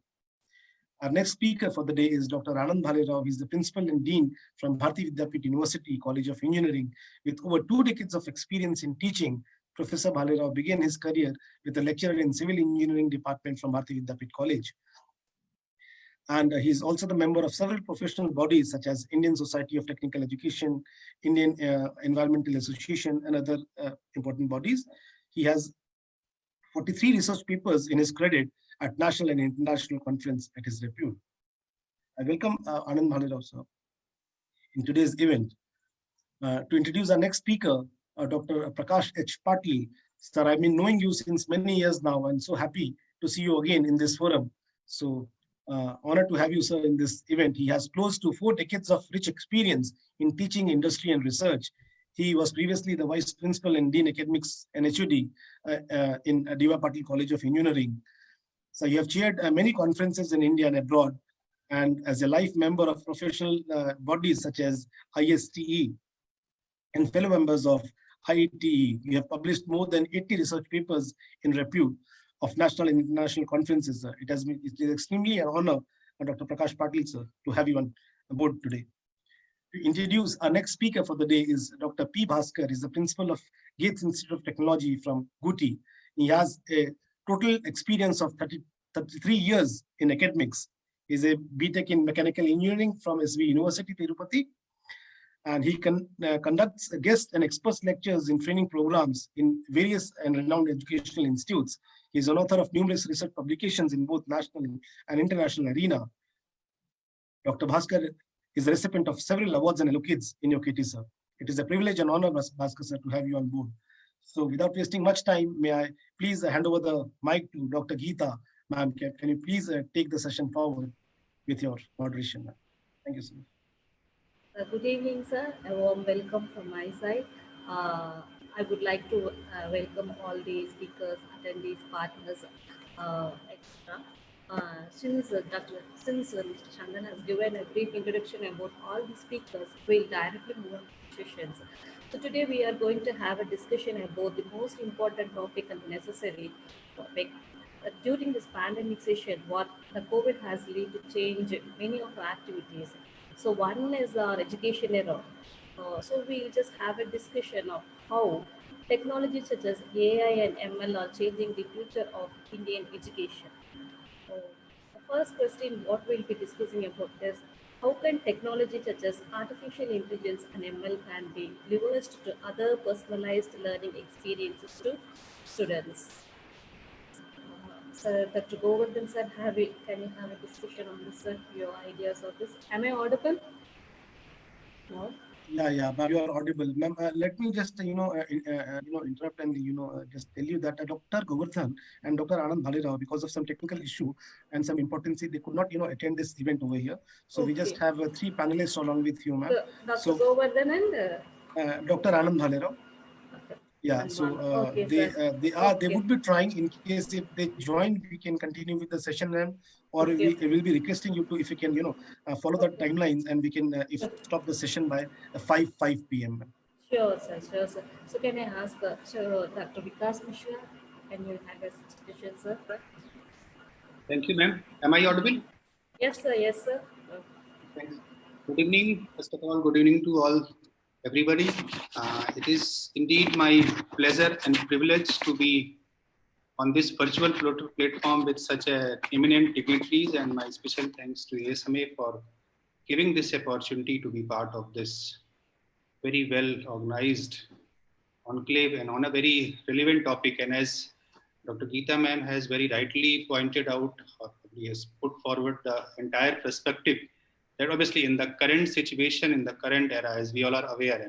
Our next speaker for the day is Dr. Alan Balirov. He is the Principal and Dean from Bharati Vidyapit University, College of Engineering. With over 2 decades of experience in teaching, Professor Balirov began his career with a lecturer in Civil Engineering Department from Bharati Vidyapit College. And he is also the member of several professional bodies such as Indian Society of Technical Education, Indian Environmental Association, and other important bodies. He has 43 research papers in his credit at national and international conference at his repute. I welcome Anand Balirov, sir, in today's event. To introduce our next speaker, Dr. Prakash H. Patil. Sir, I've been knowing you since many years now. I'm so happy to see you again in this forum. So honored to have you, sir, in this event. He has close to 4 decades of rich experience in teaching, industry, and research. He was previously the Vice Principal and Dean Academics and HOD in Diva Patil College of Engineering. So you have chaired many conferences in India and abroad, and as a life member of professional bodies such as ISTE and fellow members of IETE, you have published more than 80 research papers in repute of national and international conferences. It is extremely an honor, Dr. Prakash Patil, sir, to have you on board today. To introduce our next speaker for the day is Dr. P. Bhaskar. He is the principal of Gates Institute of Technology from Guti. He has a total experience of 33 years in academics. He's a BTech in Mechanical Engineering from SV University, Tirupati. And he conducts guest and expert lectures in training programs in various and renowned educational institutes. He is an author of numerous research publications in both national and international arena. Dr. Bhaskar is a recipient of several awards and accolades in your KT, sir. It is a privilege and honor, Bhaskar, sir, to have you on board. So without wasting much time, may I please hand over the mic to Dr. Geeta. Ma'am, can you please take the session forward with your moderation? Thank you, sir. Good evening, sir. A warm welcome from my side. I would like to welcome all the speakers, attendees, partners, etc. Since Mr. Chandan has given a brief introduction about all the speakers, we'll directly move on to sessions. So today we are going to have a discussion about the most important topic and necessary topic. During this pandemic session, what the COVID has led to change many of our activities. So one is our education era. So we'll just have a discussion of how technology such as AI and ML are changing the future of Indian education. So the first question what we'll be discussing about is how can technology such as artificial intelligence and ML can be leveraged to other personalized learning experiences to students? Sir, Dr. Govardhan sir, can you have a discussion on this, sir, your ideas of this? Am I audible? No? Yeah, but you are audible. Ma'am, let me just, interrupt and, just tell you that Dr. Govardhan and Dr. Alan Balirov, because of some technical issue and some importance, they could not, attend this event over here. So we just have 3 panelists along with you, ma'am. Dr. Govardhan and? Dr. Alan Balirov. Yeah, so they would be trying in case if they join, we can continue with the session, ma'am, or we will be requesting you to, if you can, follow the timelines and we can stop the session by 5 p.m. Sure, sir. So can I ask Dr. Vikas Mishra, can you have a discussion, sir? Thank you, ma'am. Am I audible? Yes, sir. Yes, sir. Thanks. Good evening. First of all, good evening to all. Everybody, it is indeed my pleasure and privilege to be on this virtual platform with such eminent dignitaries, and my special thanks to ASMA for giving this opportunity to be part of this very well organized conclave and on a very relevant topic. And as Dr. Geeta ma'am has very rightly pointed out, or he has put forward the entire perspective, that obviously in the current situation, in the current era, as we all are aware,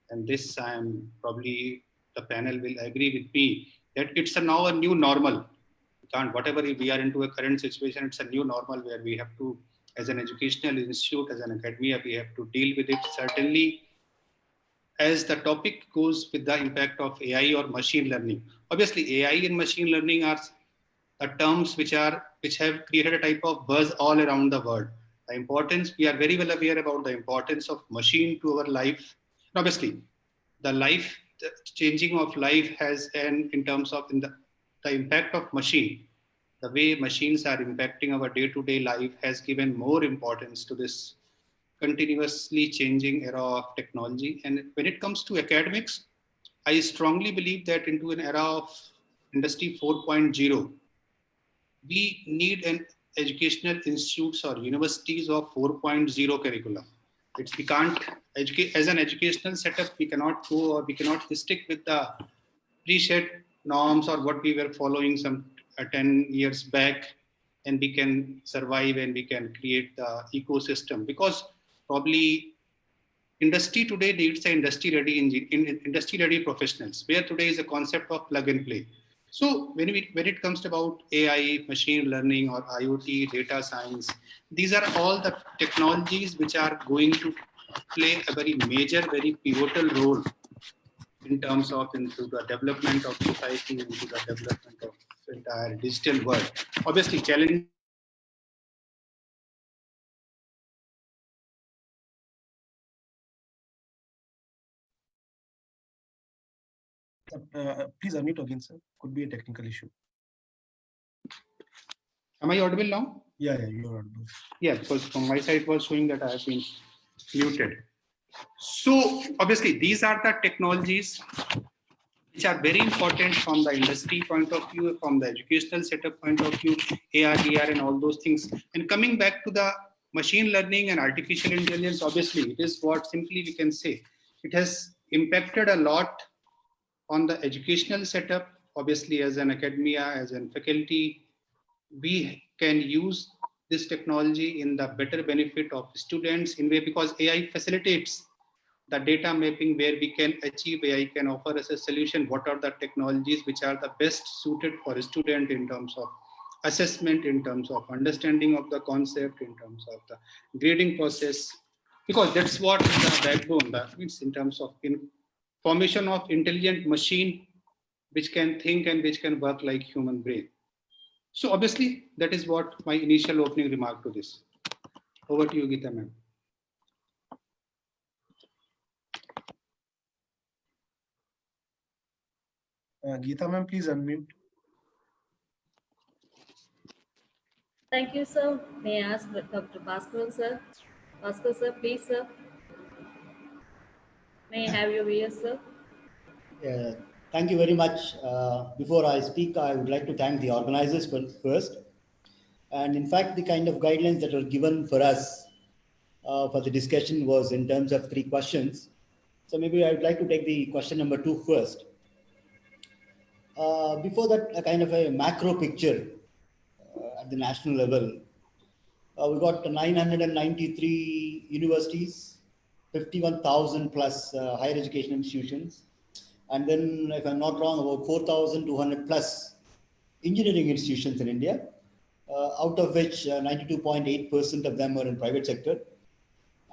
and this I am probably the panel will agree with me, that it's now a new normal. Whatever we are into a current situation, it's a new normal where we have to, as an educational institute, as an academia, we have to deal with it. Certainly, as the topic goes with the impact of AI or machine learning. Obviously, AI and machine learning are terms which have created a type of buzz all around the world. The importance, we are very well aware about the importance of machine to our life. Obviously, the changing of life has in terms of the impact of machine, the way machines are impacting our day-to-day life has given more importance to this continuously changing era of technology. And when it comes to academics, I strongly believe that into an era of Industry 4.0, we need an educational institutes or universities of 4.0 curriculum. We can't educate as an educational setup. We cannot go or we cannot stick with the preset norms or what we were following some 10 years back, and we can survive and we can create the ecosystem, because probably industry today needs industry ready professionals, where today is a concept of plug and play. So when it comes to about AI, machine learning or IoT, data science, these are all the technologies which are going to play a very major, very pivotal role in terms of into the development of society, into the development of the entire digital world. Obviously, challenge. Please unmute again, sir. Could be a technical issue. Am I audible now? Yeah, you're audible. Yeah, because from my side it was showing that I have been muted. So obviously these are the technologies which are very important from the industry point of view, from the educational setup point of view, AR, VR, and all those things. And coming back to the machine learning and artificial intelligence, obviously, it is what simply we can say. It has impacted a lot on the educational setup. Obviously, as an academia, as an faculty, we can use this technology in the better benefit of students in way, because AI facilitates the data mapping where we can achieve. AI can offer us a solution. What are the technologies which are the best suited for a student in terms of assessment, in terms of understanding of the concept, in terms of the grading process, because that's what the backbone, that means in terms of formation of intelligent machine which can think and which can work like human brain. So obviously that is what my initial opening remark to this. Over to you, Geeta ma'am. Geeta ma'am, please unmute. Thank you, sir. May I ask Dr. Bhaskaran, sir? Bhaskar, sir, please, sir. May I have your view, sir? Thank you very much. Before I speak, I would like to thank the organizers first. And in fact, the kind of guidelines that were given for us for the discussion was in terms of 3 questions. So maybe I would like to take the question number 2 first. Before that, a kind of a macro picture at the national level. We got 993 universities, 51,000 plus higher education institutions. And then, if I'm not wrong, about 4,200 plus engineering institutions in India, out of which 92.8% of them are in private sector.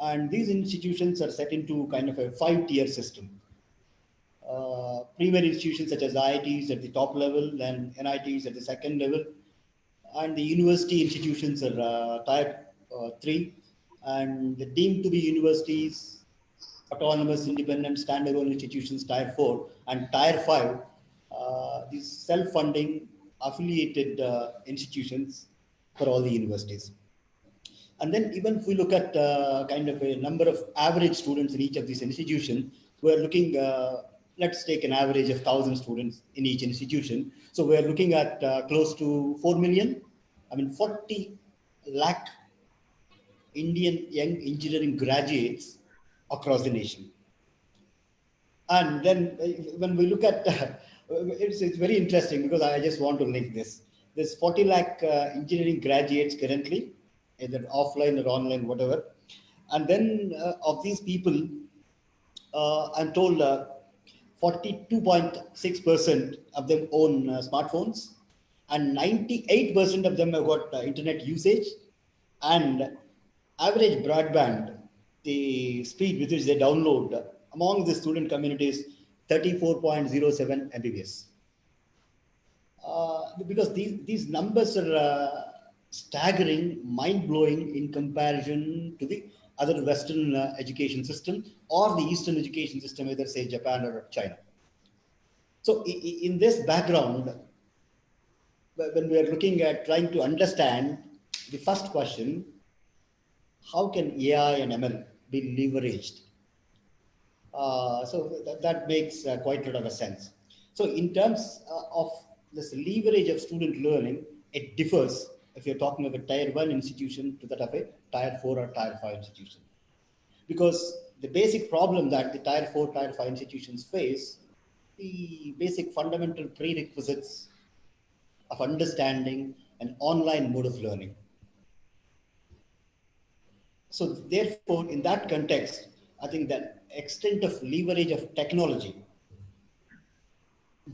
And these institutions are set into kind of a 5-tier system. Premier institutions such as IITs at the top level, then NITs at the second level, and the university institutions are tier 3, and the deemed to be universities, autonomous, independent, standalone institutions, tier 4, and tier 5, these self-funding affiliated institutions for all the universities. And then even if we look at kind of a number of average students in each of these institutions, we're looking, let's take an average of 1,000 students in each institution. So we're looking at close to 4 million, 40 lakh Indian young engineering graduates across the nation. And then when we look at, it's very interesting because I just want to link this. There's 40 lakh engineering graduates currently, either offline or online, whatever. And then of these people, I'm told 42.6% of them own smartphones, and 98% of them have got internet usage, and average broadband, the speed with which they download among the student community is 34.07 Mbps. Because these numbers are staggering, mind-blowing in comparison to the other Western education system or the Eastern education system, either say Japan or China. So in this background, when we are looking at trying to understand the first question, how can AI and ML be leveraged? So that makes quite a lot of a sense. So in terms of this leverage of student learning, it differs if you're talking of a tier 1 institution to that of a tier 4 or tier 5 institution. Because the basic problem that the tier 4, tier 5 institutions face, the basic fundamental prerequisites of understanding an online mode of learning. So therefore, in that context, I think that extent of leverage of technology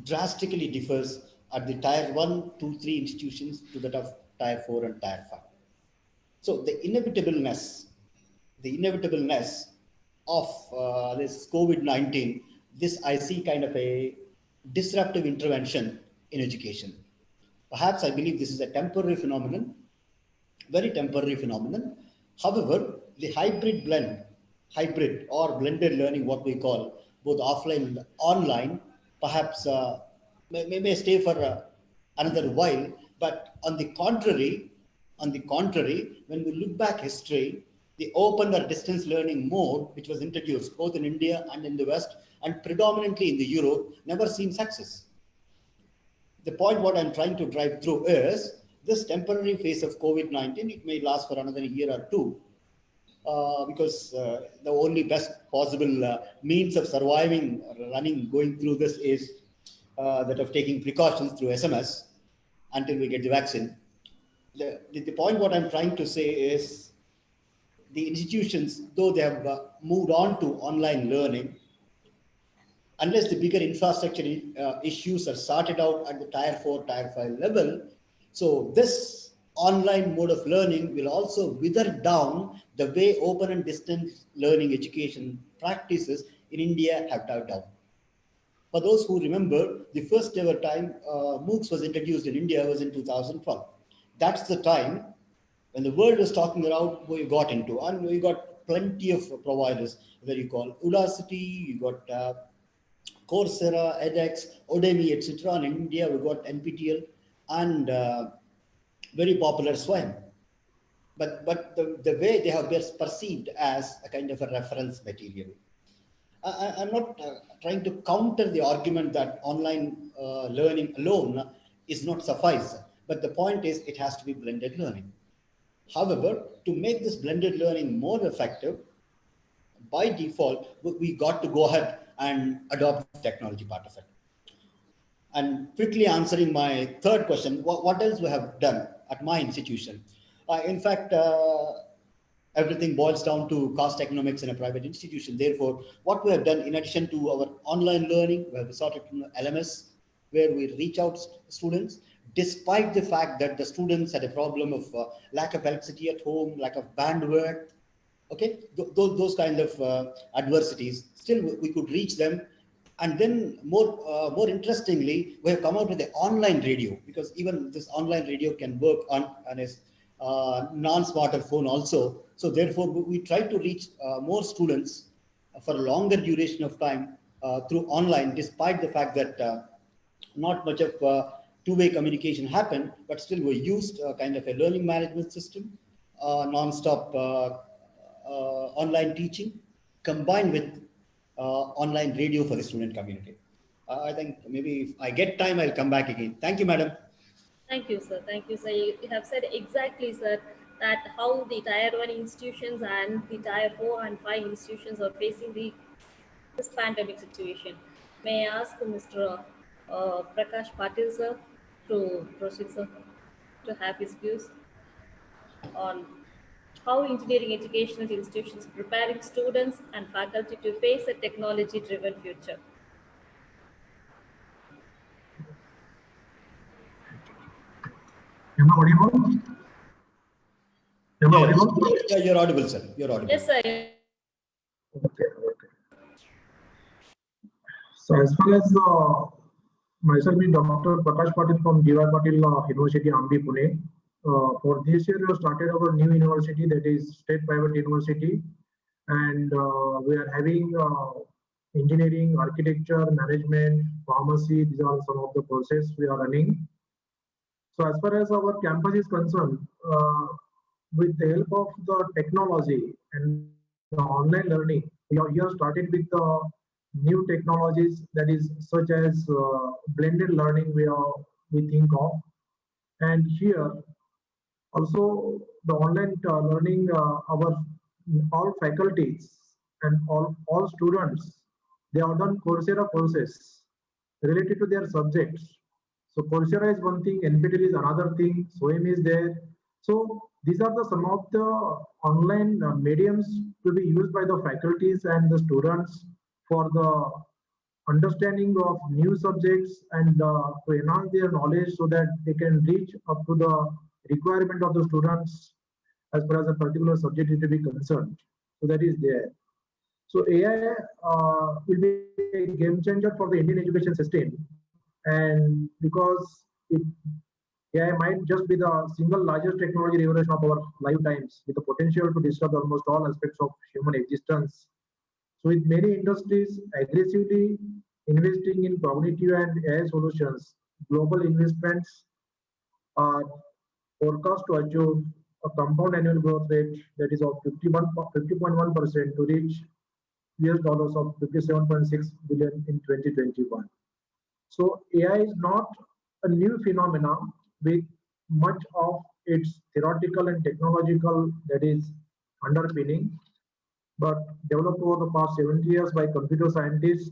drastically differs at the tier 1, 2, 3 institutions to that of tier 4 and tier 5. So the inevitableness of this COVID-19, this I see kind of a disruptive intervention in education. Perhaps I believe this is a temporary phenomenon, very temporary phenomenon. However, the hybrid or blended learning, what we call both offline and online, perhaps may stay for another while. But on the contrary, when we look back history, the open or distance learning mode, which was introduced both in India and in the West, and predominantly in the Europe, never seen success. The point what I'm trying to drive through is this temporary phase of COVID-19, it may last for another year or two, because the only best possible means of surviving, running, going through this is that of taking precautions through SMS until we get the vaccine. The point what I'm trying to say is the institutions, though they have moved on to online learning, unless the bigger infrastructure issues are sorted out at the tier 4, tier 5 level, so this online mode of learning will also wither down the way open and distance learning education practices in India have died down. For those who remember, the first ever time MOOCs was introduced in India was in 2012. That's the time when the world was talking about what you got into, and we got plenty of providers, whether you call Udacity, you got Coursera, edX, Udemy, etc. In India, we got NPTEL and very popular Swayam. But the way they have been perceived as a kind of a reference material. I'm not trying to counter the argument that online learning alone is not suffice, but the point is it has to be blended learning. However, to make this blended learning more effective, by default, we got to go ahead and adopt the technology part of it. And quickly answering my third question, what else we have done at my institution? In fact, everything boils down to cost economics in a private institution. Therefore, what we have done in addition to our online learning, we have resorted to LMS, where we reach out students, despite the fact that the students had a problem of lack of electricity at home, lack of bandwidth, okay, those kind of adversities, still we could reach them. And then more interestingly, we have come out with the online radio, because even this online radio can work on a non-smartphone also. So therefore, we try to reach more students for a longer duration of time through online, despite the fact that not much of two-way communication happened, but still we used kind of a learning management system, non-stop online teaching, combined with online radio for the student community. I think maybe if I get time, I'll come back again. Thank you, madam. Thank you, sir. Thank you, sir. You have said exactly, sir, that how the tier 1 institutions and the tier 4 and 5 institutions are facing this pandemic situation. May I ask Mr. Prakash Patil, sir, to proceed, sir, to have his views on how engineering educational institutions preparing students and faculty to face a technology-driven future. Am I audible? Am I audible? Yeah, you're audible, sir. You're audible. Yes, sir. Okay. So as far as myself is Dr. Prakash Patil from G.Y. Patil University, Ambi, Pune. For this year, we have started our new university, that is State Private University, and we are having engineering, architecture, management, pharmacy. These are some of the courses we are running. So as far as our campus is concerned, with the help of the technology and the online learning, we have here started with the new technologies, that is such as blended learning we think of. And here also the online learning, our all faculties and all students, they have done Coursera courses related to their subjects. So Coursera is one thing, NPTEL is another thing, Swayam is there. So these are some of the online mediums to be used by the faculties and the students for the understanding of new subjects and to enhance their knowledge so that they can reach up to the requirement of the students as far as a particular subject is to be concerned. So that is there. So AI will be a game changer for the Indian education system, and because AI might just be the single largest technology revolution of our lifetimes, with the potential to disrupt almost all aspects of human existence. So with many industries aggressively investing in cognitive and AI solutions, global investments are forecast to achieve a compound annual growth rate that is of 50.1% to reach US dollars of 57.6 billion in 2021. So AI is not a new phenomenon with much of its theoretical and technological that is underpinning, but developed over the past 70 years by computer scientists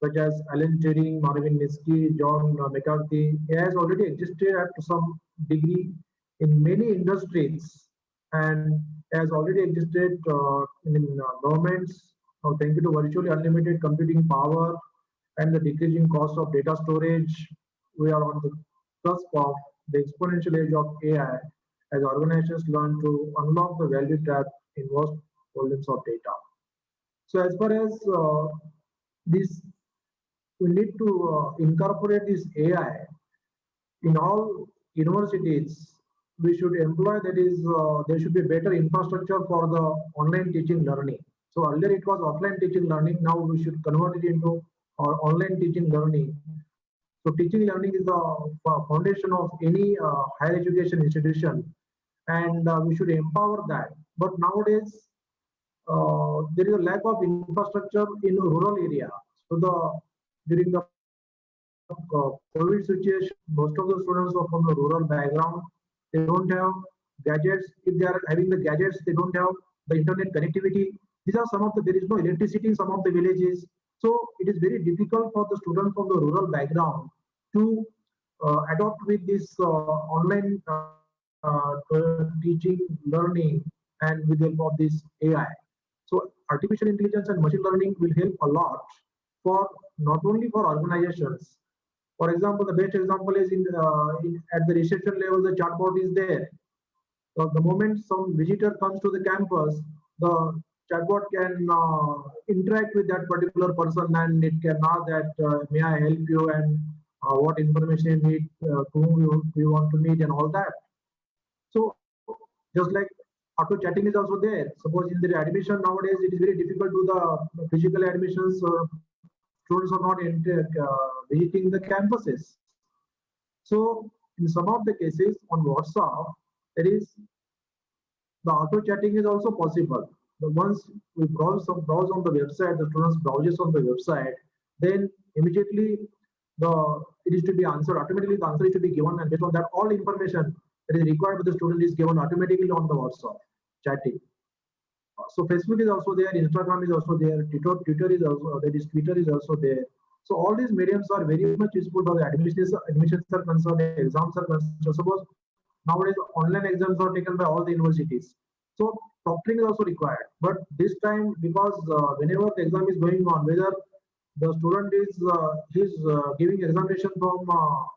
such as Alan Turing, Marvin Minsky, John McCarthy. AI has already existed at some degree in many industries and has already existed in governments. Thank you to virtually unlimited computing power and the decreasing cost of data storage. We are on the cusp of the exponential age of AI as organizations learn to unlock the value trapped in vast volumes of data. So as far as this, we need to incorporate this AI in all universities. We should employ, that is, there should be better infrastructure for the online teaching learning. So earlier it was offline teaching learning. Now we should convert it into online teaching learning. So teaching learning is the foundation of any higher education institution, and we should empower that. But nowadays, there is a lack of infrastructure in rural area. So during the COVID situation, most of the students are from the rural background. They don't have gadgets. If they are having the gadgets, they don't have the internet connectivity. These are some of the, there is no electricity in some of the villages. So it is very difficult for the students from the rural background to adopt with this online teaching, learning, and with the help of this AI. So artificial intelligence and machine learning will help a lot for not only for organizations. For example, the best example is at the reception level, the chatbot is there. So the moment some visitor comes to the campus, the chatbot can interact with that particular person, and it can ask that, may I help you, and what information you need, whom you want to meet, and all that. So just like auto chatting is also there. Suppose in the admission nowadays, it is very difficult to the physical admissions. Students are not visiting the campuses. So in some of the cases on WhatsApp, there is the auto chatting is also possible. But once we browse on the website, the students browses on the website, then immediately it is to be answered automatically. The answer is to be given, and based on that, all information that is required by the student is given automatically on the WhatsApp chatting. So Facebook is also there, Instagram is also there, Twitter is also, that is Twitter is also there. So all these mediums are very much useful for the admissions are concerned, exams are concerned. Suppose nowadays online exams are taken by all the universities. So proctoring is also required. But this time, because whenever the exam is going on, whether the student is giving examination from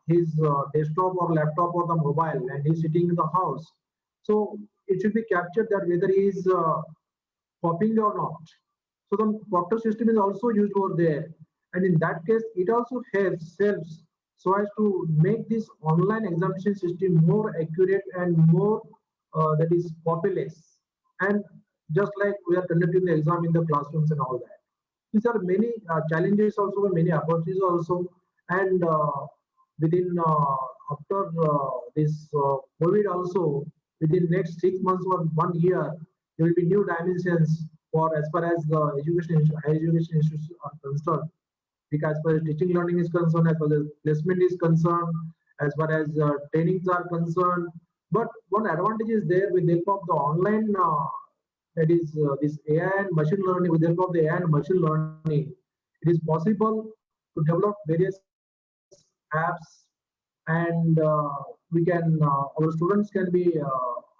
his desktop or laptop or the mobile, and he's sitting in the house. So it should be captured that whether he is copying or not. So the proctor system is also used over there. And in that case, it also helps so as to make this online examination system more accurate and more that is populous. And just like we are conducting the exam in the classrooms and all that. These are many challenges also, many opportunities also. And within after this COVID also, within next 6 months or 1 year, there will be new dimensions for as far as the higher education institutions are concerned. Because as far as teaching learning is concerned, as far as placement is concerned, as far as trainings are concerned. But one advantage is there with the help of the online, that is this AI and machine learning, with the help of the AI and machine learning, it is possible to develop various apps, and we can, our students can be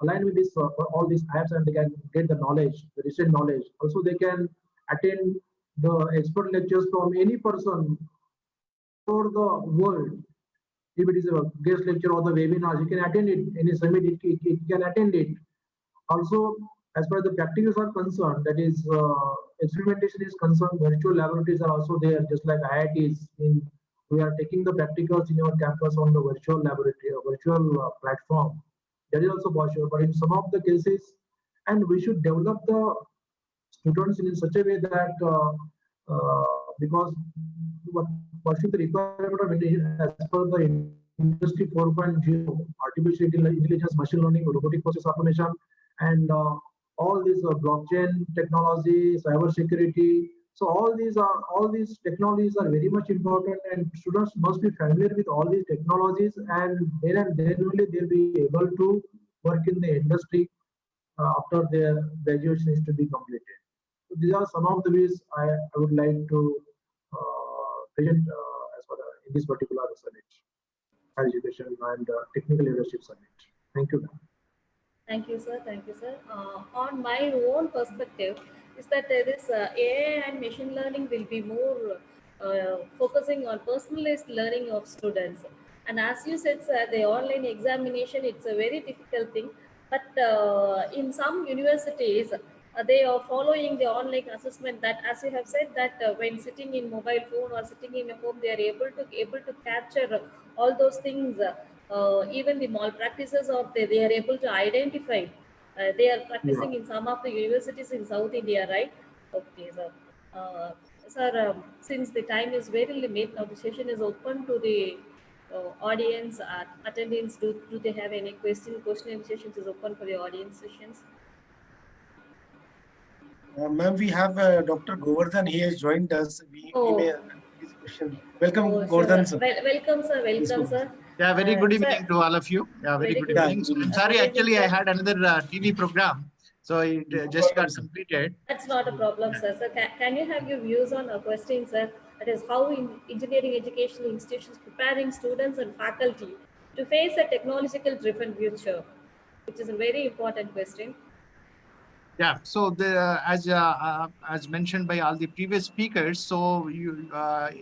aligned with this all these apps, and they can get the knowledge, the recent knowledge. Also, they can attend the expert lectures from any person for the world. If it is a guest lecture or the webinars, you can attend it. Any summit, it can attend it. Also, as far as the practicals are concerned, that is experimentation is concerned, virtual laboratories are also there, just like IITs. We are taking the practicals in our campus on the virtual laboratory, virtual platform. That is also possible. But in some of the cases, and we should develop the students in such a way that because pursuing the requirement of as per the Industry 4.0, artificial intelligence, machine learning, robotic process automation, and all these blockchain technology, cyber security. So all these technologies are very much important, and students must be familiar with all these technologies, and then only they'll be able to work in the industry after their graduation is to be completed. So these are some of the ways I would like to present as for in this particular summit, higher education and technical leadership summit. Thank you. Thank you, sir. Thank you, sir. On my own perspective, is that this AI and machine learning will be more focusing on personalized learning of students. And as you said, sir, the online examination, it's a very difficult thing. But in some universities, they are following the online assessment that, as you have said, that when sitting in mobile phone or sitting in a home, they are able to capture all those things. Even the malpractices of they are able to identify. They are practicing in some of the universities in South India, right? Okay, sir. Sir, since the time is very limited, now the session is open to the audience attendants. Do they have any question? Question sessions is open for the audience sessions. Ma'am, we have Dr. Govardhan. He has joined us. We may this question. Welcome, Govardhan, sir. Welcome, sir. Welcome, sir. Yeah, very good evening Sir, to all of you. Yeah, very good evening. So I'm sorry, actually, I had another TV program, so it just got completed. That's not a problem, sir. So can you have your views on a question, sir? That is how engineering educational institutions preparing students and faculty to face a technological driven future, which is a very important question. Yeah, so as mentioned by all the previous speakers, so you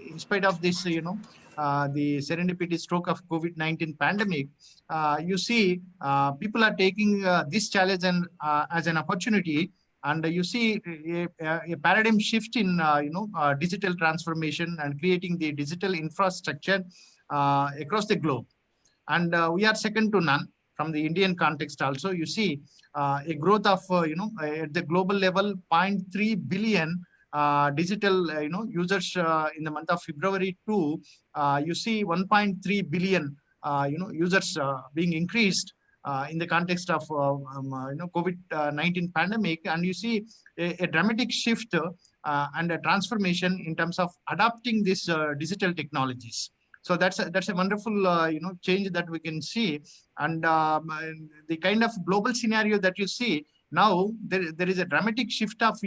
in spite of this, the serendipity stroke of COVID-19 pandemic, you see people are taking this challenge and as an opportunity, and you see a paradigm shift in digital transformation and creating the digital infrastructure across the globe, and we are second to none. From the Indian context also, you see a growth of, at the global level, 0.3 billion digital, users in the month of February too. You see 1.3 billion, users being increased in the context of, COVID-19 pandemic. And you see a dramatic shift and a transformation in terms of adopting these digital technologies. So that's a wonderful change that we can see, and the kind of global scenario that you see now, there is a dramatic shift of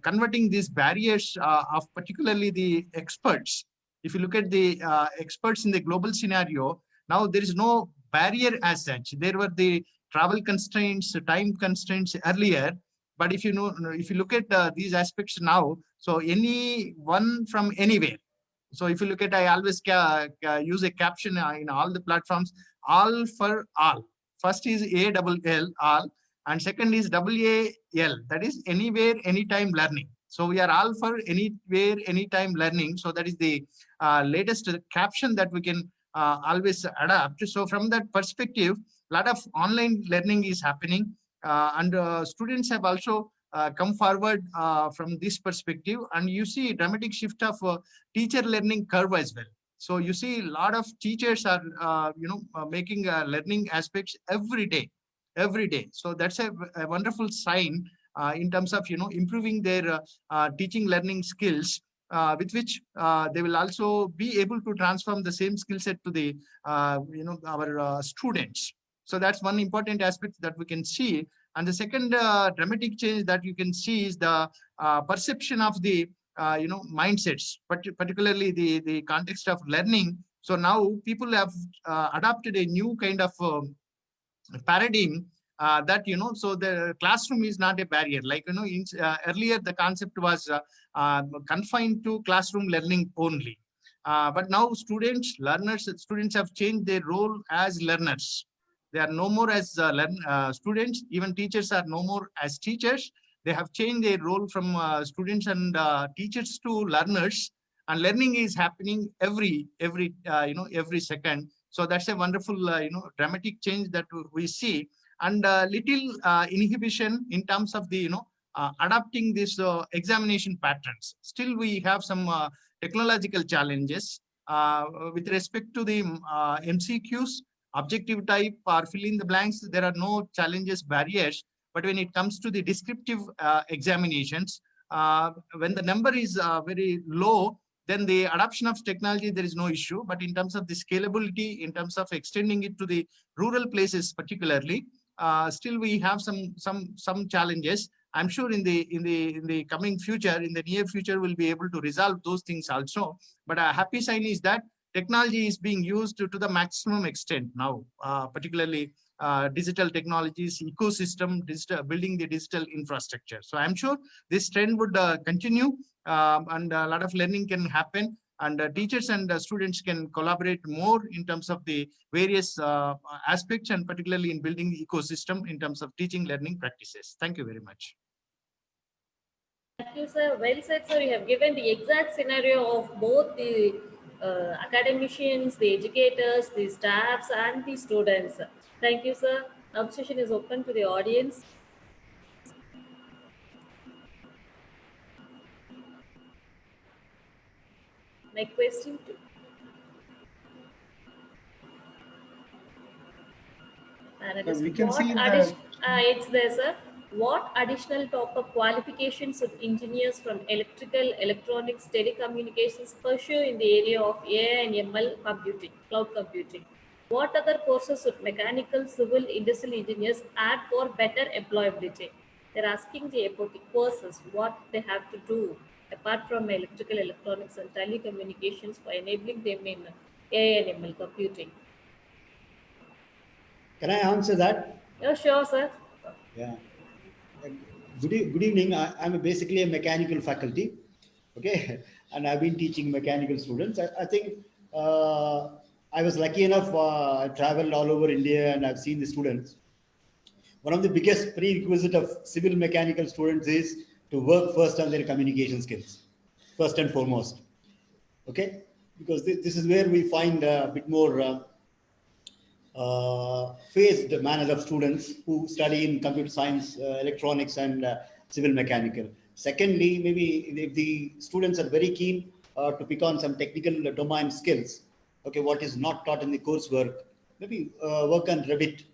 converting these barriers of particularly the experts. If you look at the experts in the global scenario, now there is no barrier as such. There were the travel constraints, time constraints earlier, but if you look at these aspects now, so anyone from anywhere. So if you look at, I always use a caption in all the platforms, all for all. First is ALL, all, and second is WAL, that is anywhere, anytime learning. So we are all for anywhere, anytime learning. So that is the latest caption that we can always adapt. So from that perspective, a lot of online learning is happening, and students have also come forward from this perspective, and you see a dramatic shift of teacher learning curve as well. So you see a lot of teachers are making learning aspects every day. So that's a wonderful sign in terms of improving their teaching learning skills, with which they will also be able to transform the same skill set to the our students. So that's one important aspect that we can see. And the second dramatic change that you can see is the perception of the mindsets, particularly the context of learning. So now people have adopted a new kind of paradigm that so the classroom is not a barrier. Like earlier the concept was confined to classroom learning only, but now students have changed their role as learners. They are no more as students. Even teachers are no more as teachers. They have changed their role from students and teachers to learners, and learning is happening every second. So that's a wonderful dramatic change that we see, and little inhibition in terms of the adapting these examination patterns. Still we have some technological challenges. With respect to the MCQs, objective type or fill in the blanks, there are no challenges, barriers. But when it comes to the descriptive examinations, when the number is very low, then the adoption of technology, there is no issue. But in terms of the scalability, in terms of extending it to the rural places particularly, still we have some challenges. I'm sure in the coming future, in the near future, we'll be able to resolve those things also. But a happy sign is that technology is being used to the maximum extent now, particularly digital technologies, ecosystem, building the digital infrastructure. So I'm sure this trend would continue, and a lot of learning can happen, and teachers and students can collaborate more in terms of the various aspects, and particularly in building the ecosystem in terms of teaching learning practices. Thank you very much. Thank you, sir. Well said, sir. You have given the exact scenario of both the academicians, the educators, the staffs, and the students. Thank you, sir. Now the session is open to the audience. My question to We can see it's there, sir. What additional top-up qualifications should engineers from electrical, electronics, telecommunications pursue in the area of AI and ML computing, cloud computing? What other courses should mechanical, civil, industrial engineers add for better employability? They're asking about the courses, what they have to do apart from electrical, electronics, and telecommunications for enabling them in AI and ML computing. Can I answer that? Yeah, sure, sir. Yeah. Good evening. I'm basically a mechanical faculty, okay, and I've been teaching mechanical students. I think I was lucky enough. I traveled all over India and I've seen the students. One of the biggest prerequisite of civil mechanical students is to work first on their communication skills, first and foremost, okay, because this is where we find a bit more phased manner of students who study in computer science, electronics, and civil mechanical. Secondly, maybe if the students are very keen to pick on some technical domain skills, okay, what is not taught in the coursework, maybe work on Revit.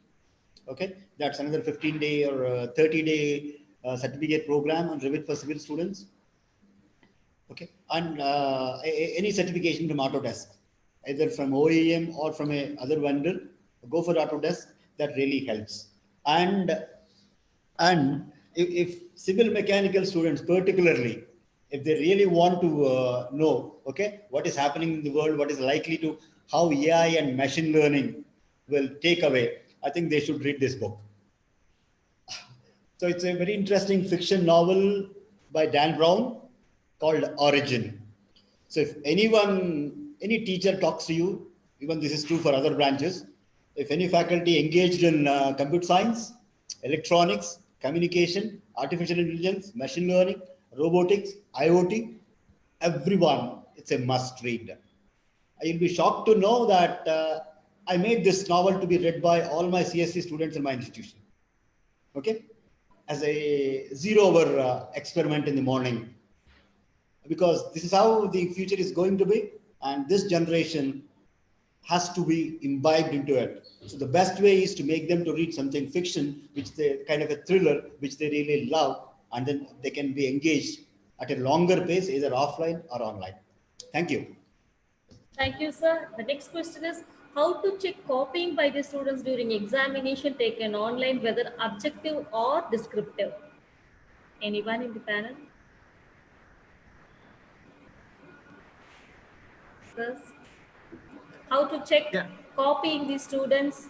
Okay, that's another 15-day or 30-day certificate program on Revit for civil students. Okay, and any certification from Autodesk, either from OEM or from a other vendor, go for Autodesk. That really helps. And if civil mechanical students particularly, if they really want to know, okay, what is happening in the world, what is likely to, how AI and machine learning will take away, I think they should read this book. So it's a very interesting fiction novel by Dan Brown called Origin. So if any teacher talks to you, even this is true for other branches, if any faculty engaged in computer science, electronics, communication, artificial intelligence, machine learning, robotics, IoT, everyone, it's a must read. You'll be shocked to know that I made this novel to be read by all my CSC students in my institution. Okay, as a 0-hour experiment in the morning, because this is how the future is going to be, and this generation has to be imbibed into it. So the best way is to make them to read something fiction, which they kind of a thriller, which they really love, and then they can be engaged at a longer pace, either offline or online. Thank you. Thank you, sir. The next question is how to check copying by the students during examination taken online, whether objective or descriptive. Anyone in the panel? Sirs? How to check copying the students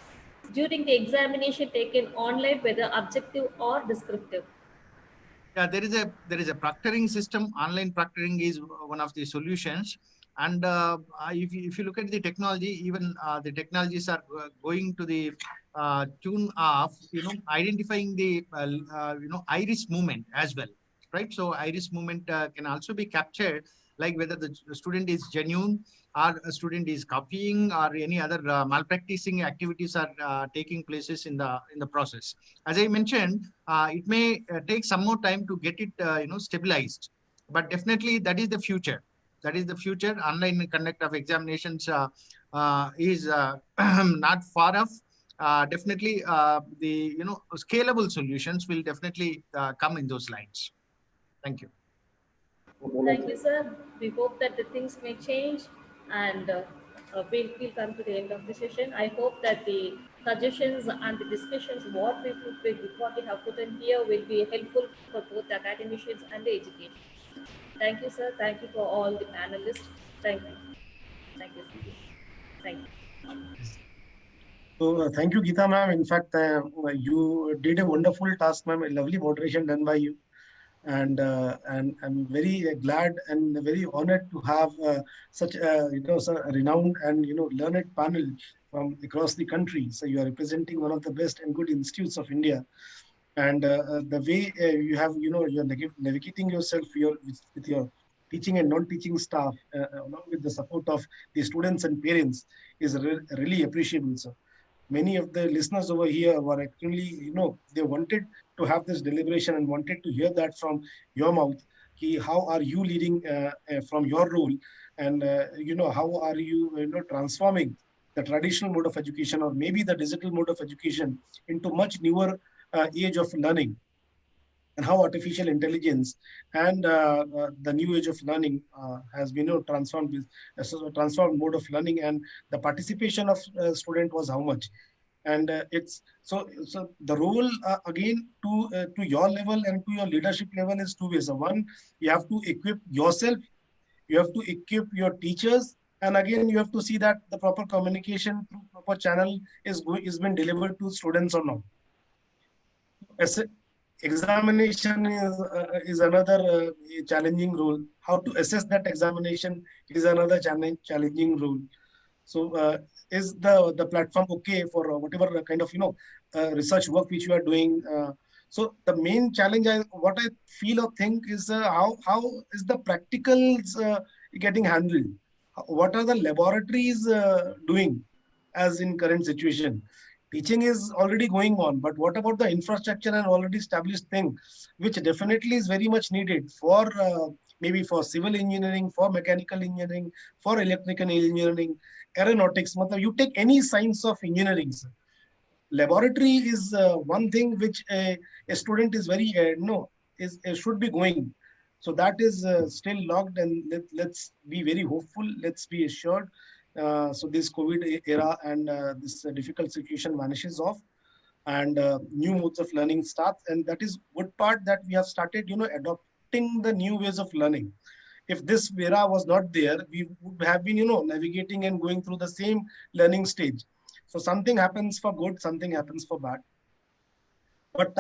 during the examination taken online, whether objective or descriptive? Yeah, there is a proctoring system. Online proctoring is one of the solutions. And if you look at the technology, even the technologies are going to the tune of identifying the iris movement as well, right? So iris movement can also be captured, like whether the student is genuine or a student is copying or any other malpracticing activities are taking places in the process. As I mentioned, it may take some more time to get it stabilized, but definitely that is the future. That is the future. Online conduct of examinations is not far off. Definitely, the scalable solutions will definitely come in those lines. Thank you. Thank you, sir. We hope that the things may change, and we'll come to the end of the session. I hope that the suggestions and the discussions, what we have put in here, will be helpful for both the academicians and the education. Thank you, sir. Thank you for all the panelists. Thank you. Thank you, sir. Thank you. So thank you, Geeta ma'am. In fact, you did a wonderful task, ma'am. A lovely moderation done by you. And I'm very glad and very honored to have such a renowned and learned panel from across the country. So you are representing one of the best and good institutes of India, and the way you have you're navigating yourself with your teaching and non-teaching staff along with the support of the students and parents is really appreciable, sir. Many of the listeners over here were actually, they wanted to have this deliberation and wanted to hear that from your mouth. How are you leading from your role, and how are you, transforming the traditional mode of education or maybe the digital mode of education into much newer age of learning, and how artificial intelligence and the new age of learning has been transformed mode of learning, and the participation of student was how much. And it's so the role again to your level and to your leadership level is two ways. One, you have to equip yourself, you have to equip your teachers, and again you have to see that the proper communication through proper channel is been delivered to students or not. Examination is another challenging role. How to assess that examination is another challenging role. So is the platform okay for whatever kind of research work which you are doing? So the main challenge, what I feel or think is how is the practicals getting handled? What are the laboratories doing as in current situation? Teaching is already going on, but what about the infrastructure and already established thing, which definitely is very much needed for maybe for civil engineering, for mechanical engineering, for electrical engineering, aeronautics. You take any science of engineering, sir. Laboratory is one thing which a student is very should be going. So that is still locked, and let's be very hopeful. Let's be assured. So this COVID era and this difficult situation vanishes off, and new modes of learning starts. And that is good part that we have started, adopting the new ways of learning. If this era was not there, we would have been, navigating and going through the same learning stage. So something happens for good, something happens for bad. But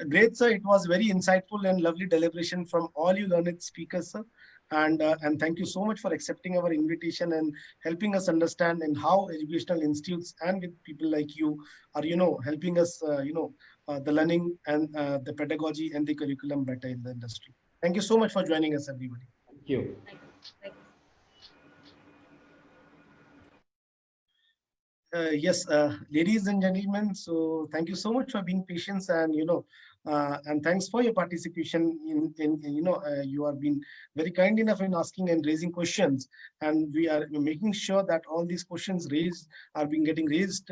great, sir. It was very insightful and lovely deliberation from all you learned speakers, sir. And thank you so much for accepting our invitation and helping us understand and how educational institutes and with people like you are, helping us, the learning and the pedagogy and the curriculum better in the industry. Thank you so much for joining us, everybody. Thank you. Yes, ladies and gentlemen, so thank you so much for being patient, and and thanks for your participation in you are being very kind enough in asking and raising questions, and we are making sure that all these questions raised are being getting raised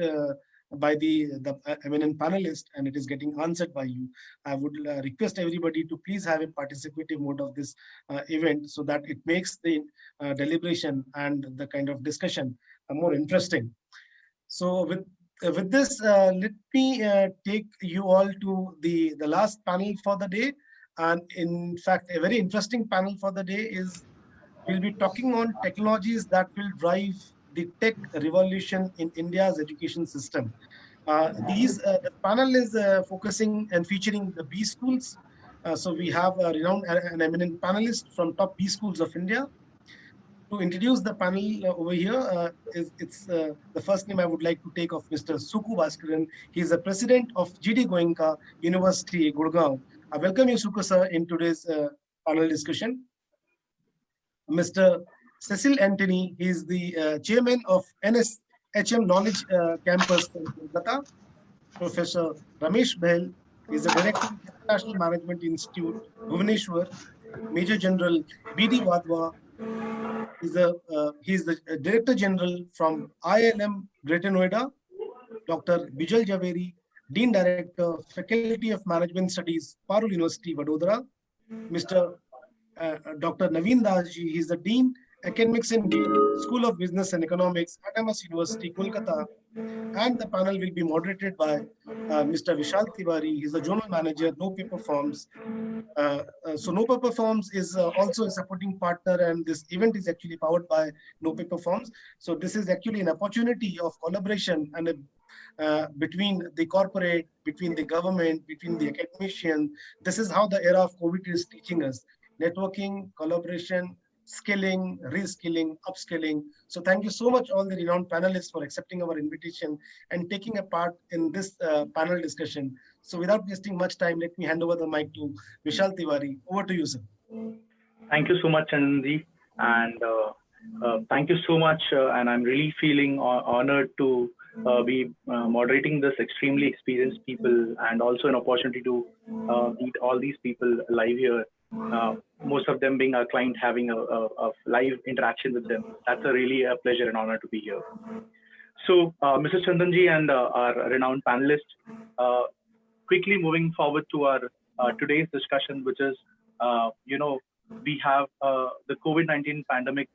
by the eminent panelist, and it is getting answered by you. I would request everybody to please have a participative mode of this event, so that it makes the deliberation and the kind of discussion more interesting. So with this, let me take you all to the last panel for the day. And in fact, a very interesting panel for the day is we'll be talking on technologies that will drive the tech revolution in India's education system. The panel is focusing and featuring the B schools. So we have a renowned and eminent panelist from top B schools of India. To introduce the panel over here, it's the first name I would like to take of Mr. Suku Bhaskaran. He is the president of GD Goenka University, Gurgaon. I welcome you, Suku sir, in today's panel discussion. Mr. Cecil Anthony, he is the chairman of NSHM Knowledge Campus in Kolkata. Professor Ramesh Behl is the director of International Management Institute, Bhubaneswar. Major General B.D. Wadhwa, He's the Director General from ILM Greater Noida, Dr. Bijal Javeri, Dean Director, Faculty of Management Studies, Parul University, Vadodara, Mr. Dr. Naveen Dasji, he's the Dean, Academics and Dean, School of Business and Economics, Adamas University, Kolkata, and the panel will be moderated by Mr. Vishal Tiwari. He's the Zonal Manager, No Paper Forms. So No Paper Forms is also a supporting partner, and this event is actually powered by No Paper Forms. So this is actually an opportunity of collaboration and between the corporate, between the government, between the academician. This is how the era of COVID is teaching us: networking, collaboration, skilling, reskilling, upskilling. So thank you so much, all the renowned panelists, for accepting our invitation and taking a part in this panel discussion. So without wasting much time, let me hand over the mic to Vishal Tiwari. Over to you, sir. Thank you so much, Chandanji, and thank you so much. And I'm really feeling honored to be moderating this extremely experienced people, and also an opportunity to meet all these people live here. Most of them being our client, having a live interaction with them. That's really a pleasure and honor to be here. So, Mr. Chandanji and our renowned panelists, quickly moving forward to our today's discussion, which is, we have the COVID-19 pandemic,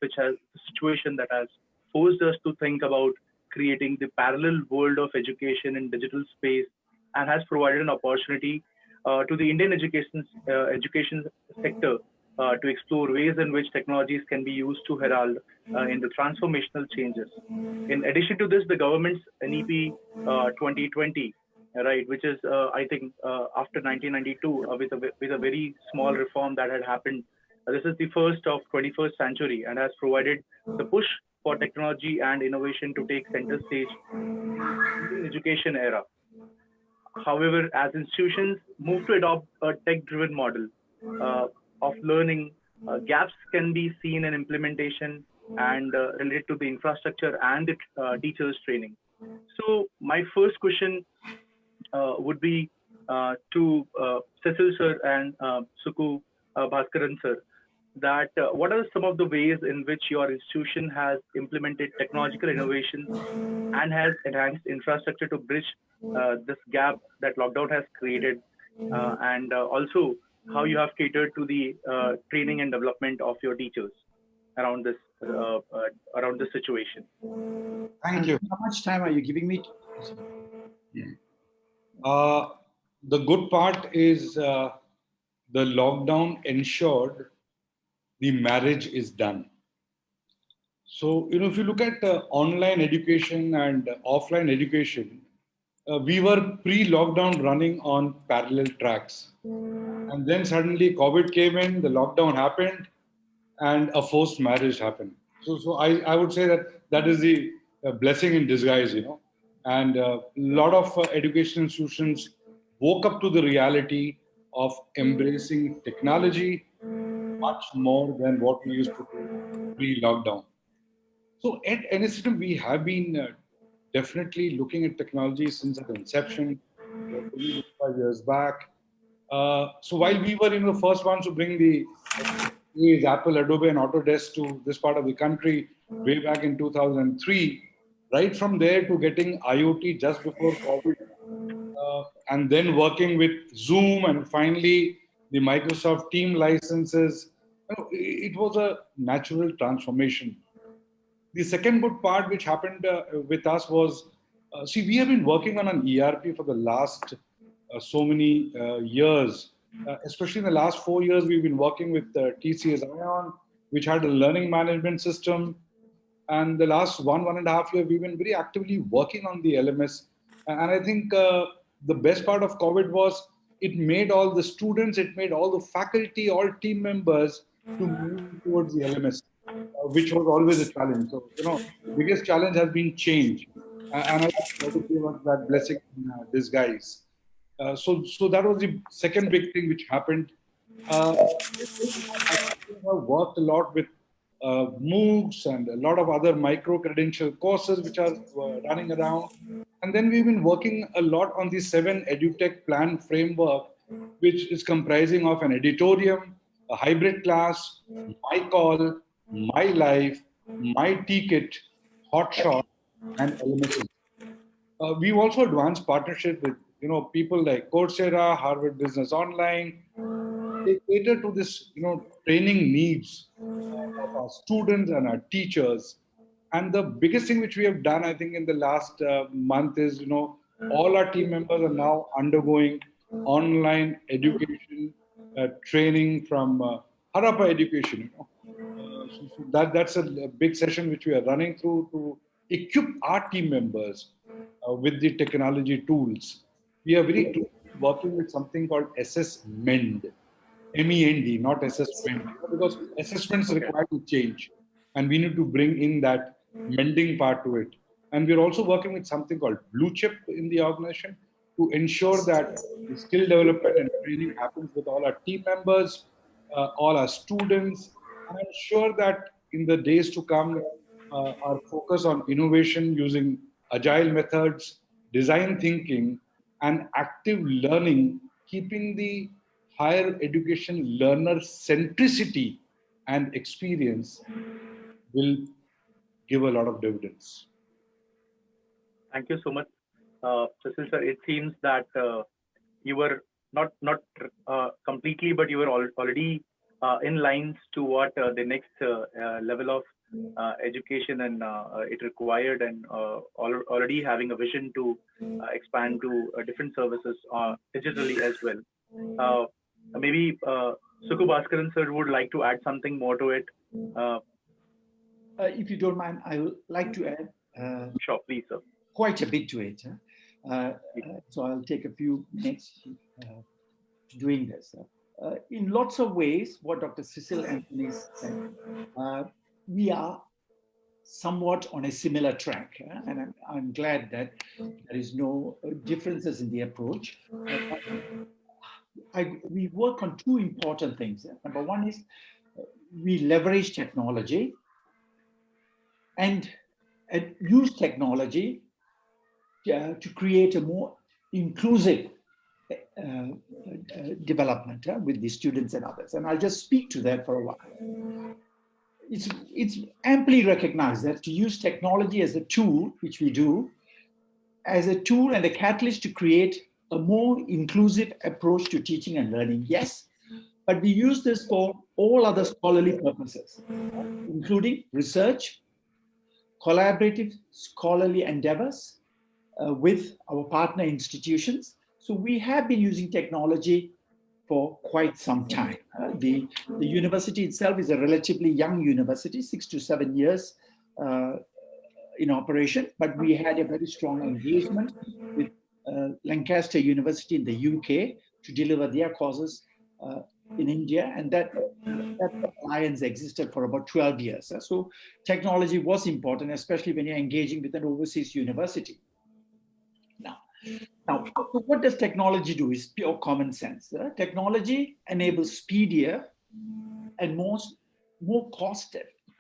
which has a situation that has forced us to think about creating the parallel world of education in digital space, and has provided an opportunity to the Indian education sector to explore ways in which technologies can be used to herald in the transformational changes. In addition to this, the government's NEP 2020, right, which is I think after 1992, with a very small reform that had happened. This is the first of 21st century, and has provided the push for technology and innovation to take center stage in the education era. However, as institutions move to adopt a tech-driven model of learning, gaps can be seen in implementation and related to the infrastructure and the teachers' training. So my first question would be to Cecil sir and Suku Bhaskaran sir, that what are some of the ways in which your institution has implemented technological innovations and has enhanced infrastructure to bridge this gap that lockdown has created, and also how you have catered to the training and development of your teachers around this situation? Thank you. How much time are you giving me? The good part is the lockdown ensured the marriage is done. So, if you look at online education and offline education, we were pre-lockdown running on parallel tracks. And then suddenly COVID came in, the lockdown happened, and a forced marriage happened. So I would say that is the blessing in disguise, And a lot of education institutions woke up to the reality of embracing technology much more than what we used to do pre-lockdown. So at NSTM, we have been definitely looking at technology since its inception, 5 years back. So while we were the first ones to bring the Apple, Adobe, and Autodesk to this part of the country way back in 2003, right from there to getting IoT just before COVID, and then working with Zoom, and finally the Microsoft Team licenses, it was a natural transformation. The second good part which happened with us was, we have been working on an ERP for the last so many years. Especially in the last 4 years, we've been working with TCS Ion, which had a learning management system. And the last 1.5 years, we've been very actively working on the LMS. And I think the best part of COVID was it made all the students, it made all the faculty, all team members to move towards the LMS, which was always a challenge. So, biggest challenge has been change. And I want to give us that blessing in disguise. So that was the second big thing which happened. I have worked a lot with MOOCs and a lot of other micro-credential courses which are running around. And then we've been working a lot on the 7 EduTech plan framework, which is comprising of an editorium, a hybrid class, MyCall, My Life, My Ticket, Hotshot, and LMS. We've also advanced partnership with people like Coursera, Harvard Business Online. They cater to this training needs of our students and our teachers. And the biggest thing which we have done, I think, in the last month is all our team members are now undergoing online education training from Harappa Education. So that's a big session which we are running through to equip our team members with the technology tools. We are very close working with something called Mend, MEND, not assessment, because assessments require to change, and we need to bring in that mending part to it. And we're also working with something called Blue Chip in the organization to ensure that the skill development and training happens with all our team members, all our students, and ensure that in the days to come, our focus on innovation using agile methods, design thinking, and active learning, keeping the higher education learner centricity and experience will give a lot of dividends. Thank you so much, Cecil sir. It seems that you were not completely, but you were already in lines to what the next level of education and it required, and already having a vision to expand to different services digitally as well. Maybe Suku Bhaskaran sir would like to add something more to it. If you don't mind, I would like to add. Sure, please, sir. Quite a bit to it. So I'll take a few minutes to doing this. In lots of ways, what Dr. Cecil Anthony said, we are somewhat on a similar track, and I'm glad that there is no differences in the approach. We work on two important things. Number one is we leverage technology and use technology to create a more inclusive development with the students and others. And I'll just speak to that for a while. It's amply recognized that to use technology as a tool, which we do, as a tool and a catalyst to create a more inclusive approach to teaching and learning, yes, but we use this for all other scholarly purposes, including research, collaborative scholarly endeavors with our partner institutions. So we have been using technology for quite some time. The university itself is a relatively young university, 6 to 7 years in operation, but we had a very strong engagement with Lancaster University in the UK to deliver their courses in India, and that alliance existed for about 12 years. So technology was important, especially when you're engaging with an overseas university. Now, what does technology do? Is pure common sense. Technology enables speedier and more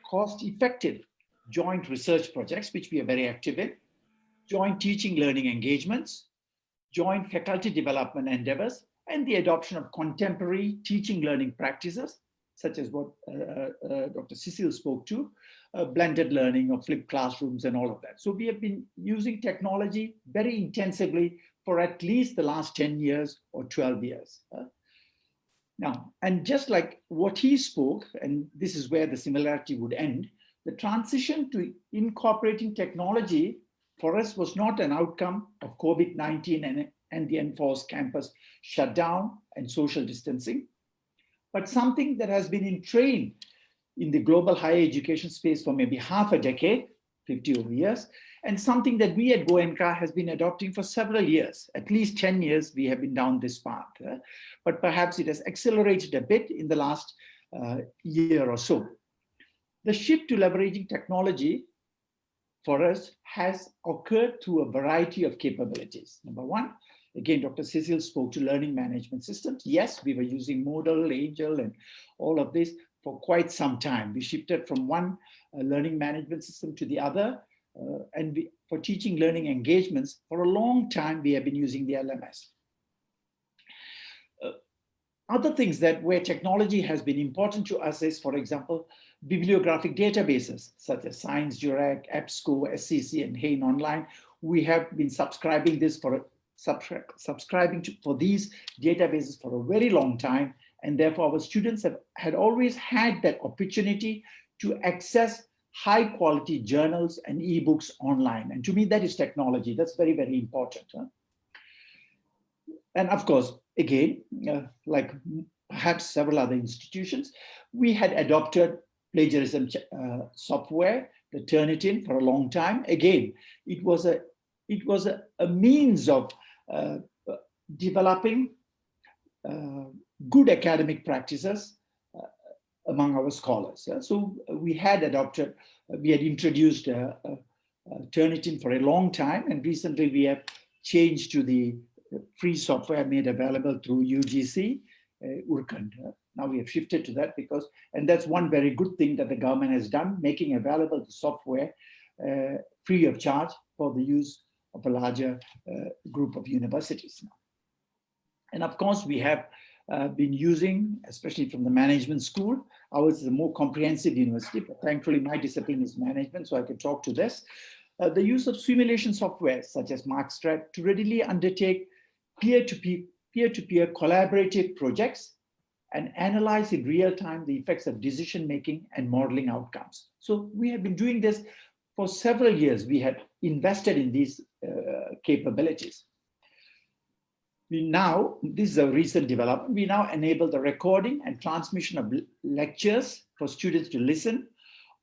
cost-effective joint research projects, which we are very active in, joint teaching learning engagements, joint faculty development endeavors, and the adoption of contemporary teaching learning practices, such as what Dr. Cecil spoke to, blended learning or flipped classrooms and all of that. So we have been using technology very intensively for at least the last 10 years or 12 years. Now, and just like what he spoke, and this is where the similarity would end, the transition to incorporating technology for us was not an outcome of COVID-19 and the enforced campus shutdown and social distancing, but something that has been entrained in the global higher education space for maybe half a decade, 50 over years, and something that we at Goenka has been adopting for several years. At least 10 years we have been down this path, but perhaps it has accelerated a bit in the last year or so. The shift to leveraging technology for us has occurred through a variety of capabilities. Number one, again, Dr. Cecil spoke to learning management systems. Yes, we were using Moodle, Angel, and all of this for quite some time. We shifted from one learning management system to the other. And for teaching learning engagements, for a long time, we have been using the LMS. Other things that where technology has been important to us is, for example, bibliographic databases such as Science Direct, EBSCO, SCC, and Hain Online. We have been subscribing for these databases for a very long time, and therefore our students had always had that opportunity to access high quality journals and ebooks online. And to me, that is technology. That's very, very important. And of course, again, like perhaps several other institutions, we had adopted plagiarism software, the Turnitin, for a long time. Again, it was a means of developing good academic practices among our scholars. So we had introduced Turnitin for a long time, and recently we have changed to the free software made available through UGC, Urkand. Now we have shifted to that and that's one very good thing that the government has done, making available the software free of charge for the use of a larger group of universities now. And of course, we have been using, especially from the management school, ours is a more comprehensive university, but thankfully my discipline is management, so I can talk to this. The use of simulation software such as Markstrat to readily undertake peer-to-peer collaborative projects and analyze in real time the effects of decision-making and modeling outcomes. So we have been doing this for several years. We had invested in these capabilities. This is a recent development, we now enable the recording and transmission of lectures for students to listen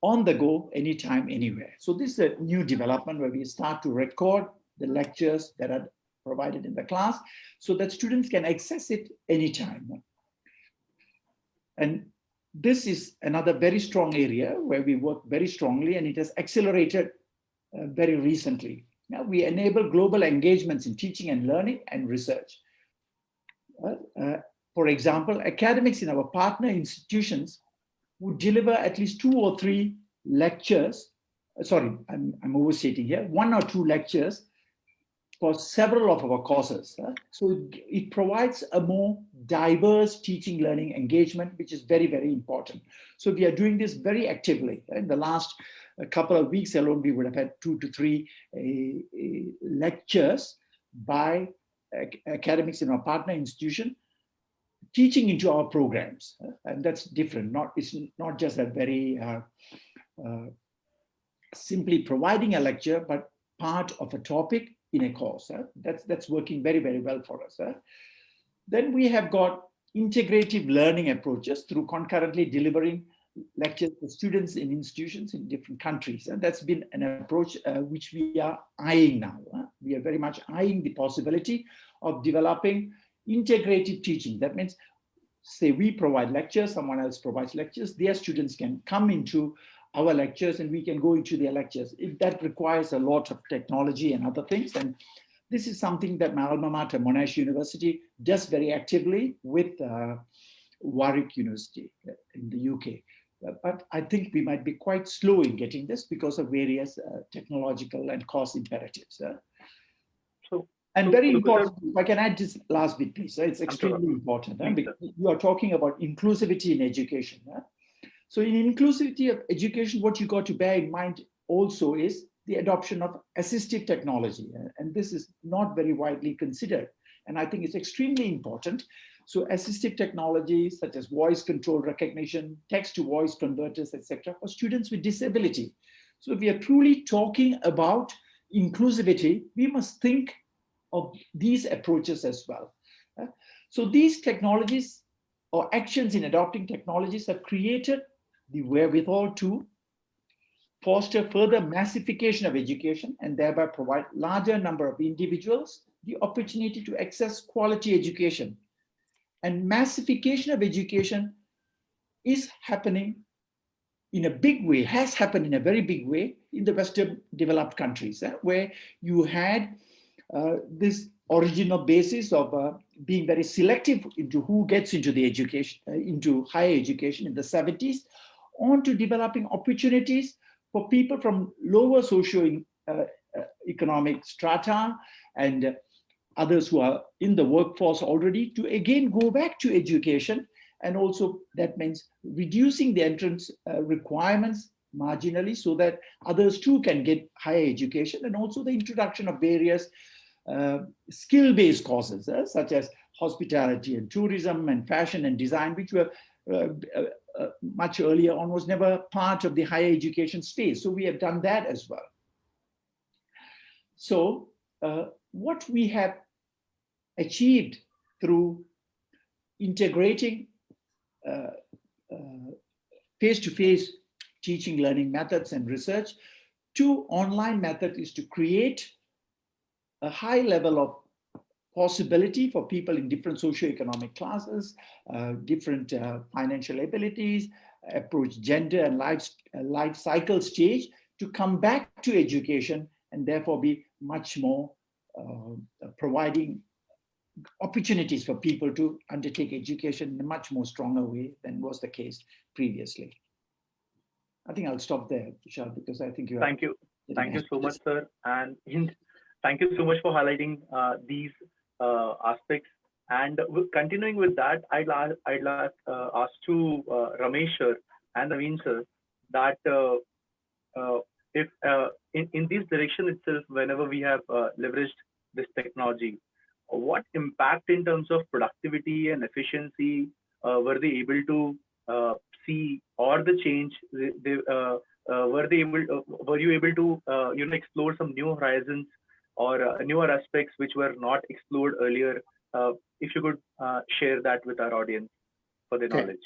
on the go, anytime, anywhere. So this is a new development where we start to record the lectures that are provided in the class so that students can access it anytime. And this is another very strong area where we work very strongly, and it has accelerated very recently. Now we enable global engagements in teaching and learning and research. For example, academics in our partner institutions would deliver at least 2 or 3 lectures. Sorry, I'm overstating here. 1 or 2 lectures for several of our courses. So it provides a more diverse teaching learning engagement, which is very, very important. So we are doing this very actively. In the last couple of weeks alone, we would have had 2 to 3 lectures by academics in our partner institution teaching into our programs. And that's different. It's not just a very simply providing a lecture, but part of a topic in a course. That's working very, very well for us. Then we have got integrative learning approaches through concurrently delivering lectures to students in institutions in different countries. And that's been an approach which we are eyeing now. We are very much eyeing the possibility of developing integrative teaching. That means, say we provide lectures, someone else provides lectures, their students can come into our lectures and we can go into their lectures. That requires a lot of technology and other things. And this is something that my alma mater, Monash University, does very actively with Warwick University in the UK. But I think we might be quite slow in getting this because of various technological and cost imperatives. And very important, if I can add this last bit, please. It's extremely important because you are talking about inclusivity in education. So in inclusivity of education, what you got to bear in mind also is the adoption of assistive technology. And this is not very widely considered. And I think it's extremely important. So assistive technologies such as voice control recognition, text to voice converters, etc., for students with disability. So if we are truly talking about inclusivity, we must think of these approaches as well. So these technologies or actions in adopting technologies have created the wherewithal to foster further massification of education and thereby provide larger number of individuals the opportunity to access quality education. And massification of education is happening in a big way, has happened in a very big way in the Western developed countries, where you had this original basis of being very selective into who gets into the education, into higher education in the 70s, on to developing opportunities for people from lower socio-economic strata and others who are in the workforce already to again go back to education. And also that means reducing the entrance requirements marginally so that others too can get higher education, and also the introduction of various skill-based courses such as hospitality and tourism and fashion and design, which were much earlier on was never part of the higher education space. So we have done that as well. So what we have achieved through integrating face-to-face teaching learning methods and research to online method is to create a high level of possibility for people in different socioeconomic classes, different financial abilities, approach gender and life cycle stage to come back to education, and therefore be much more providing opportunities for people to undertake education in a much more stronger way than was the case previously. I think I'll stop there, Vishal, because I think you are. Thank you. Thank you so much, sir. And thank you so much for highlighting these aspects. And continuing with that, I'd ask to Ramesh sir and Naveen sir that if in this direction itself, whenever we have leveraged this technology, what impact in terms of productivity and efficiency were they able to see, or the change were you able to explore some new horizons or newer aspects which were not explored earlier? If you could share that with our audience for the knowledge.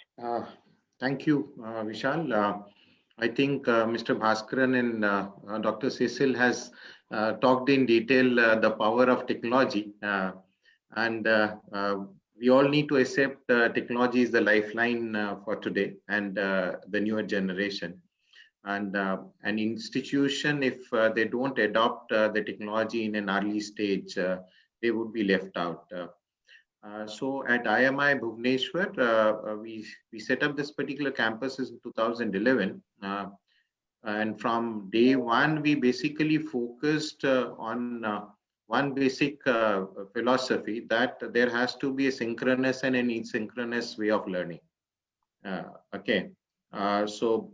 Thank you, Vishal. I think Mr. Bhaskaran and Dr. Cecil has talked in detail the power of technology, and we all need to accept technology is the lifeline for today and the newer generation. And an institution, if they don't adopt the technology in an early stage, they would be left out. So at IMI Bhubaneswar, we set up this particular campus in 2011. And from day one, we basically focused on one basic philosophy, that there has to be a synchronous and an asynchronous way of learning. So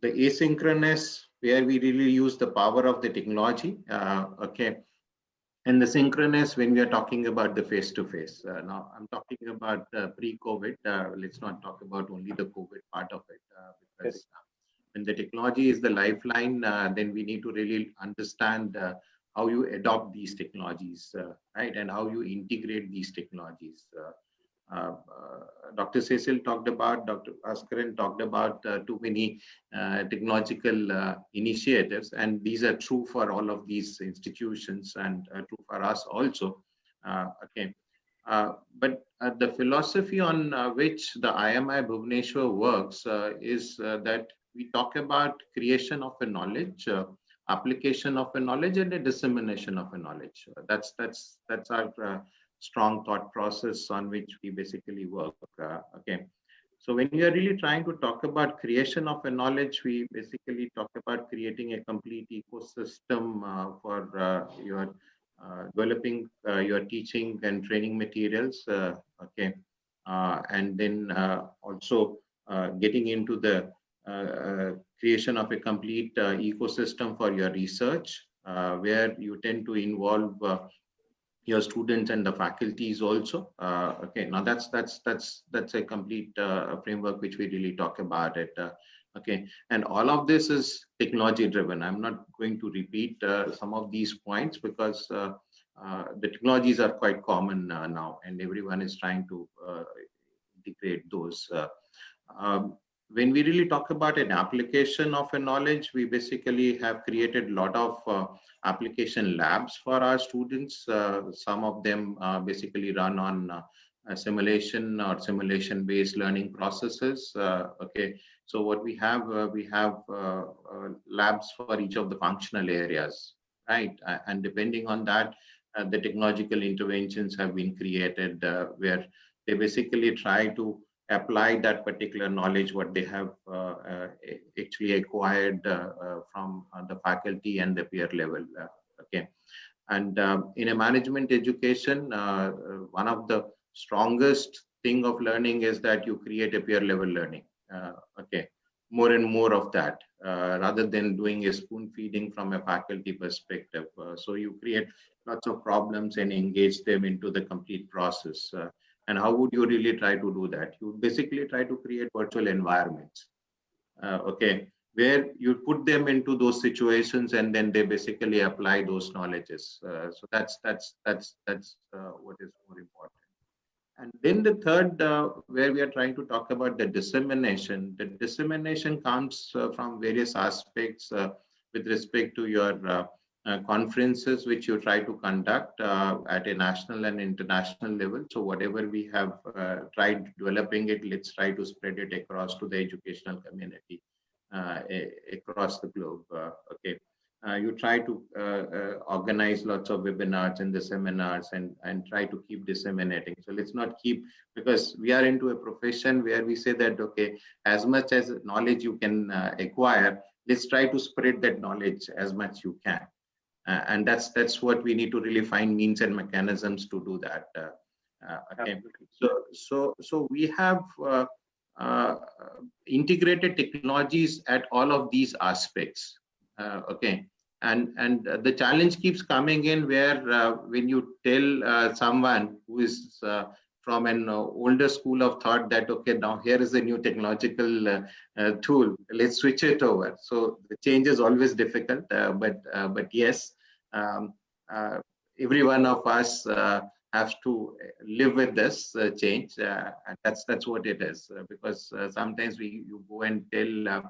the asynchronous, where we really use the power of the technology, and the synchronous when we are talking about the face-to-face. Now I'm talking about pre-COVID. Let's not talk about only the COVID part of it, because when the technology is the lifeline, then we need to really understand how you adopt these technologies, right, and how you integrate these technologies. Dr. Cecil talked about, Dr. Bhaskaran talked about too many technological initiatives, and these are true for all of these institutions and true for us also. But the philosophy on which the IMI Bhubaneswar works is that we talk about creation of a knowledge, application of a knowledge, and a dissemination of a knowledge. That's our strong thought process on which we basically work. So when we are really trying to talk about creation of a knowledge, we basically talk about creating a complete ecosystem for your developing your teaching and training materials. And then also getting into the creation of a complete ecosystem for your research, where you tend to involve your students and the faculties also. Now that's a complete framework which we really talk about it. And all of this is technology driven. I'm not going to repeat some of these points because the technologies are quite common now, and everyone is trying to integrate those. When we really talk about an application of a knowledge, we basically have created a lot of application labs for our students. Some of them basically run on simulation or simulation-based learning processes. So what we have labs for each of the functional areas, right? And depending on that, the technological interventions have been created where they basically try to apply that particular knowledge, what they have actually acquired from the faculty and the peer level. And in a management education, one of the strongest thing of learning is that you create a peer level learning. Okay, more and more of that, rather than doing a spoon feeding from a faculty perspective. So you create lots of problems and engage them into the complete process. And how would you really try to do that? You basically try to create virtual environments. Okay, where you put them into those situations and then they basically apply those knowledges. So that's what is more important. And then the third, where we are trying to talk about the dissemination. The dissemination comes from various aspects with respect to your conferences, which you try to conduct at a national and international level. So whatever we have tried developing it, let's try to spread it across to the educational community across the globe. Okay. You try to organize lots of webinars and the seminars and try to keep disseminating. So let's not keep, because we are into a profession where we say that, okay, as much as knowledge you can acquire, let's try to spread that knowledge as much you can. And that's what we need to really find means and mechanisms to do that. Okay. So we have integrated technologies at all of these aspects. Okay. And the challenge keeps coming in where when you tell someone who is from an older school of thought that, okay, now here is a new technological tool, let's switch it over. So the change is always difficult, but yes, every one of us has to live with this change, and that's what it is. Because sometimes you go and tell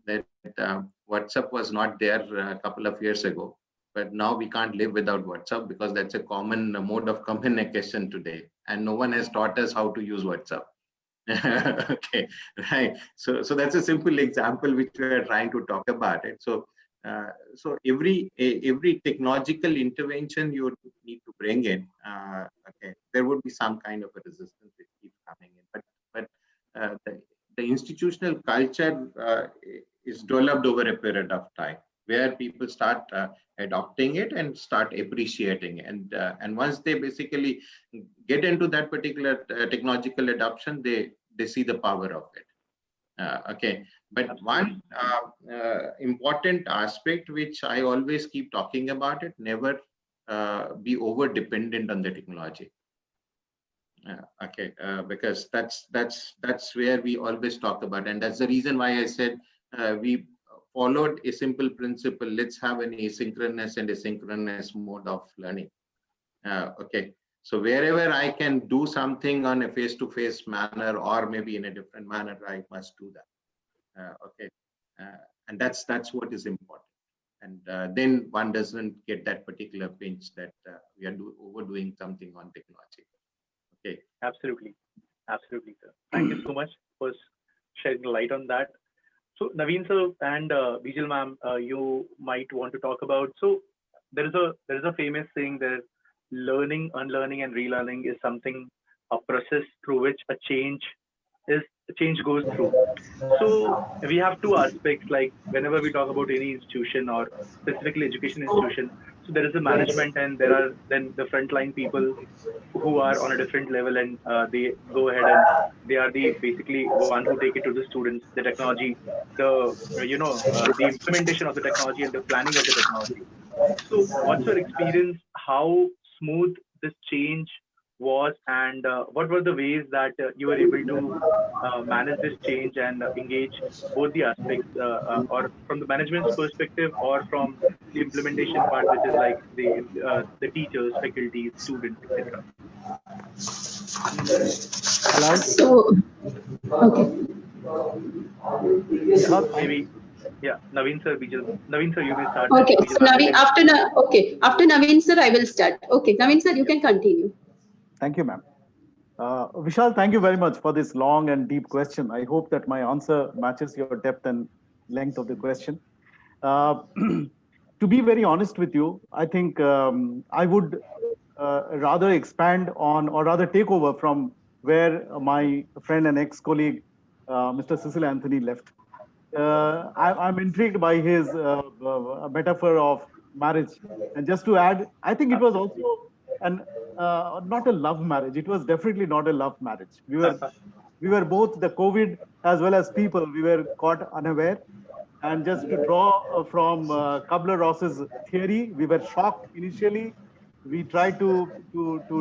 that WhatsApp was not there a couple of years ago, but now we can't live without WhatsApp because that's a common mode of communication today, and no one has taught us how to use WhatsApp. Okay, right. So that's a simple example which we are trying to talk about it. So every technological intervention you need to bring in, okay, there would be some kind of a resistance which keeps coming in, but the institutional culture is developed over a period of time where people start adopting it and start appreciating it. And once they basically get into that particular technological adoption, they see the power of it. Okay, but one important aspect which I always keep talking about it, never be over dependent on the technology. Okay, because that's where we always talk about, and that's the reason why I said we followed a simple principle. Let's have an asynchronous and asynchronous mode of learning. Okay, so wherever I can do something on a face-to-face manner or maybe in a different manner, I must do that. Okay, and that's what is important. And then one doesn't get that particular pinch that we are overdoing something on technology. Okay. Absolutely, sir. Thank you so much for shedding light on that. So Naveen sir and Bijal ma'am, you might want to talk about. So there is a famous saying that learning, unlearning, and relearning is something, a process through which a change goes through. So we have two aspects, like whenever we talk about any institution or specifically education institution, so there is the management and there are then the frontline people who are on a different level, and they go ahead and they are the basically one who take it to the students, the technology, the implementation of the technology and the planning of the technology. So what's your experience? How smooth this change was, and what were the ways that you were able to manage this change and engage both the aspects, or from the management's perspective or from the implementation part, which is like the teachers, faculty, students, etc. So, okay. Maybe, yeah, Naveen sir, Naveen sir, you may start. Okay, so Naveen, after Naveen sir, I will start. Okay, Naveen sir, you can continue. Thank you, ma'am. Vishal, thank you very much for this long and deep question. I hope that my answer matches your depth and length of the question. To be very honest with you, I think I would rather expand on, or rather take over from where my friend and ex-colleague, Mr. Cecil Anthony left. I'm intrigued by his metaphor of marriage. And just to add, I think it was also not a love marriage. It was definitely not a love marriage. We were both the COVID as well as people. We were caught unaware. And just to draw from Kubler-Ross's theory, we were shocked initially. We tried to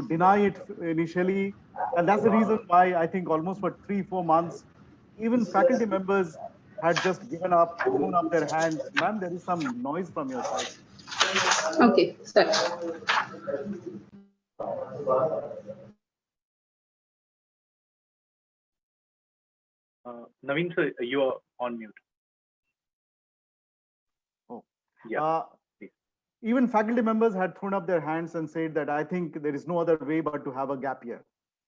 deny it initially. And that's the reason why I think almost for 3-4 months, even faculty members had just given up, thrown up their hands. Ma'am, there is some noise from your side. Okay, start. Naveen sir, you are on mute. Oh, yeah. Even faculty members had thrown up their hands and said that I think there is no other way but to have a gap year.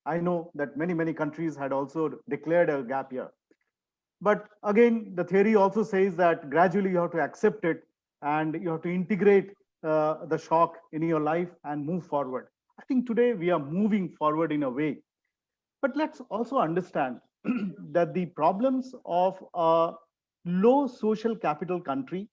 I know that many countries had also declared a gap year. But again, the theory also says that gradually you have to accept it and you have to integrate the shock in your life and move forward. I think today we are moving forward in a way. But let's also understand that the problems of a low social capital country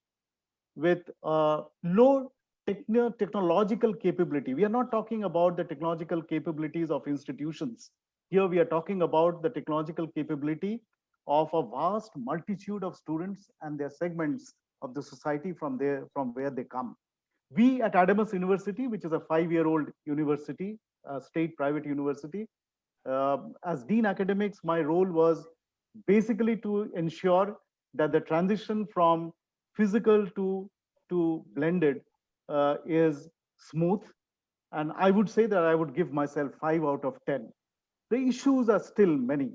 with low technological capability. We are not talking about the technological capabilities of institutions. Here we are talking about the technological capability of a vast multitude of students and their segments of the society from where they come. We at Adamas University, which is a 5-year-old university, state private university, as Dean Academics, my role was basically to ensure that the transition from physical to blended is smooth. And I would say that I would give myself 5 out of 10. The issues are still many.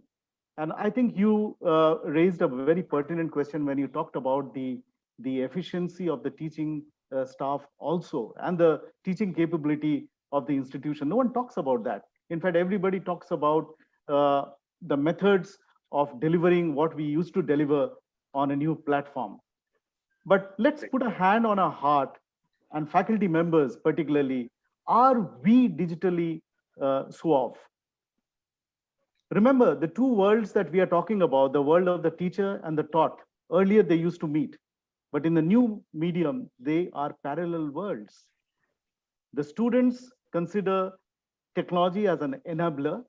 And I think you raised a very pertinent question when you talked about the efficiency of the teaching staff also, and the teaching capability of the institution. No one talks about that. In fact, everybody talks about the methods of delivering what we used to deliver on a new platform. But let's put a hand on our heart, and faculty members particularly, are we digitally suave? Remember, the two worlds that we are talking about, the world of the teacher and the taught, earlier they used to meet. But in the new medium, they are parallel worlds. The students consider technology as an enabler.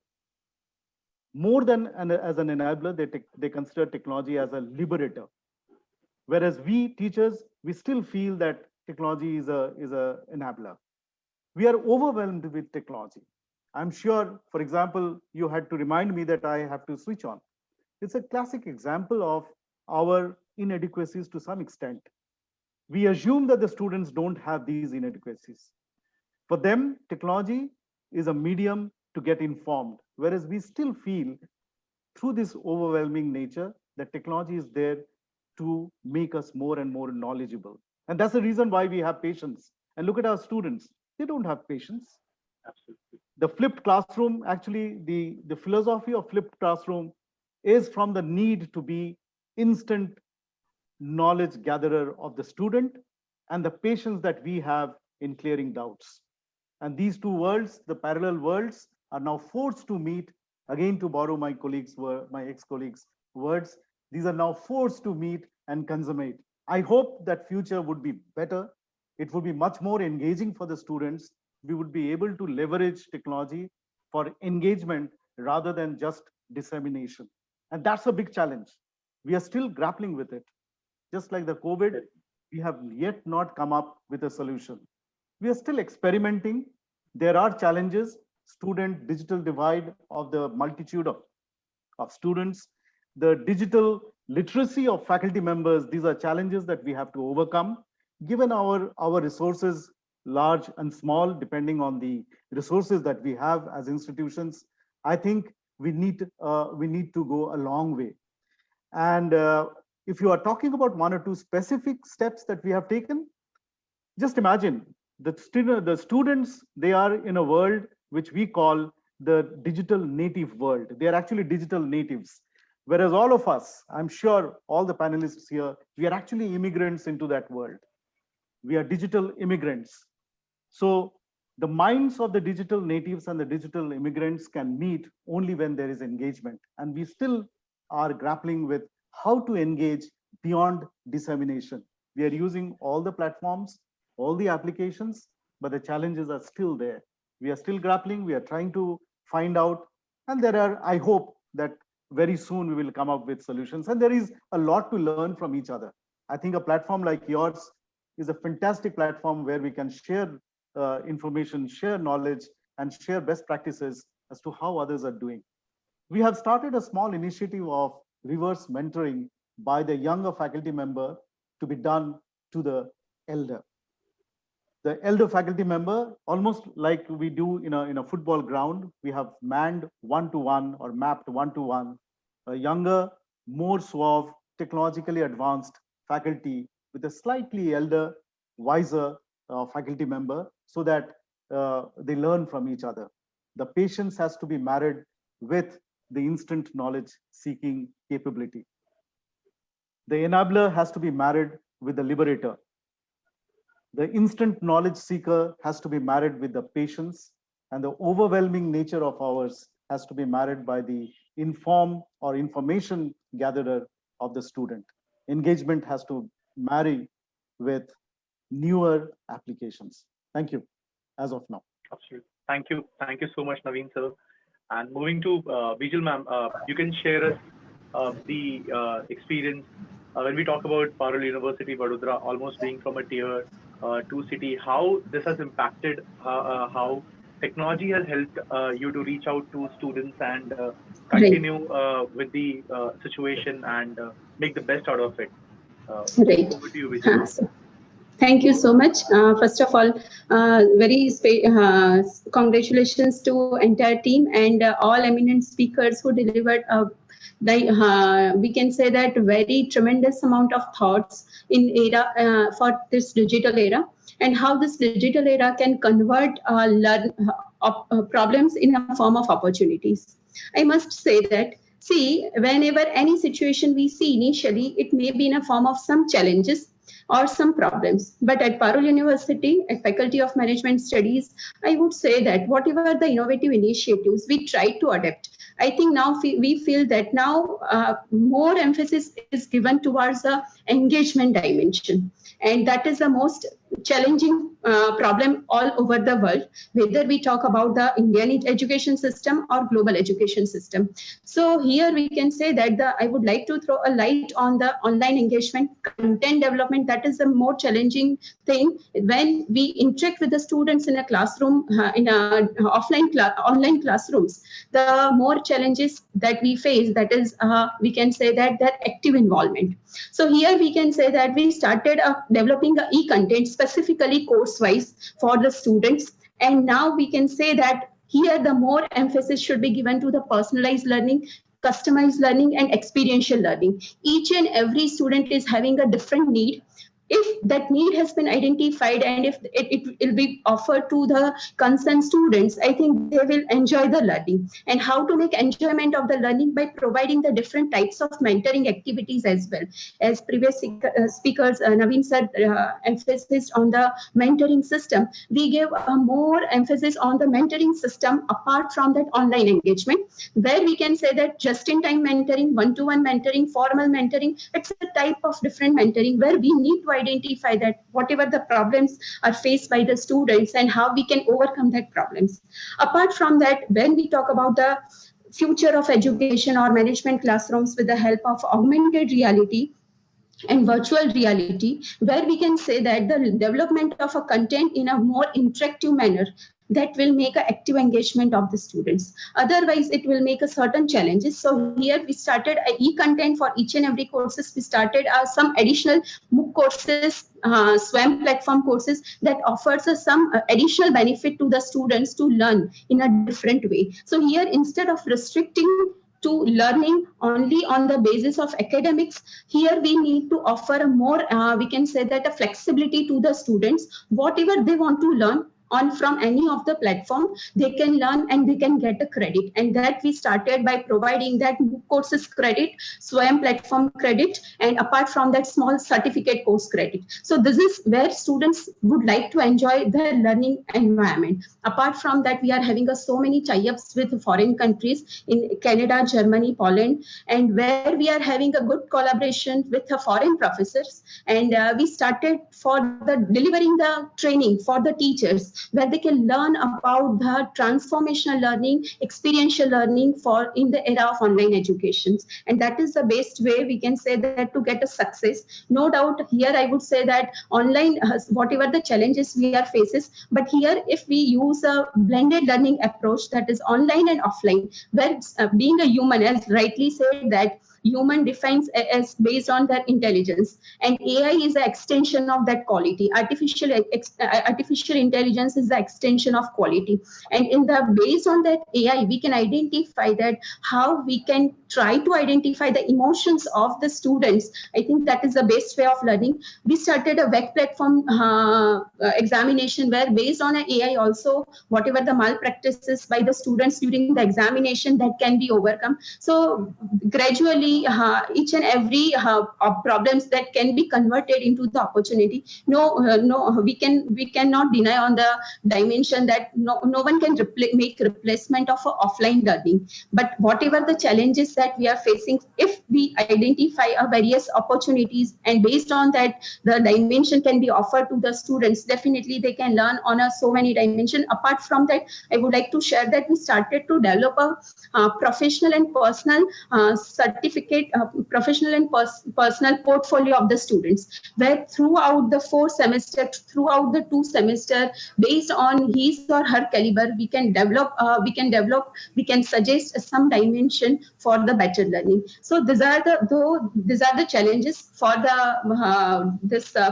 More than as an enabler, they consider technology as a liberator. Whereas we teachers, we still feel that technology is a enabler. We are overwhelmed with technology. I'm sure, for example, you had to remind me that I have to switch on. It's a classic example of our inadequacies to some extent. We assume that the students don't have these inadequacies. For them, technology is a medium to get informed, whereas we still feel through this overwhelming nature that technology is there to make us more and more knowledgeable. And that's the reason why we have patience. And look at our students, they don't have patience. Absolutely. The flipped classroom, actually, the philosophy of flipped classroom is from the need to be instant knowledge gatherer of the student and the patience that we have in clearing doubts. And these two worlds, the parallel worlds, are now forced to meet. Again, to borrow my ex-colleagues' words, these are now forced to meet and consummate. I hope that future would be better. It would be much more engaging for the students. We would be able to leverage technology for engagement rather than just dissemination. And that's a big challenge. We are still grappling with it. Just like the COVID, we have yet not come up with a solution. We are still experimenting. There are challenges, student digital divide of the multitude of students, the digital literacy of faculty members. These are challenges that we have to overcome. Given our resources, large and small, depending on the resources that we have as institutions, I think we need to go a long way. And if you are talking about 1 or 2 specific steps that we have taken, just imagine the students, they are in a world which we call the digital native world. They are actually digital natives. Whereas all of us, I'm sure all the panelists here, we are actually immigrants into that world. We are digital immigrants. So the minds of the digital natives and the digital immigrants can meet only when there is engagement. And we still are grappling with how to engage beyond dissemination. We are using all the platforms. all the applications, but the challenges are still there. We are still grappling, we are trying to find out, and I hope that very soon we will come up with solutions. And there is a lot to learn from each other. I think a platform like yours is a fantastic platform where we can share information, share knowledge, and share best practices as to how others are doing. We have started a small initiative of reverse mentoring by the younger faculty member to be done to the elder. The elder faculty member, almost like we do in a football ground, we have manned one-to-one or mapped one-to-one, a younger, more suave, technologically advanced faculty with a slightly elder, wiser faculty member, so that they learn from each other. The patience has to be married with the instant knowledge seeking capability. The enabler has to be married with the liberator. The instant knowledge seeker has to be married with the patience, and the overwhelming nature of ours has to be married by the inform or information gatherer of the student. Engagement has to marry with newer applications. Thank you, as of now. Absolutely. Thank you. Thank you so much, Naveen sir. And moving to Bijal ma'am, you can share us the experience when we talk about Parul University, Vadodara, almost being from a tier 2 city, how this has impacted how technology has helped you to reach out to students and continue with the situation and make the best out of it. Right. Over to you, Bijal. Thank you so much. First of all, congratulations to entire team and all eminent speakers who delivered we can say that very tremendous amount of thoughts in era for this digital era, and how this digital era can convert problems in a form of opportunities. I must say that, see, whenever any situation we see initially, it may be in a form of some challenges or some problems. But at Parul University, at Faculty of Management Studies, I would say that whatever the innovative initiatives we try to adapt, I think now we feel that now more emphasis is given towards the engagement dimension. And that is the most challenging problem all over the world, whether we talk about the Indian education system or global education system. So here we can say that I would like to throw a light on the online engagement, content development. That is the more challenging thing when we interact with the students in a classroom, in a online classrooms. The more challenges that we face, that is, we can say that their active involvement. So here we can say that we started developing the e-content specifically course-wise for the students. And now we can say that here the more emphasis should be given to the personalized learning, customized learning, and experiential learning. Each and every student is having a different need. If that need has been identified and if it will be offered to the concerned students, I think they will enjoy the learning. And how to make enjoyment of the learning? By providing the different types of mentoring activities as well. As previous speakers, Naveen said, emphasis on the mentoring system. We gave more emphasis on the mentoring system apart from that online engagement, where we can say that just-in-time mentoring, one-to-one mentoring, formal mentoring, it's a type of different mentoring where we need to identify that whatever the problems are faced by the students and how we can overcome that problems. Apart from that, when we talk about the future of education or management classrooms with the help of augmented reality and virtual reality, where we can say that the development of a content in a more interactive manner, that will make an active engagement of the students. Otherwise, it will make a certain challenges. So here we started e-content for each and every courses. We started some additional MOOC courses, SWAM platform courses that offers us some additional benefit to the students to learn in a different way. So here, instead of restricting to learning only on the basis of academics, here we need to offer a more, we can say that a flexibility to the students. Whatever they want to learn on from any of the platform, they can learn and they can get a credit. And that we started by providing that courses credit, Swayam platform credit, and apart from that, small certificate course credit. So this is where students would like to enjoy their learning environment. Apart from that, we are having so many tie-ups with foreign countries in Canada, Germany, Poland, and where we are having a good collaboration with the foreign professors. And we started for the delivering the training for the teachers, where they can learn about the transformational learning, experiential learning for in the era of online education. And that is the best way we can say that to get a success. No doubt here I would say that online, whatever the challenges we are faces, but here if we use a blended learning approach, that is online and offline, where being a human, as rightly said, that human defines as based on their intelligence, and AI is the extension of that quality. Artificial intelligence is the extension of quality, and in the based on that AI we can identify that how we can try to identify the emotions of the students. I think that is the best way of learning. We started a web platform examination, where based on an AI also, whatever the malpractices by the students during the examination, that can be overcome. So gradually each and every problems that can be converted into the opportunity. We cannot deny on the dimension that no one can make replacement of offline learning. But whatever the challenges that we are facing, if we identify various opportunities, and based on that the dimension can be offered to the students, definitely they can learn on so many dimensions. Apart from that, I would like to share that we started to develop a professional and personal certificate, professional and personal portfolio of the students, where throughout the 4 semester, throughout the 2 semester, based on his or her caliber, we can suggest some dimension for the better learning. So these are the challenges for the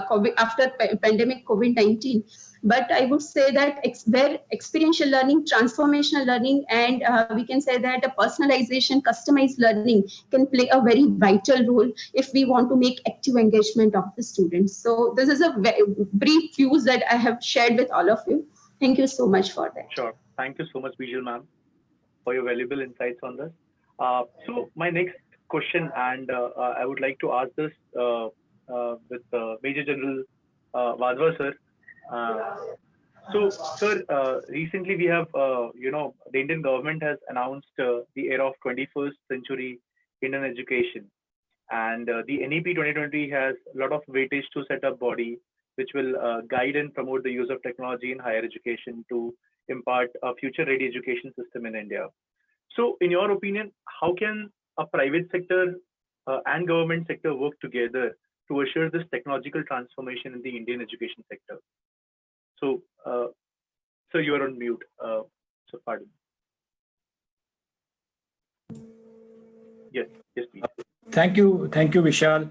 COVID, after pandemic COVID-19. But I would say that where experiential learning, transformational learning, and we can say that a personalization, customized learning can play a very vital role if we want to make active engagement of the students. So this is a very brief views that I have shared with all of you. Thank you so much for that. Sure. Thank you so much, Bijal ma'am, for your valuable insights on this. So my next question, and I would like to ask this with Major General Vadva sir. So, sir, recently we have, the Indian government has announced the era of 21st century Indian education, and the NEP 2020 has a lot of weightage to set up body which will guide and promote the use of technology in higher education to impart a future-ready education system in India. So, in your opinion, how can a private sector and government sector work together to assure this technological transformation in the Indian education sector? So, sir, you are on mute. So, pardon. Yes, please. Thank you, Vishal.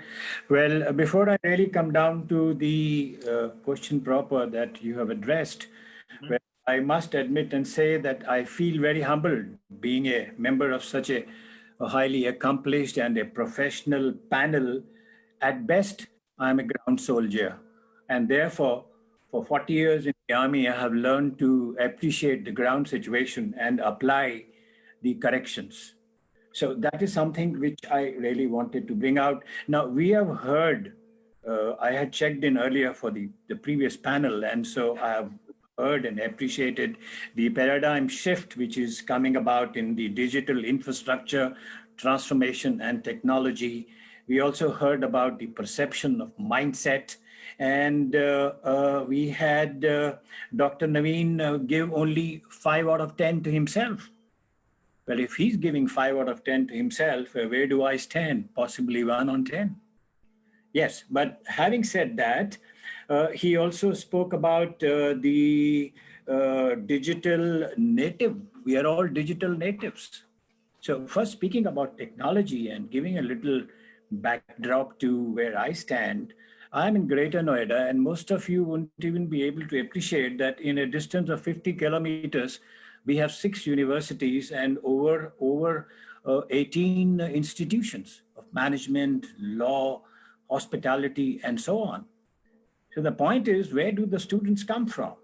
Well, before I really come down to the question proper that you have addressed, well, I must admit and say that I feel very humbled being a member of such a highly accomplished and a professional panel. At best, I'm a ground soldier, and therefore, for 40 years in the Army, I have learned to appreciate the ground situation and apply the corrections. So that is something which I really wanted to bring out. Now, we have heard, I had checked in earlier for the previous panel, and so I have heard and appreciated the paradigm shift which is coming about in the digital infrastructure, transformation and technology. We also heard about the perception of mindset. And we had Dr. Naveen give only 5 out of 10 to himself. Well, if he's giving 5 out of 10 to himself, where do I stand? Possibly 1 on 10. Yes, but having said that, he also spoke about the digital native. We are all digital natives. So first, speaking about technology and giving a little backdrop to where I stand, I'm in Greater Noida, and most of you wouldn't even be able to appreciate that in a distance of 50 kilometers, we have 6 universities and over 18 institutions of management, law, hospitality, and so on. So the point is, where do the students come from?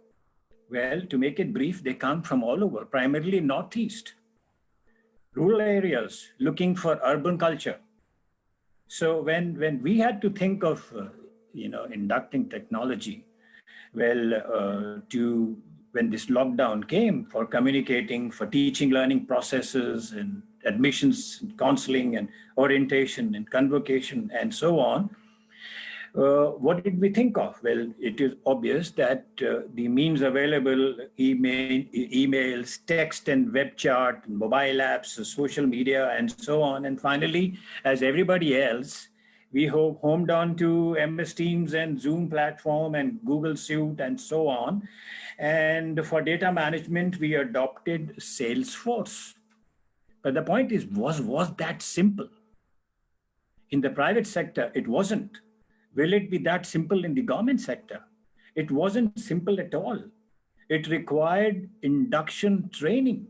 Well, to make it brief, they come from all over, primarily Northeast. rural areas looking for urban culture. So when we had to think of, inducting technology, when this lockdown came for communicating, for teaching, learning processes and admissions, and counseling and orientation and convocation and so on, what did we think of? Well, it is obvious that the means available, emails, text and web chat, mobile apps, social media, and so on. And finally, as everybody else, we homed on to MS Teams and Zoom platform and Google Suite and so on. And for data management, we adopted Salesforce. But the point is, was that simple? In the private sector, it wasn't. Will it be that simple in the government sector? It wasn't simple at all. It required induction training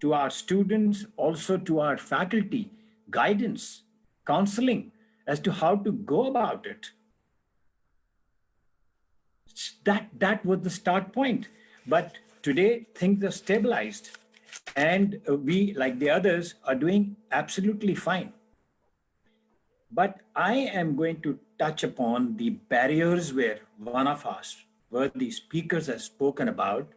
to our students, also to our faculty, guidance, counseling as to how to go about it. That was the start point. But today, things are stabilized. And we, like the others, are doing absolutely fine. But I am going to touch upon the barriers where one of us, worthy speakers, has spoken about,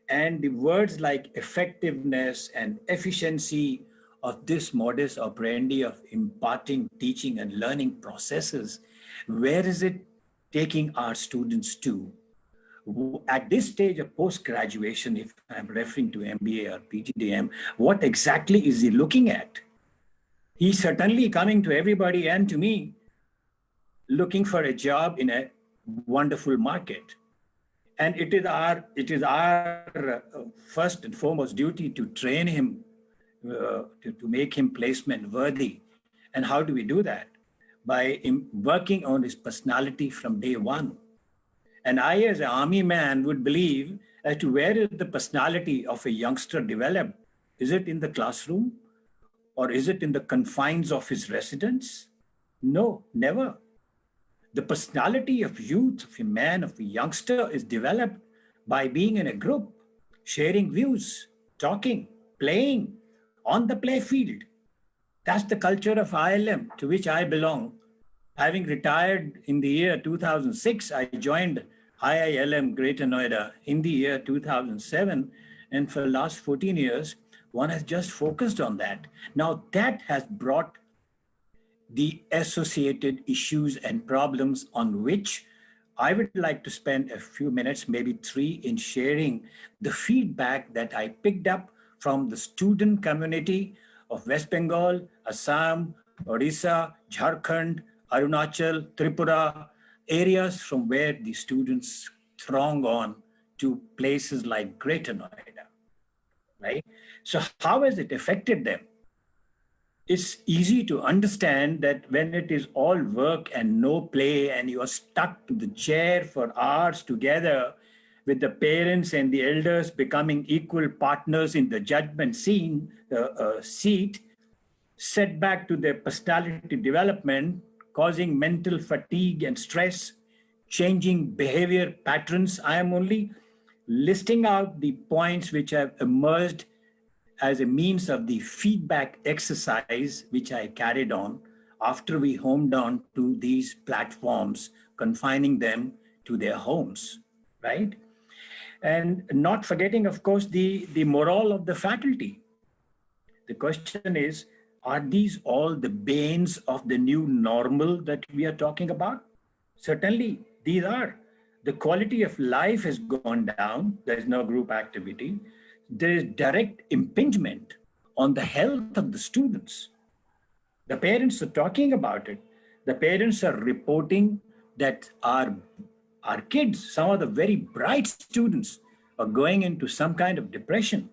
and the words like effectiveness and efficiency of this modus operandi of imparting teaching and learning processes. Where is it taking our students to? At this stage of post-graduation, if I'm referring to MBA or PGDM, what exactly is he looking at? He's certainly coming to everybody and to me looking for a job in a wonderful market. And it is our first and foremost duty to train him, to make him placement worthy. And how do we do that? By working on his personality from day one. And I, as an army man, would believe as to where is the personality of a youngster developed? Is it in the classroom? Or is it in the confines of his residence? No, never. The personality of youth, of a man, of a youngster is developed by being in a group, sharing views, talking, playing on the play field. That's the culture of ILM to which I belong. Having retired in the year 2006, I joined IILM Greater Noida in the year 2007. And for the last 14 years, one has just focused on that. Now that has brought the associated issues and problems on which I would like to spend a few minutes, maybe 3, in sharing the feedback that I picked up from the student community of West Bengal, Assam, Odisha, Jharkhand, Arunachal, Tripura, areas from where the students throng on to places like Greater Noida, right? So how has it affected them? It's easy to understand that when it is all work and no play and you are stuck to the chair for hours together with the parents and the elders becoming equal partners in the judgment seat, setback to their personality development, causing mental fatigue and stress, changing behavior patterns. I am only listing out the points which have emerged as a means of the feedback exercise which I carried on after we homed on to these platforms, confining them to their homes, right? And not forgetting, of course, the morale of the faculty. The question is, are these all the banes of the new normal that we are talking about? Certainly, these are. The quality of life has gone down. There is no group activity. There is direct impingement on the health of the students. The parents are talking about it. The parents are reporting that our kids, some of the very bright students, are going into some kind of depression.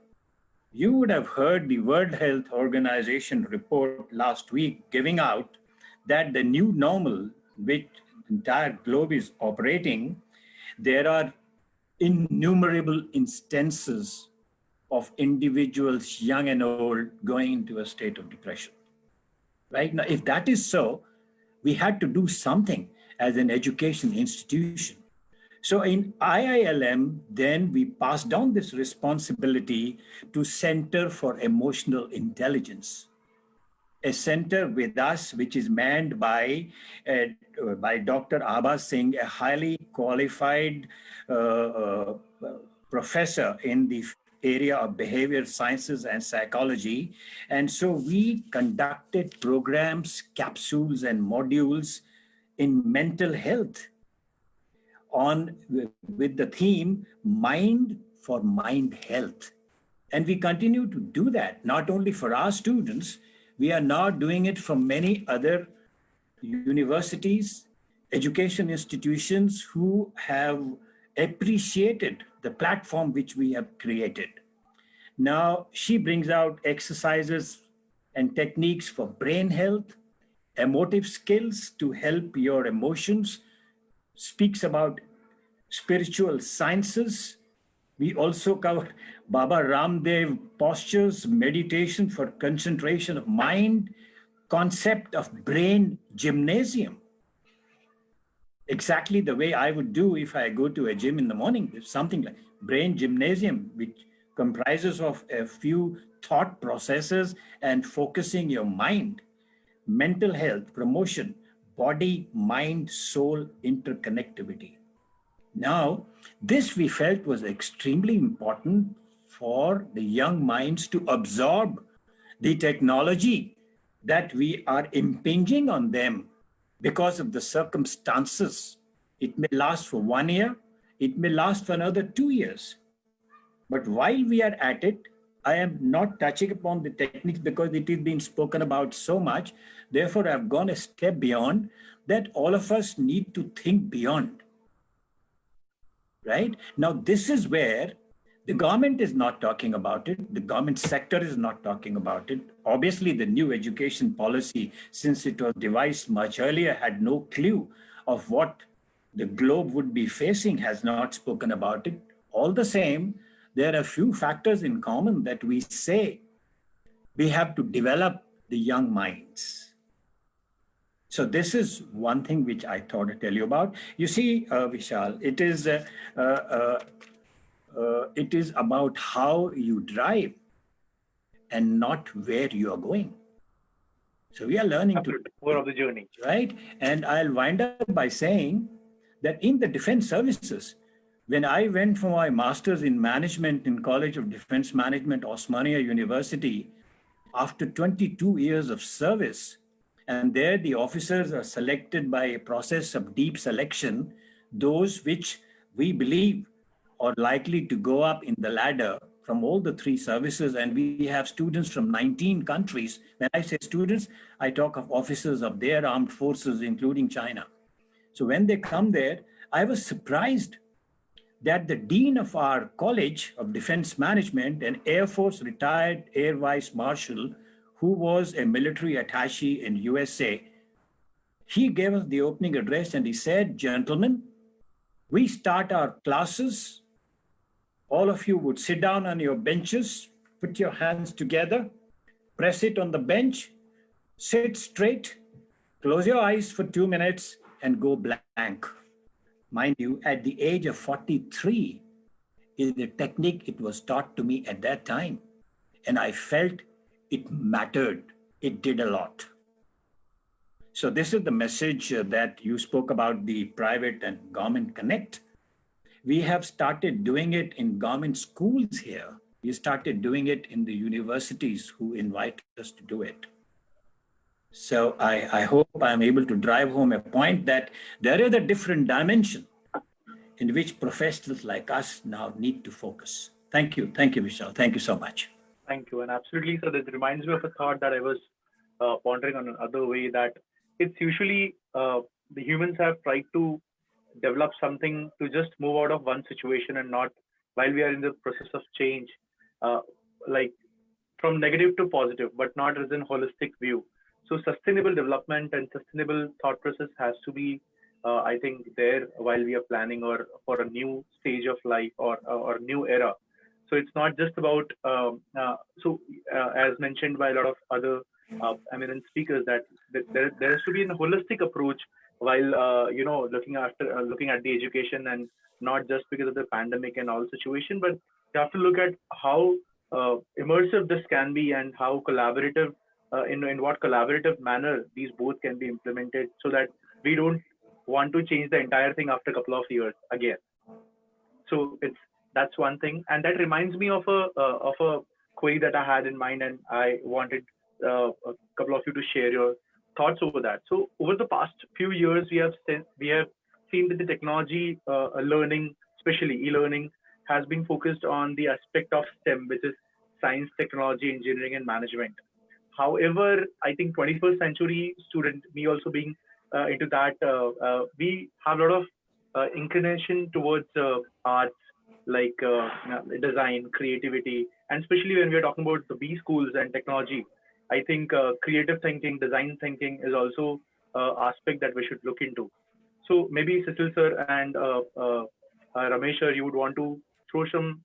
You would have heard the World Health Organization report last week giving out that the new normal, which the entire globe is operating, there are innumerable instances of individuals, young and old, going into a state of depression. Right now, if that is so, we had to do something as an education institution So in IILM, then we passed down this responsibility to Center for Emotional Intelligence, a center with us, which is manned by Dr. Abha Singh, a highly qualified professor in the area of behavior sciences and psychology. And so we conducted programs, capsules, and modules in mental health on with the theme Mind for Mind Health. And we continue to do that, not only for our students, we are now doing it for many other universities, education institutions who have appreciated the platform which we have created. Now, she brings out exercises and techniques for brain health, emotive skills to help your emotions, speaks about spiritual sciences. We also cover Baba Ramdev postures, meditation for concentration of mind, concept of brain gymnasium. Exactly the way I would do if I go to a gym in the morning. It's something like brain gymnasium, which comprises of a few thought processes and focusing your mind, mental health, promotion, body, mind, soul interconnectivity. Now, this we felt was extremely important for the young minds to absorb the technology that we are impinging on them because of the circumstances. It may last for 1 year, it may last for another 2 years. But while we are at it, I am not touching upon the techniques because it is being spoken about so much. Therefore, I've gone a step beyond that all of us need to think beyond. Right? Now, this is where the government is not talking about it. The government sector is not talking about it. Obviously, the new education policy, since it was devised much earlier, had no clue of what the globe would be facing, has not spoken about it. All the same, there are a few factors in common that we say we have to develop the young minds. So this is one thing which I thought to tell you about. You see, Vishal, it is about how you drive and not where you are going. So we are learning to more of the journey, right? And I'll wind up by saying that in the defense services, when I went for my master's in management in College of Defense Management, Osmania University, after 22 years of service, and there the officers are selected by a process of deep selection, those which we believe are likely to go up in the ladder from all the three services. And we have students from 19 countries. When I say students, I talk of officers of their armed forces, including China. So when they come there, I was surprised that the dean of our College of Defense Management, an Air Force retired Air Vice Marshal who was a military attaché in USA, he gave us the opening address and he said, "Gentlemen, we start our classes. All of you would sit down on your benches, put your hands together, press it on the bench, sit straight, close your eyes for 2 minutes and go blank." Mind you, at the age of 43, is the technique it was taught to me at that time. And I felt it mattered. It did a lot. So this is the message that you spoke about, the private and government connect. We have started doing it in government schools here. We started doing it in the universities who invite us to do it. So I hope I'm able to drive home a point that there is a different dimension in which professionals like us now need to focus. Thank you. Thank you, Vishal. Thank you so much. Thank you. And absolutely, so this reminds me of a thought that I was pondering on another way, that it's usually the humans have tried to develop something to just move out of one situation and not, while we are in the process of change, like from negative to positive, but not as in holistic view. So sustainable development and sustainable thought process has to be, I think, there while we are planning or for a new stage of life or new era. So it's not just about, as mentioned by a lot of other eminent speakers, that there has to be a holistic approach while looking at the education and not just because of the pandemic and all situation, but you have to look at how immersive this can be and how collaborative, in what collaborative manner these both can be implemented, so that we don't want to change the entire thing after a couple of years again. So that's one thing, and that reminds me of a query that I had in mind, and I wanted a couple of you to share your thoughts over that. So over the past few years, we have seen that the technology learning, especially e-learning, has been focused on the aspect of STEM, which is science, technology, engineering, and management. However, I think 21st century student, me also being into that, we have a lot of inclination towards arts, like design, creativity, and especially when we're talking about the B schools and technology, I think creative thinking, design thinking is also aspect that we should look into. So maybe Cecil sir and Ramesh sir, you would want to throw some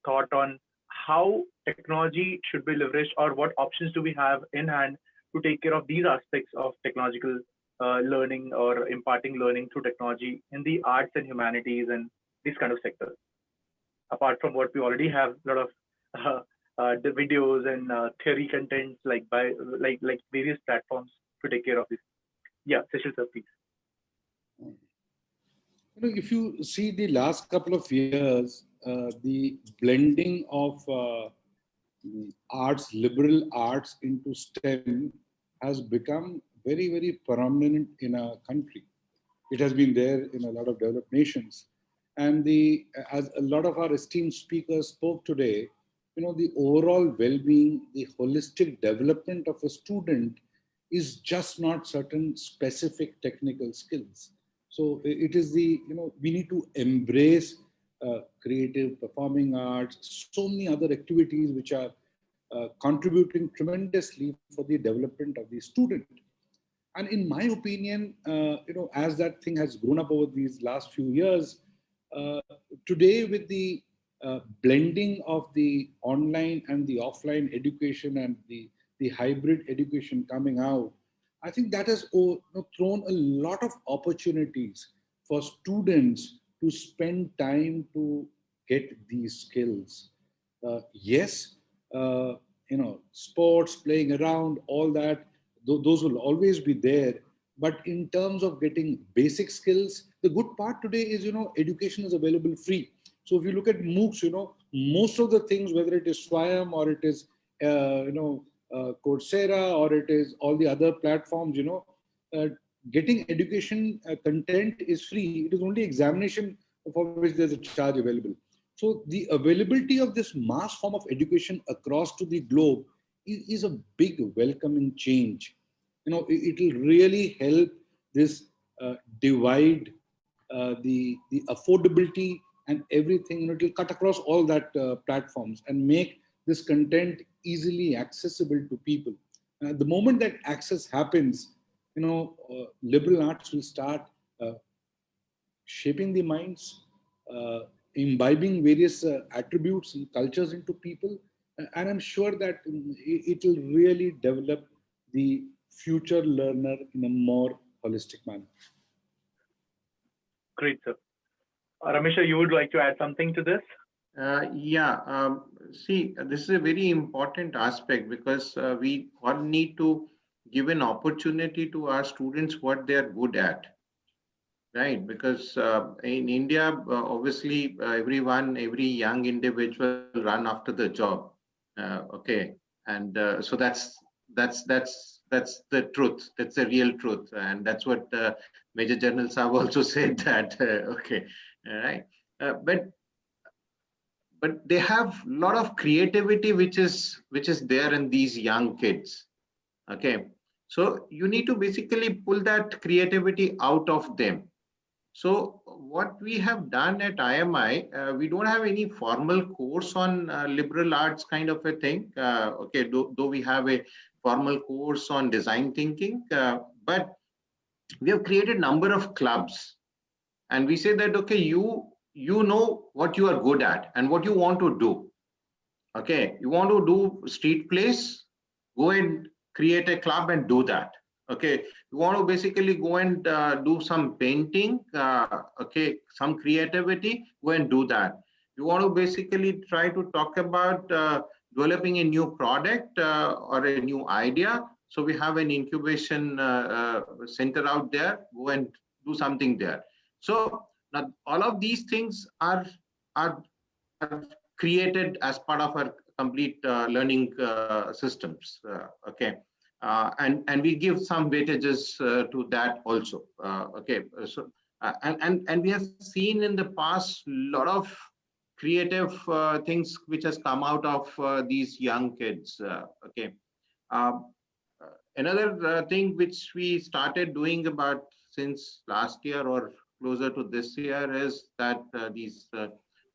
thought on how technology should be leveraged, or what options do we have in hand to take care of these aspects of technological learning or imparting learning through technology in the arts and humanities and these kind of sectors, apart from what we already have a lot of the videos and theory contents like various platforms to take care of this. Yeah, Cecil sir, please. If you see the last couple of years, the blending of arts, liberal arts into STEM has become very, very prominent in our country. It has been there in a lot of developed nations. And as a lot of our esteemed speakers spoke today, the overall well-being, the holistic development of a student is just not certain specific technical skills. So it is we need to embrace creative, performing arts, so many other activities which are contributing tremendously for the development of the student. And in my opinion, as that thing has grown up over these last few years, today with the blending of the online and the offline education and the hybrid education coming out, I think that has thrown a lot of opportunities for students to spend time to get these skills. Yes, sports, playing around, all that, those will always be there. But in terms of getting basic skills, the good part today is, education is available free. So if you look at MOOCs, most of the things, whether it is Swayam or it is, Coursera, or it is all the other platforms, getting education content is free. It is only examination for which there's a charge available. So the availability of this mass form of education across to the globe is a big welcoming change. It will really help this divide the affordability and everything. It will cut across all that platforms and make this content easily accessible to people. The moment that access happens, liberal arts will start shaping the minds, imbibing various attributes and cultures into people. And I'm sure that it will really develop the future learner in a more holistic manner. Great, sir. Ramesh, you would like to add something to this? See, this is a very important aspect, because we all need to give an opportunity to our students what they are good at, right? Because in India, obviously, every young individual run after the job, okay, and so that's the truth. That's the real truth, and that's what Major General Saab also said that okay, all right, but they have a lot of creativity which is there in these young kids. Okay, so you need to basically pull that creativity out of them. So what we have done at IMI, we don't have any formal course on liberal arts kind of a thing. Okay, though we have a formal course on design thinking, but we have created a number of clubs, and we say that, okay, you know what you are good at and what you want to do. Okay, you want to do street plays, go and create a club and do that. Okay, you want to basically go and do some painting, okay, some creativity, go and do that. You want to basically try to talk about developing a new product or a new idea. So we have an incubation center out there, go and do something there. So now all of these things are created as part of our complete learning systems, okay. And we give some weightages to that also. Okay, so and we have seen in the past a lot of creative things which has come out of these young kids. Okay, another thing which we started doing about since last year or closer to this year is that these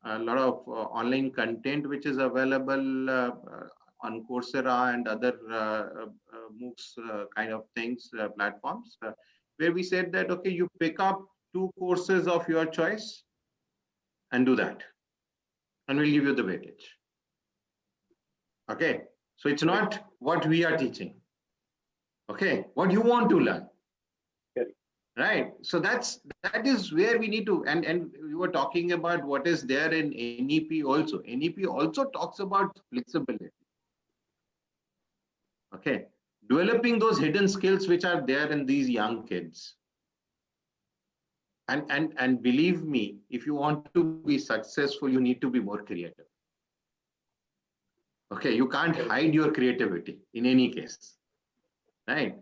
a lot of online content which is available on Coursera and other MOOCs kind of things, platforms, where we said that, okay, you pick up 2 courses of your choice and do that. And we'll give you the weightage. Okay, so it's not what we are teaching. Okay, what you want to learn. Right. So that is where we need to, and we were talking about what is there in NEP also. NEP also talks about flexibility. Okay, developing those hidden skills which are there in these young kids. And believe me, if you want to be successful, you need to be more creative. Okay, you can't hide your creativity in any case, right?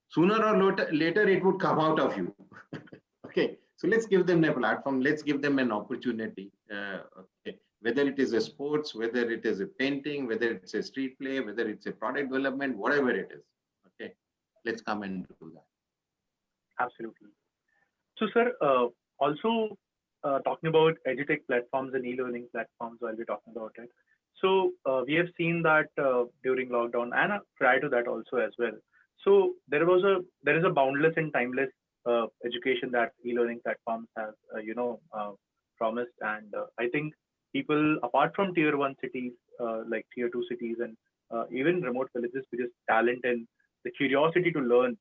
Sooner or later it would come out of you. Okay, so let's give them a platform, let's give them an opportunity. Okay. Whether it is a sports, whether it is a painting, whether it's a street play, whether it's a product development, whatever it is. Okay, let's come and do that. Absolutely. So, sir, also talking about edutech platforms and e-learning platforms while we're talking about it. So we have seen that during lockdown and prior to that also as well. So there is a boundless and timeless education that e-learning platforms have, promised. And I think people apart from tier 1 cities, like tier 2 cities and even remote villages, because talent and the curiosity to learn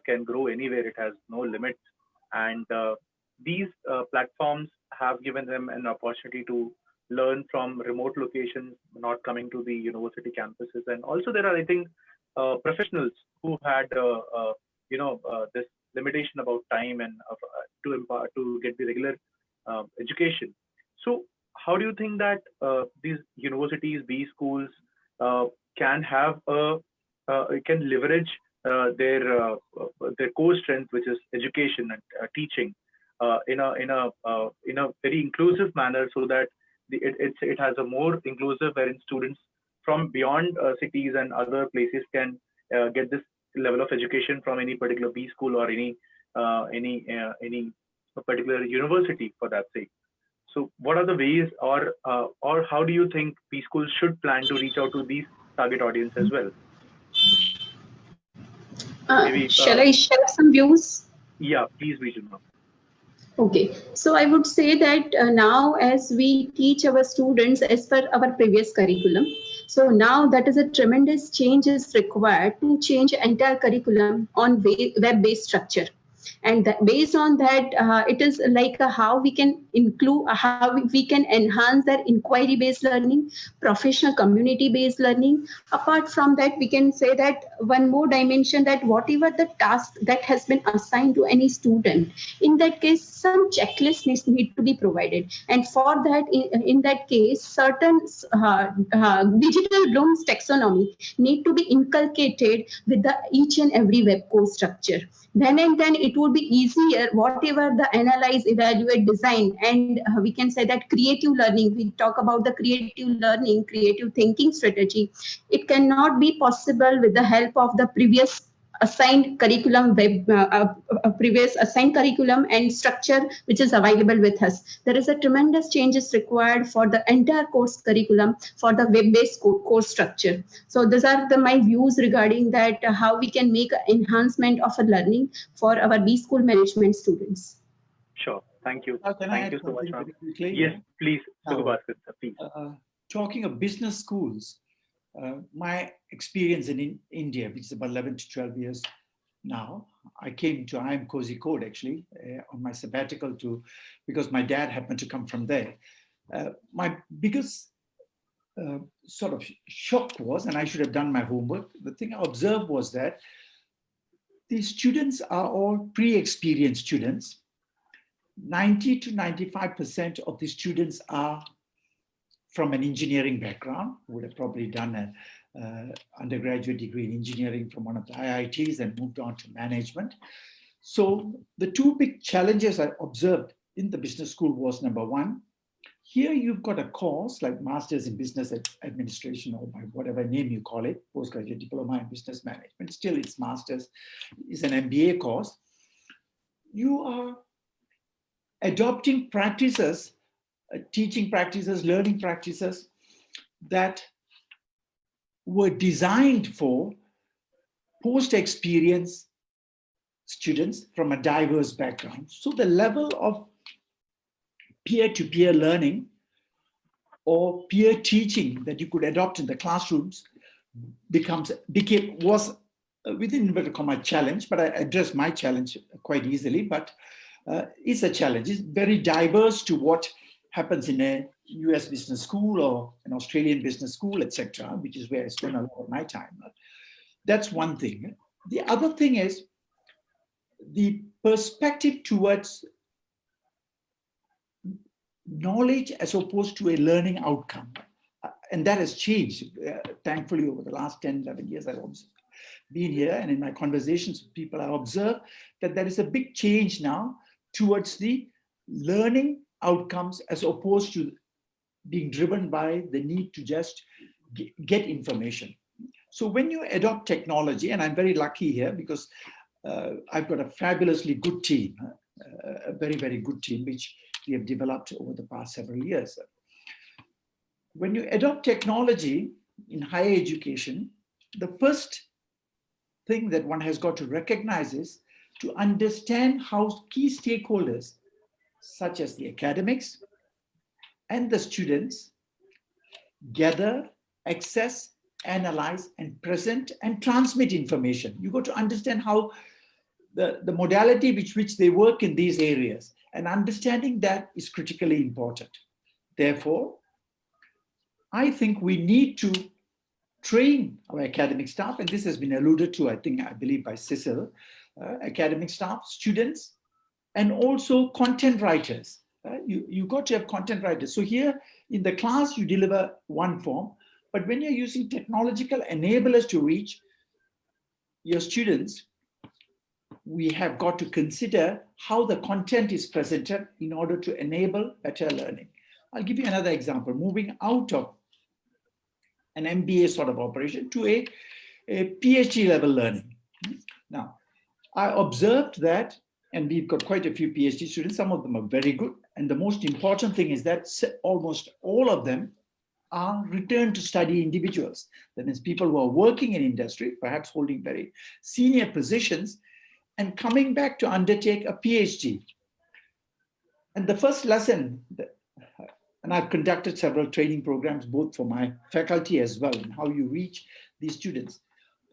can grow anywhere. It has no limits. And these platforms have given them an opportunity to learn from remote locations, not coming to the university campuses. And also there are, I think, professionals who had, this limitation about time and to get the regular education. So how do you think that these universities, B schools can have can leverage their core strength, which is education and teaching, in a very inclusive manner, so that it has a more inclusive, wherein students from beyond cities and other places can get this level of education from any particular B school or any particular university for that sake. So what are the ways, or how do you think B schools should plan to reach out to these target audience as well? Maybe, shall I share some views? Yeah, please, Vijay. Okay, so I would say that now as we teach our students as per our previous curriculum, so now that is a tremendous change is required to change entire curriculum on web-based structure. And based on that, it is like how we can include, how we can enhance that inquiry-based learning, professional community-based learning. Apart from that, we can say that one more dimension, that whatever the task that has been assigned to any student, in that case, some checklist need to be provided. And for that, in that case, certain digital Bloom's taxonomy need to be inculcated with each and every web course structure. Then and then it would be easier, whatever the analyze, evaluate, design, and we can say that creative learning, we talk about the creative learning, creative thinking strategy. It cannot be possible with the help of the previous assigned curriculum, previous assigned curriculum and structure which is available with us. There is a tremendous changes required for the entire course curriculum for the web-based course structure. So these are my views regarding that, how we can make an enhancement of a learning for our B school management students. Sure. Thank you. Thank you so much, ma'am. Quickly? Yes, please, Suku Bhaskaran, please. Talking of business schools, my experience in India, which is about 11 to 12 years, now. I came to IIM Kozhikode actually on my sabbatical because my dad happened to come from there. My biggest sort of shock was, and I should have done my homework, the thing I observed was that these students are all pre-experienced students. 90 to 95% of the students are from an engineering background, would have probably done an undergraduate degree in engineering from one of the IITs and moved on to management. So the two big challenges I observed in the business school was, number one, here you've got a course like Masters in Business Administration, or by whatever name you call it, Postgraduate Diploma in Business Management. Still, it's Masters, it's an MBA course. You are adopting practices, teaching practices, learning practices that were designed for post-experience students from a diverse background. So the level of peer-to-peer learning or peer teaching that you could adopt in the classrooms was within inverted comma challenge, but I addressed my challenge quite easily, but it's a challenge. It's very diverse to what happens in a US business school or an Australian business school, etc., which is where I spend a lot of my time. That's one thing. The other thing is the perspective towards knowledge as opposed to a learning outcome. And that has changed, thankfully, over the last 10, 11 years I've been here, and in my conversations with people, I observe that there is a big change now towards the learning outcomes as opposed to being driven by the need to just get information. So when you adopt technology, and I'm very lucky here because I've got a fabulously good team, a very, very good team, which we have developed over the past several years. When you adopt technology in higher education, the first thing that one has got to recognize is to understand how key stakeholders, such as the academics and the students, gather, access, analyze, and present and transmit information. You got to understand how the modality with which they work in these areas, and understanding that is critically important. Therefore, I think we need to train our academic staff, and this has been alluded to, I believe by Cecil, academic staff, students, and also content writers. You got to have content writers. So here in the class, you deliver one form, but when you're using technological enablers to reach your students, we have got to consider how the content is presented in order to enable better learning. I'll give you another example, moving out of an MBA sort of operation to a PhD level learning. Now, I observed that, and we've got quite a few PhD students, some of them are very good. And the most important thing is that almost all of them are return to study individuals. That means people who are working in industry, perhaps holding very senior positions, and coming back to undertake a PhD. And the first lesson, and I've conducted several training programs, both for my faculty as well, and how you reach these students.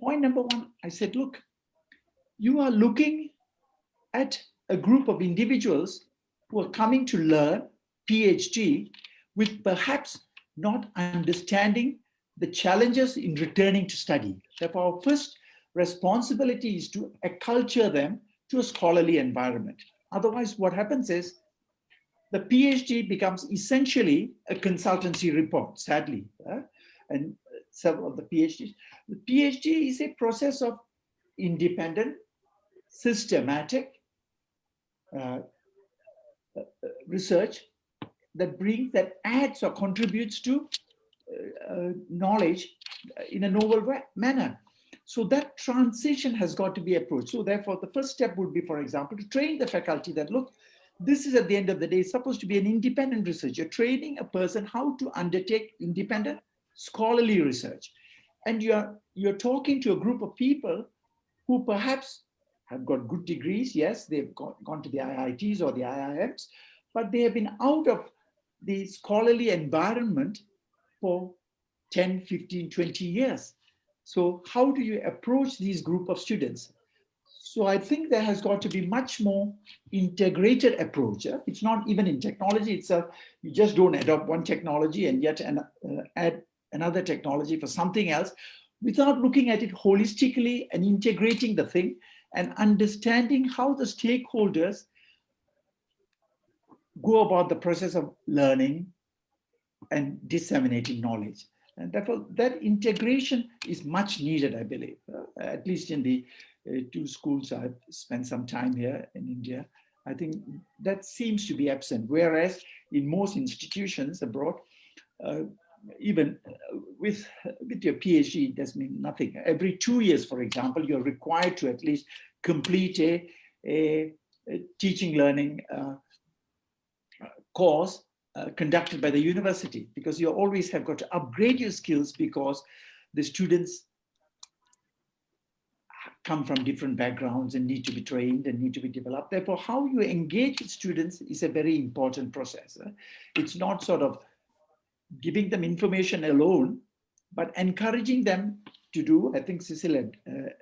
Point number one, I said, look, you are looking at a group of individuals who are coming to learn PhD with perhaps not understanding the challenges in returning to study. Therefore, our first responsibility is to acculture them to a scholarly environment. Otherwise, what happens is the PhD becomes essentially a consultancy report, sadly. And several of the PhDs. The PhD is a process of independent, systematic research that adds or contributes to knowledge in a novel manner. So that transition has got to be approached. So therefore, the first step would be, for example, to train the faculty that, look, this is at the end of the day supposed to be an independent research. You're training a person how to undertake independent scholarly research. And you're talking to a group of people who perhaps have got good degrees. Yes, they've gone to the IITs or the IIMs, but they have been out of the scholarly environment for 10, 15, 20 years. So how do you approach these group of students? So I think there has got to be much more integrated approach. It's not even in technology itself. You just don't adopt one technology and yet add another technology for something else without looking at it holistically and integrating the thing and understanding how the stakeholders go about the process of learning and disseminating knowledge. And therefore, that integration is much needed, I believe, at least in the two schools I've spent some time here in India. I think that seems to be absent, whereas in most institutions abroad, even with your PhD, it doesn't mean nothing. Every 2 years, for example, you're required to at least complete a teaching learning course conducted by the university, because you always have got to upgrade your skills because the students come from different backgrounds and need to be trained and need to be developed. Therefore, how you engage with students is a very important process. It's not sort of giving them information alone, but encouraging them to do, I think Cecil had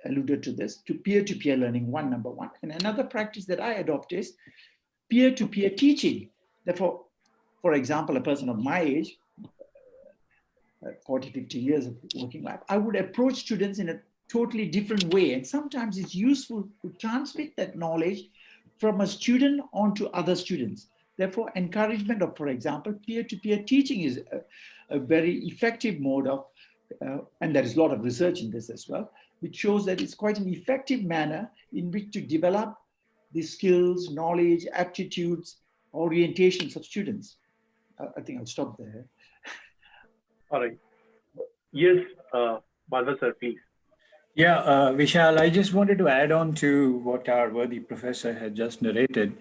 alluded to this, to peer-to-peer learning, number one. And another practice that I adopt is peer-to-peer teaching. Therefore, for example, a person of my age, 40, 50 years of working life, I would approach students in a totally different way. And sometimes it's useful to transmit that knowledge from a student onto other students. Therefore, encouragement of, for example, peer-to-peer teaching is a very effective mode of, and there is a lot of research in this as well, which shows that it's quite an effective manner in which to develop the skills, knowledge, aptitudes, orientations of students. I think I'll stop there. All right. Yes, Madhav sir, please. Yeah, Vishal, I just wanted to add on to what our worthy professor had just narrated.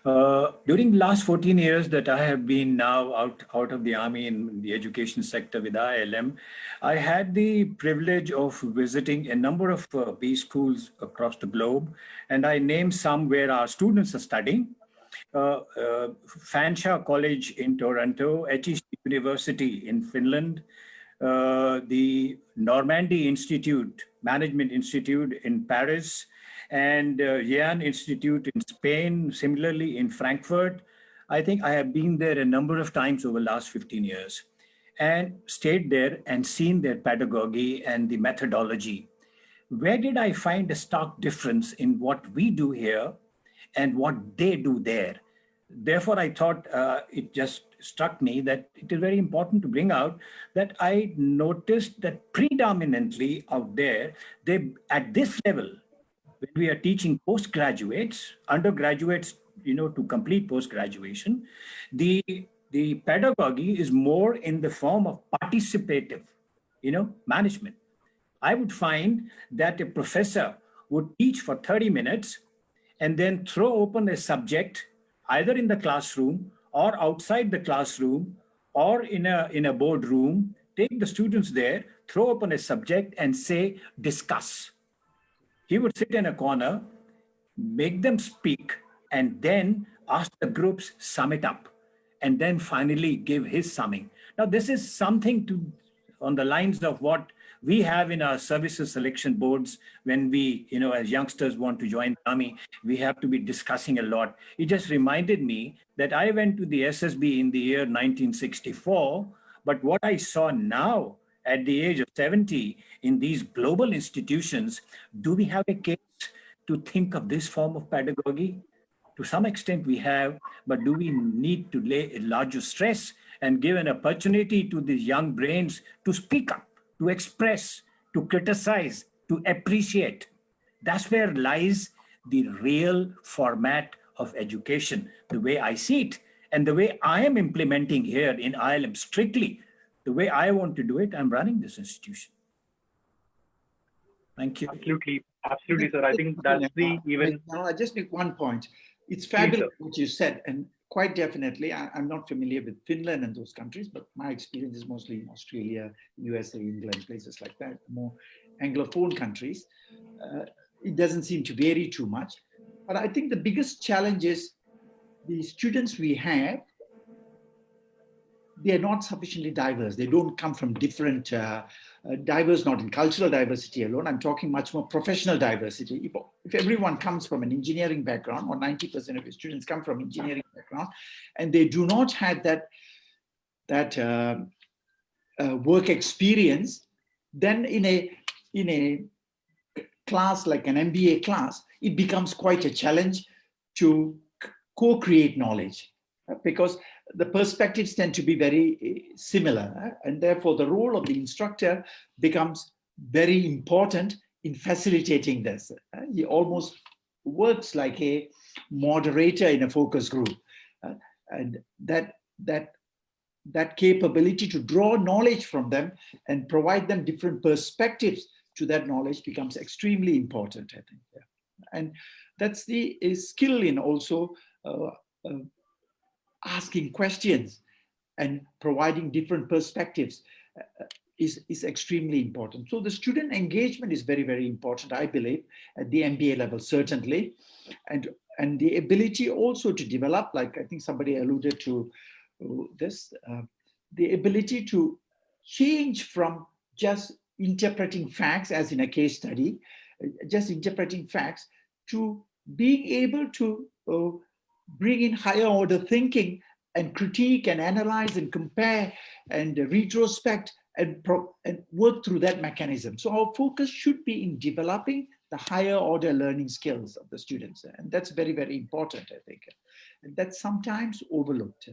During the last 14 years that I have been now out of the army in the education sector with ILM, I had the privilege of visiting a number of B schools across the globe, and I named some where our students are studying. Fanshawe College in Toronto, HEC University in Finland, the Normandy Institute, Management Institute in Paris, and Yan Institute in Spain, similarly in Frankfurt. I think I have been there a number of times over the last 15 years and stayed there and seen their pedagogy and the methodology. Where did I find a stark difference in what we do here and what they do there? Therefore, I thought it just struck me that it is very important to bring out that I noticed that predominantly out there, they at this level, when we are teaching postgraduates, undergraduates, to complete post-graduation, the pedagogy is more in the form of participative, management. I would find that a professor would teach for 30 minutes and then throw open a subject either in the classroom or outside the classroom or in a boardroom, take the students there, throw open a subject and say, discuss. He would sit in a corner, make them speak, and then ask the groups sum it up, and then finally give his summing. Now, this is something on the lines of what we have in our services selection boards when we, as youngsters want to join the army, we have to be discussing a lot. It just reminded me that I went to the SSB in the year 1964, but what I saw now at the age of 70 in these global institutions, do we have a case to think of this form of pedagogy? To some extent we have, but do we need to lay a larger stress and give an opportunity to these young brains to speak up, to express, to criticize, to appreciate? That's where lies the real format of education, the way I see it, and the way I am implementing here in ILM strictly, the way I want to do it. I'm running this institution. Thank you. Absolutely, absolutely, sir. I think that's the even. I just make one point. It's fabulous what you said, and quite definitely, I'm not familiar with Finland and those countries, but my experience is mostly in Australia, USA, England, places like that, more Anglophone countries. It doesn't seem to vary too much. But I think the biggest challenge is the students we have they are not sufficiently diverse. They don't come from different, diverse, not in cultural diversity alone. I'm talking much more professional diversity. If everyone comes from an engineering background, or 90% of your students come from engineering background, and they do not have that work experience, then in a class like an MBA class, it becomes quite a challenge to co-create knowledge, because the perspectives tend to be very similar, and therefore the role of the instructor becomes very important in facilitating this. He almost works like a moderator in a focus group, and that capability to draw knowledge from them and provide them different perspectives to that knowledge becomes extremely important, I think. Yeah. And that's the skill in also asking questions and providing different perspectives is extremely important. So the student engagement is very, very important, I believe, at the MBA level, certainly. And the ability also to develop, like I think somebody alluded to this, the ability to change from just interpreting facts, as in a case study, just interpreting facts, to being able to bring in higher order thinking and critique and analyze and compare and retrospect and work through that mechanism. So our focus should be in developing the higher order learning skills of the students. And that's very, very important, I think. And that's sometimes overlooked.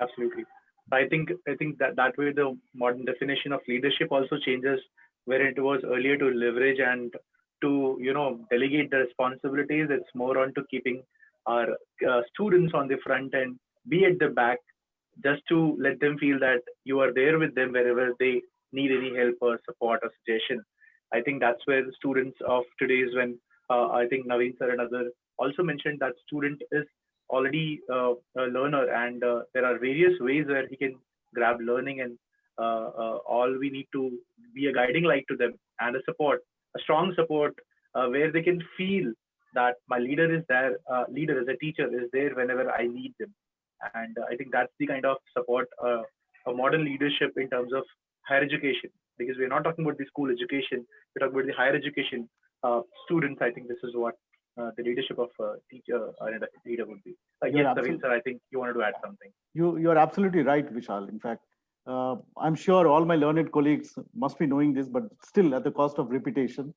Absolutely. I think that way the modern definition of leadership also changes, where it was earlier to leverage and to delegate the responsibilities. It's more on to keeping our students on the front end, be at the back, just to let them feel that you are there with them wherever they need any help or support or suggestion. I think that's where the students of today's, when I think Naveen sir and others also mentioned that student is already a learner, and there are various ways where he can grab learning, and all we need to be a guiding light to them and a strong support, where they can feel that my leader is there, leader as a teacher is there whenever I need them. And I think that's the kind of support a modern leadership in terms of higher education, because we're not talking about the school education, we're talking about the higher education students. I think this is what the leadership of a teacher or a leader would be. Yes, Naveen sir, I think you wanted to add something. You're absolutely right, Vishal. In fact, I'm sure all my learned colleagues must be knowing this, but still at the cost of repetition,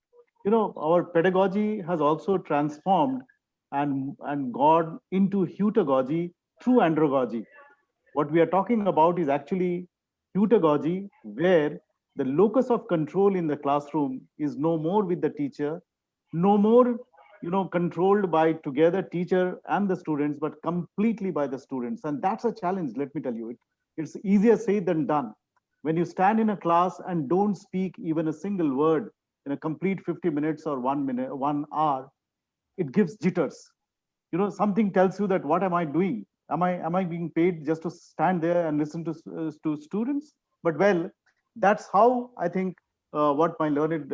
our pedagogy has also transformed and gone into heutagogy through andragogy. What we are talking about is actually heutagogy, where the locus of control in the classroom is no more with the teacher, no more controlled by together teacher and the students, but completely by the students. And that's a challenge, let me tell you. It's easier said than done. When you stand in a class and don't speak even a single word in a complete 50 minutes or 1 minute, 1 hour, it gives jitters. Something tells you that what am I doing? Am I being paid just to stand there and listen to students? But well, that's how I think what my learned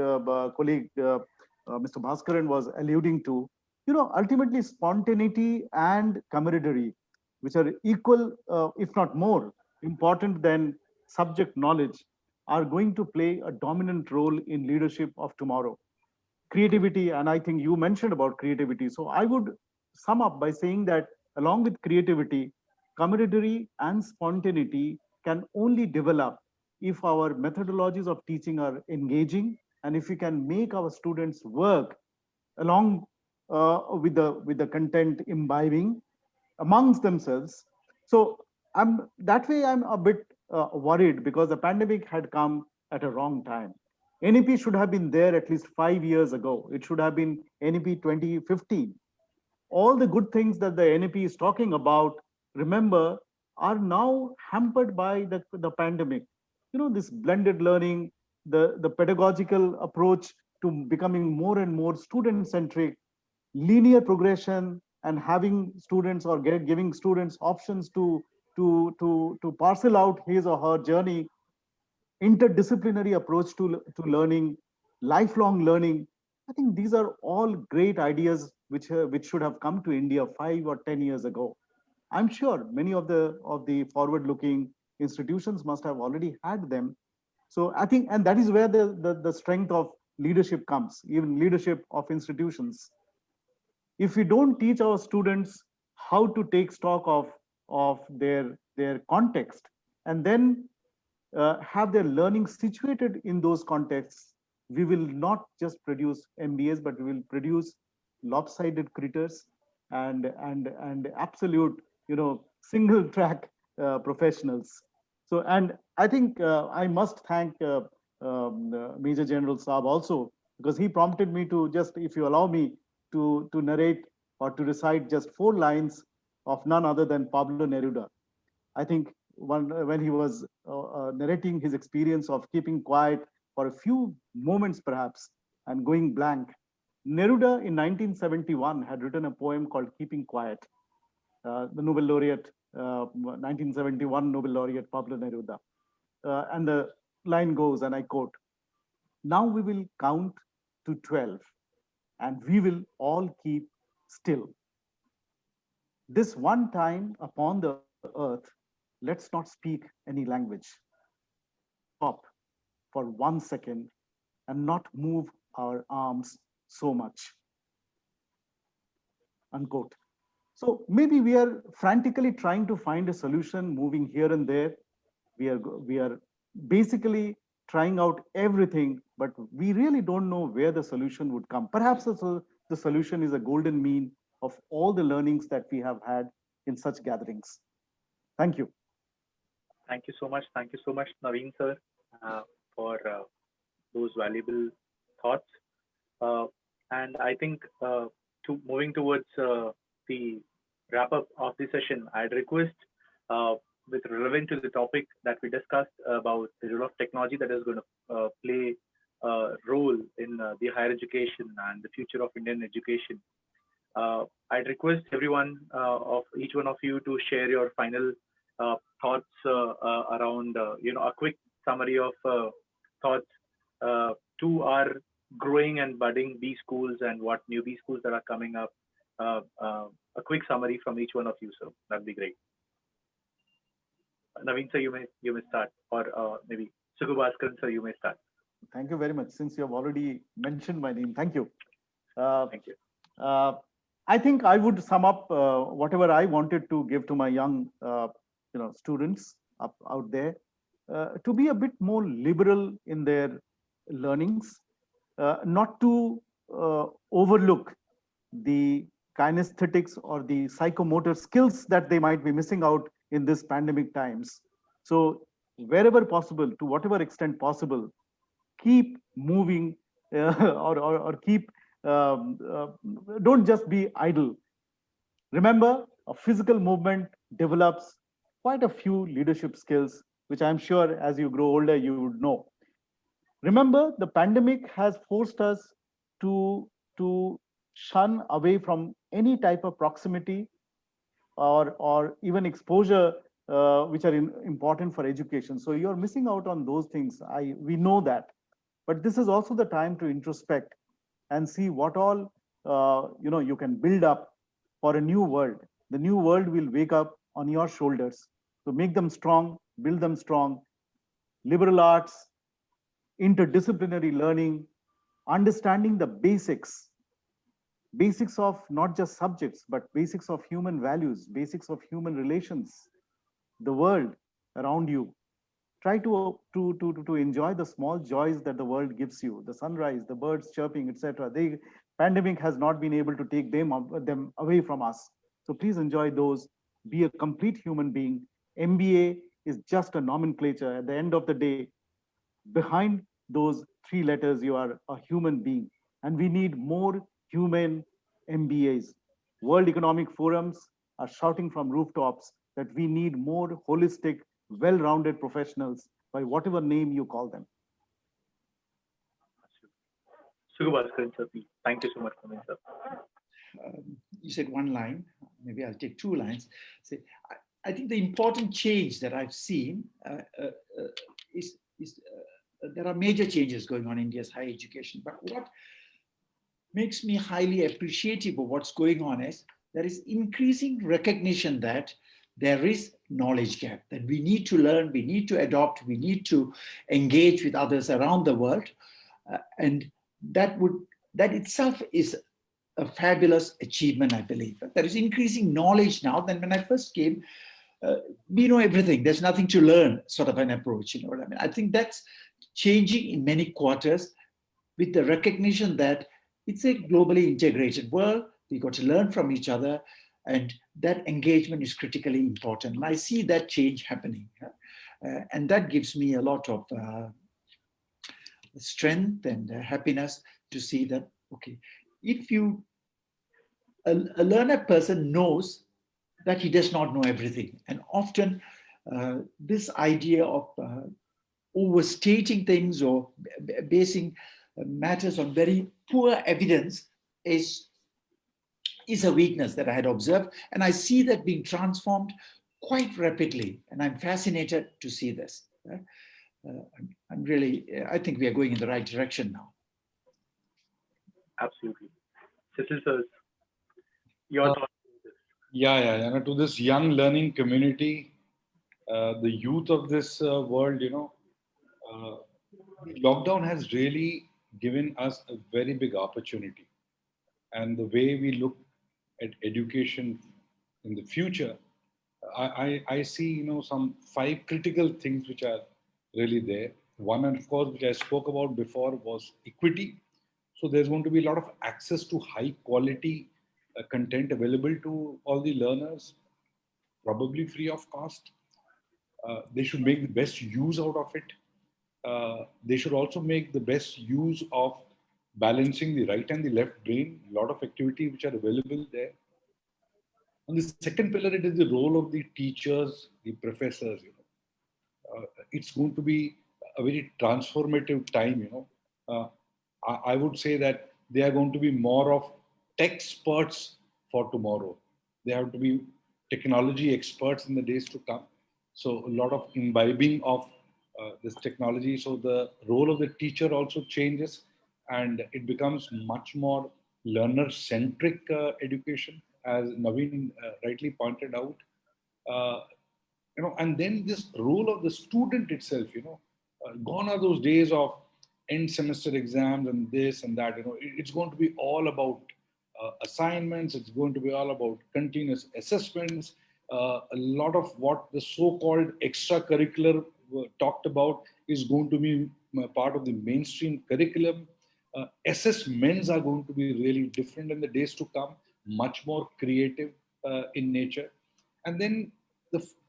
colleague Mr. Bhaskaran was alluding to. Ultimately spontaneity and camaraderie, which are equal, if not more important than subject knowledge, are going to play a dominant role in leadership of tomorrow. Creativity, and I think you mentioned about creativity. So I would sum up by saying that along with creativity, camaraderie and spontaneity can only develop if our methodologies of teaching are engaging, and if we can make our students work along with the content imbibing amongst themselves. So I'm a bit worried, because the pandemic had come at a wrong time. NEP should have been there at least 5 years ago. It should have been NEP 2015. All the good things that the NEP is talking about, remember, are now hampered by the pandemic. This blended learning, the pedagogical approach to becoming more and more student-centric, linear progression, and having students or giving students options to parcel out his or her journey, interdisciplinary approach to learning, lifelong learning. I think these are all great ideas which should have come to India 5 or 10 years ago. I'm sure many of the forward-looking institutions must have already had them. So I think, and that is where the strength of leadership comes, even leadership of institutions. If we don't teach our students how to take stock of their context, and then have their learning situated in those contexts, we will not just produce MBAs, but we will produce lopsided critters and absolute, single track professionals. So, and I think I must thank Major General Saab also, because he prompted me to just, if you allow me, to narrate or to recite just 4 lines of none other than Pablo Neruda. I think when he was narrating his experience of keeping quiet for a few moments perhaps and going blank, Neruda in 1971 had written a poem called Keeping Quiet. The Nobel laureate, 1971 Nobel laureate Pablo Neruda. And the line goes, and I quote, "Now we will count to 12 and we will all keep still. This one time upon the earth, let's not speak any language. Stop for 1 second and not move our arms so much." Unquote. So maybe we are frantically trying to find a solution, moving here and there. We are basically trying out everything, but we really don't know where the solution would come. Perhaps the solution is a golden mean of all the learnings that we have had in such gatherings. Thank you. Thank you so much. Thank you so much, Naveen sir, for those valuable thoughts. And I think moving towards the wrap up of the session, I'd request, with relevant to the topic that we discussed about the role of technology that is going to play a role in the higher education and the future of Indian education. I'd request everyone, of each one of you, to share your final thoughts around, a quick summary of thoughts to our growing and budding B schools and what new B schools that are coming up. A quick summary from each one of you, so that'd be great. Naveen sir, you may start, or maybe Suku Bhaskaran sir, you may start. Thank you very much. Since you have already mentioned my name, thank you. Thank you. I think I would sum up whatever I wanted to give to my young, students out there, to be a bit more liberal in their learnings, not to overlook the kinesthetics or the psychomotor skills that they might be missing out in this pandemic times. So wherever possible, to whatever extent possible, keep moving, or keep, don't just be idle. Remember, a physical movement develops quite a few leadership skills, which I'm sure as you grow older, you would know. Remember, the pandemic has forced us to shun away from any type of proximity or even exposure, which are important for education. So you're missing out on those things. We know that, but this is also the time to introspect and see what all you can build up for a new world. The new world will wake up on your shoulders. So make them strong, build them strong. Liberal arts, interdisciplinary learning, understanding the basics of not just subjects, but basics of human values, basics of human relations, the world around you. Try to enjoy the small joys that the world gives you, the sunrise, the birds chirping, etc. The pandemic has not been able to take them away from us. So please enjoy those. Be a complete human being. MBA is just a nomenclature. At the end of the day, behind those 3 letters, you are a human being. And we need more human MBAs. World Economic Forums are shouting from rooftops that we need more holistic, well-rounded professionals, by whatever name you call them. Suku Bhaskaran sir, thank you so much, sir. You said 1 line, maybe I'll take 2 lines. I think the important change that I've seen is there are major changes going on in India's higher education, but what makes me highly appreciative of what's going on is there is increasing recognition that there is knowledge gap, that we need to learn, we need to adopt, we need to engage with others around the world. And that itself is a fabulous achievement, I believe. There is increasing knowledge now than when I first came. We know everything, there's nothing to learn, sort of an approach, you know what I mean? I think that's changing in many quarters with the recognition that it's a globally integrated world. We got to learn from each other, and that engagement is critically important. And I see that change happening. And that gives me a lot of strength and happiness to see that, okay, if a learner person knows that he does not know everything. And often this idea of overstating things or basing matters on very poor evidence is a weakness that I had observed. And I see that being transformed quite rapidly. And I'm fascinated to see this. I'm really, I think we are going in the right direction now. Absolutely. Cecil sir, your thoughts? Yeah. To this young learning community, the youth of this world, lockdown has really given us a very big opportunity. And the way we look at education in the future, I see, some 5 critical things which are really there. One, and of course, which I spoke about before, was equity. So there's going to be a lot of access to high quality content available to all the learners, probably free of cost. They should make the best use out of it. They should also make the best use of balancing the right and the left brain, a lot of activities which are available there. On the second pillar, it is the role of the teachers, the professors. It's going to be a very transformative time. I would say that they are going to be more of tech experts for tomorrow. They have to be technology experts in the days to come. So a lot of imbibing of this technology. So the role of the teacher also changes, and it becomes much more learner-centric education, as Naveen rightly pointed out. And then this role of the student itself, gone are those days of end semester exams and this and that. It's going to be all about assignments. It's going to be all about continuous assessments. A lot of what the so-called extracurricular talked about is going to be part of the mainstream curriculum. Assessments are going to be really different in the days to come, much more creative in nature. And then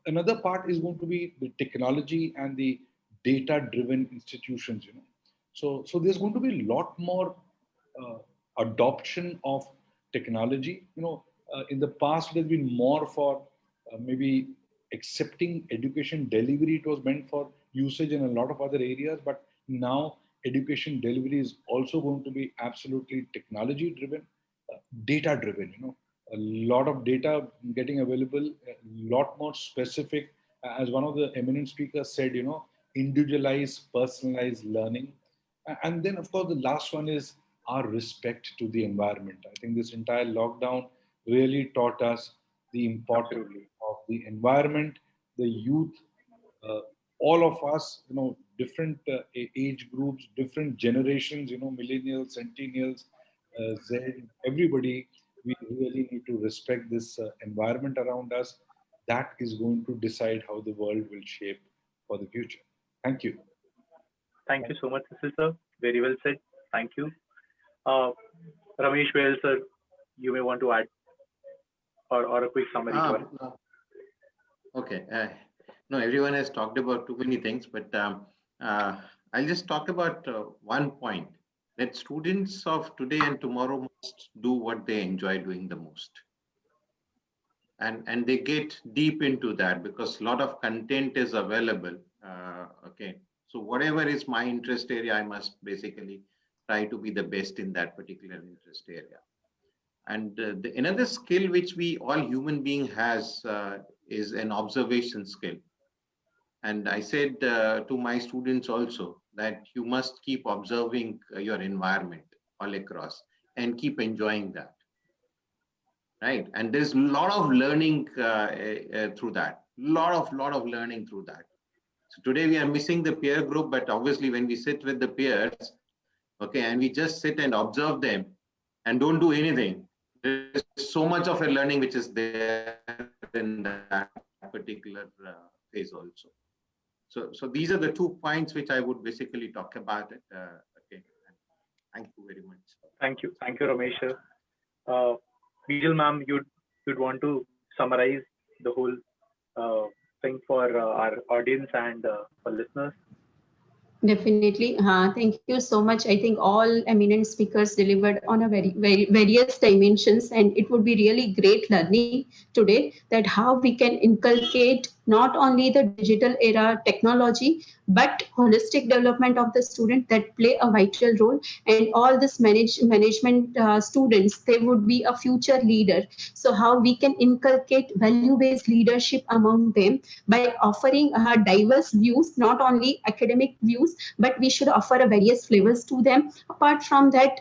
another part is going to be the technology and the data-driven institutions. So there's going to be a lot more adoption of technology. In the past, it has been more for maybe accepting education delivery. It was meant for usage in a lot of other areas, but now education delivery is also going to be absolutely technology-driven, data-driven. A lot of data getting available, a lot more specific. As one of the eminent speakers said, individualized, personalized learning. And then, of course, the last one is our respect to the environment. I think this entire lockdown really taught us the importance of the environment, the youth, all of us, different age groups, different generations, millennials, centennials, Z, everybody, we really need to respect this environment around us. That is going to decide how the world will shape for the future. Thank you. Thank you so much, Cecil sir. Very well said. Thank you. Ramesh Well sir, you may want to add or a quick summary to it. Okay. No, everyone has talked about too many things, but I'll just talk about one point, that students of today and tomorrow must do what they enjoy doing the most. And they get deep into that because a lot of content is available. Okay. So whatever is my interest area, I must basically try to be the best in that particular interest area. And another skill which we all human being has is an observation skill. And I said to my students also that you must keep observing your environment all across and keep enjoying that. right? And there's a lot of learning through that, lot of learning through that. So today we are missing the peer group, but obviously when we sit with the peers, okay, and we just sit and observe them and don't do anything, there's so much of a learning which is there in that particular phase also. So these are the 2 points which I would basically talk about it. Okay, thank you very much. Thank you, Ramesh. Bijal ma'am, you'd want to summarize the whole thing for our audience and for listeners? Definitely. Thank you so much. I think all eminent speakers delivered on a very various dimensions, and it would be really great learning today that how we can inculcate not only the digital era technology, but holistic development of the student that play a vital role. And all this management students, they would be a future leader. So how we can inculcate value-based leadership among them by offering diverse views, not only academic views, but we should offer a various flavors to them. Apart from that,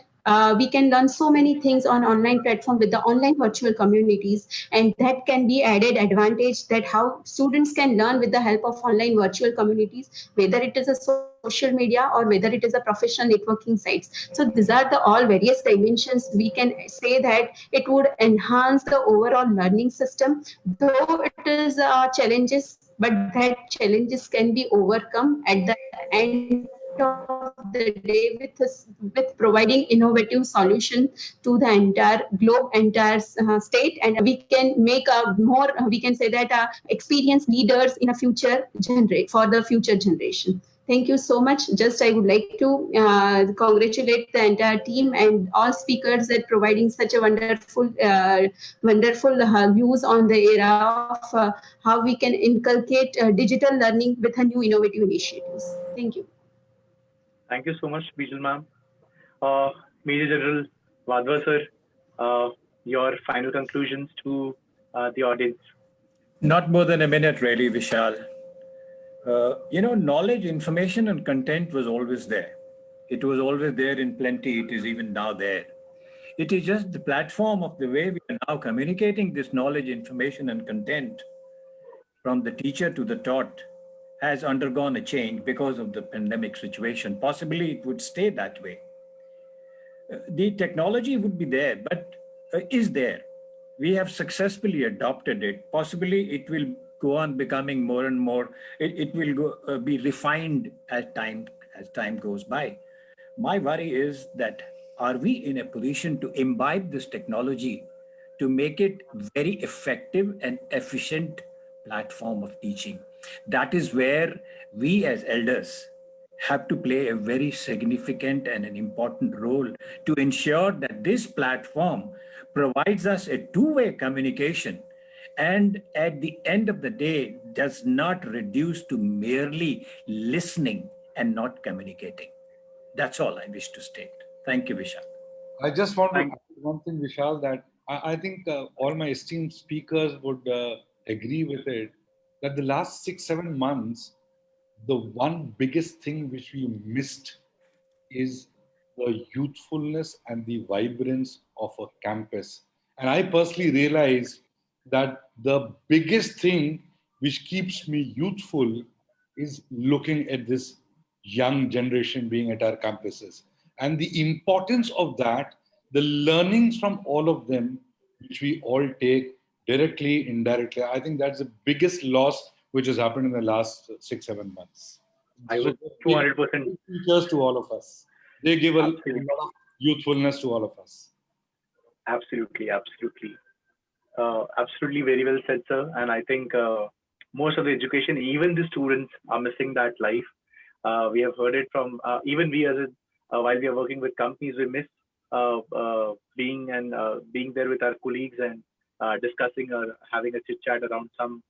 we can learn so many things on online platform with the online virtual communities, and that can be added advantage that how students can learn with the help of online virtual communities, whether it is a social media or whether it is a professional networking sites. So these are the all various dimensions. We can say that it would enhance the overall learning system, though it is challenges, but that challenges can be overcome at the end of the day with providing innovative solution to the entire globe, entire state, and we can make a more, we can say that experienced leaders in a for the future generation. Thank you so much. Just I would like to congratulate the entire team and all speakers that providing such a wonderful views on the era of how we can inculcate digital learning with a new innovative initiatives. Thank you. Thank you so much, Bijal ma'am. Major General Wadhwa sir, your final conclusions to the audience. Not more than a minute, really, Vishal. Knowledge, information, and content was always there. It was always there in plenty. It is even now there. It is just the platform of the way we are now communicating this knowledge, information, and content from the teacher to the taught has undergone a change because of the pandemic situation. Possibly it would stay that way. The technology would be there, but is there. We have successfully adopted it. Possibly it will go on becoming more and more, it will be refined as time goes by. My worry is that are we in a position to imbibe this technology to make it very effective and efficient platform of teaching? That is where we as elders have to play a very significant and an important role to ensure that this platform provides us a two-way communication and at the end of the day does not reduce to merely listening and not communicating. That's all I wish to state. Thank you, Vishal. I just want to add one thing, Vishal, that I think all my esteemed speakers would agree with it, that the last 6-7 months, the one biggest thing which we missed is the youthfulness and the vibrance of a campus. And I personally realized that the biggest thing which keeps me youthful is looking at this young generation being at our campuses. And the importance of that, the learnings from all of them, which we all take directly, indirectly, I think that's the biggest loss which has happened in the last 6-7 months. I would 200% teachers to all of us. They give a lot of youthfulness to all of us. Absolutely. Absolutely very well said, sir. And I think most of the education, even the students are missing that life. We have heard it from, even we as while we are working with companies, we miss being there with our colleagues and discussing or having a chit chat around some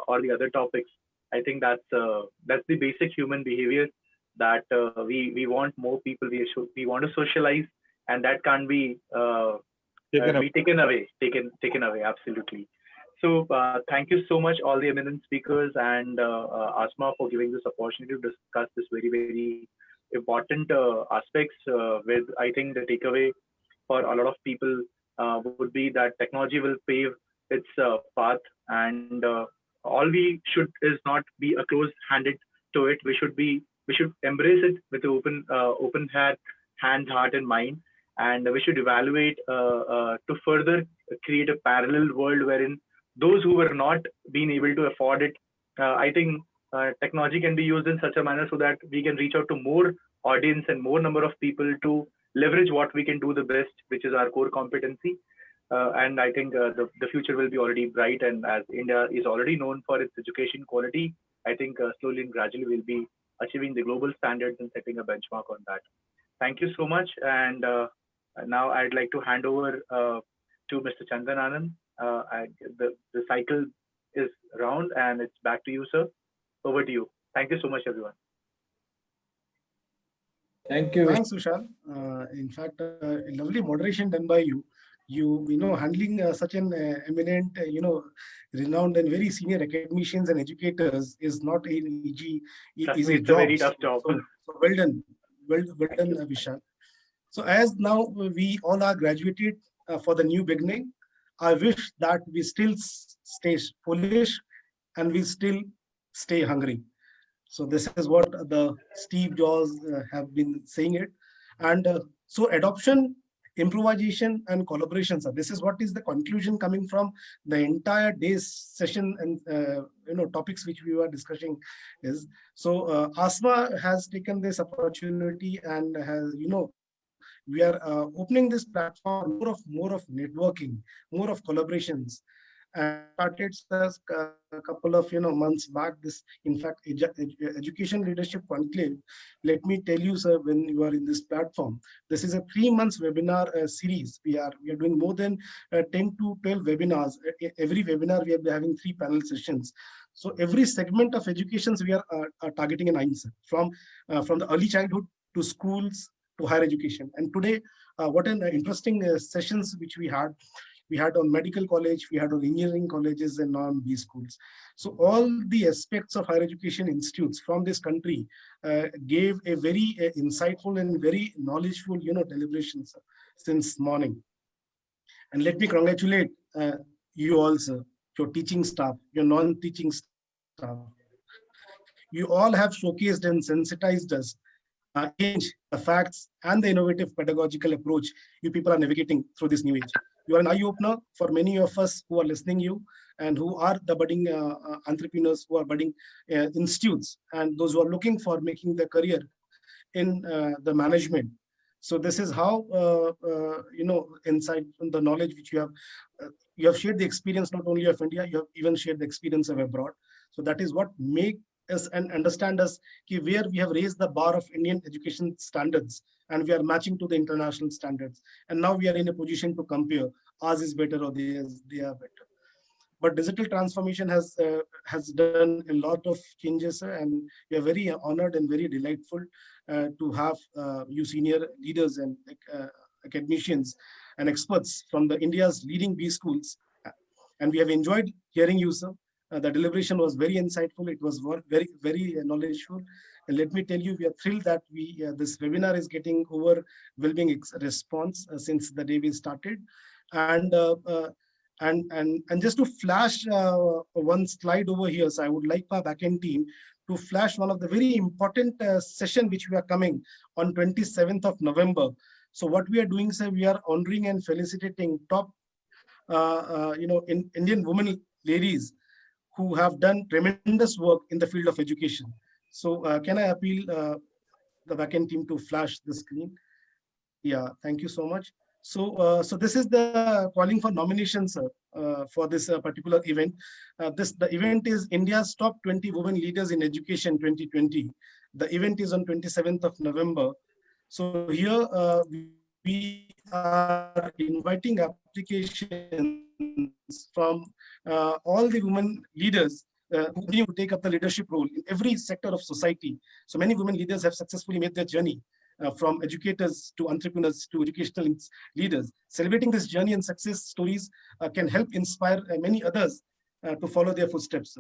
or the other topics. I think that's the basic human behavior that we want more people. We want to socialize, and that can't be taken away. Absolutely. So thank you so much, all the eminent speakers and ASMA for giving this opportunity to discuss this very, very important aspects. With I think the takeaway for a lot of people would be that technology will pave its path, and all we should is not be a closed-handed to it. We should embrace it with open hands, heart, and mind, and we should evaluate to further create a parallel world wherein those who were not being able to afford it, I think technology can be used in such a manner so that we can reach out to more audience and more number of people to leverage what we can do the best, which is our core competency. And I think the future will be already bright. And as India is already known for its education quality, I think slowly and gradually we'll be achieving the global standards and setting a benchmark on that. Thank you so much. And now I'd like to hand over to Mr. Chandan Anand. The cycle is round and it's back to you, sir. Over to you. Thank you so much, everyone. Thank you. Thanks, Vishal. In fact, lovely moderation done by you. You know, handling such an eminent, renowned and very senior academicians and educators is not an easy It's job. a very tough job. So well done, well done, Vishal. So as now we all are graduated for the new beginning, I wish that we still stay foolish and we still stay hungry. So this is what the Steve Jobs have been saying it. And so adoption, improvisation, and collaboration. So this is what is the conclusion coming from the entire day's session and topics which we were discussing is. So ASMA has taken this opportunity and has, we are opening this platform more of networking, more of collaborations. And started a couple of months back. This, in fact, education leadership conclave. Let me tell you, sir, when you are in this platform, this is a 3 months webinar series. We are doing more than 10 to 12 webinars. Every webinar we are having 3 panel sessions. So every segment of educations we are targeting an answer from the early childhood to schools to higher education. And today, what an interesting sessions which we had. We had on medical college, we had on engineering colleges and on B schools. So all the aspects of higher education institutes from this country gave a very insightful and very knowledgeful, deliberations since morning. And let me congratulate you all, sir, your teaching staff, your non-teaching staff. You all have showcased and sensitized us change the facts and the innovative pedagogical approach you people are navigating through this new age. You are an eye-opener for many of us who are listening you and who are the budding entrepreneurs, who are budding institutes, and those who are looking for making their career in the management. So this is how, inside the knowledge which you have shared the experience not only of India, you have even shared the experience of abroad. So that is what make us and understand us where we have raised the bar of Indian education standards and we are matching to the international standards. And now we are in a position to compare ours is better or they are better. But digital transformation has done a lot of changes, and we are very honored and very delightful to have you senior leaders and academicians and experts from the India's leading B schools. And we have enjoyed hearing you, sir. The deliberation was very insightful. It was very, very knowledgeable. And let me tell you, we are thrilled that this webinar is getting overwhelming response since the day we started. And just to flash one slide over here, so I would like my backend team to flash one of the very important session which we are coming on 27th of November. So what we are doing, sir, we are honoring and felicitating top, Indian women ladies who have done tremendous work in the field of education. So can I appeal the backend team to flash the screen? Yeah, thank you so much. So this is the calling for nominations for this particular event. The event is India's top 20 women leaders in education 2020. The event is on 27th of November. So here we are inviting applications from all the women leaders who need to take up the leadership role in every sector of society. So many women leaders have successfully made their journey from educators to entrepreneurs to educational leaders. Celebrating this journey and success stories can help inspire many others to follow their footsteps.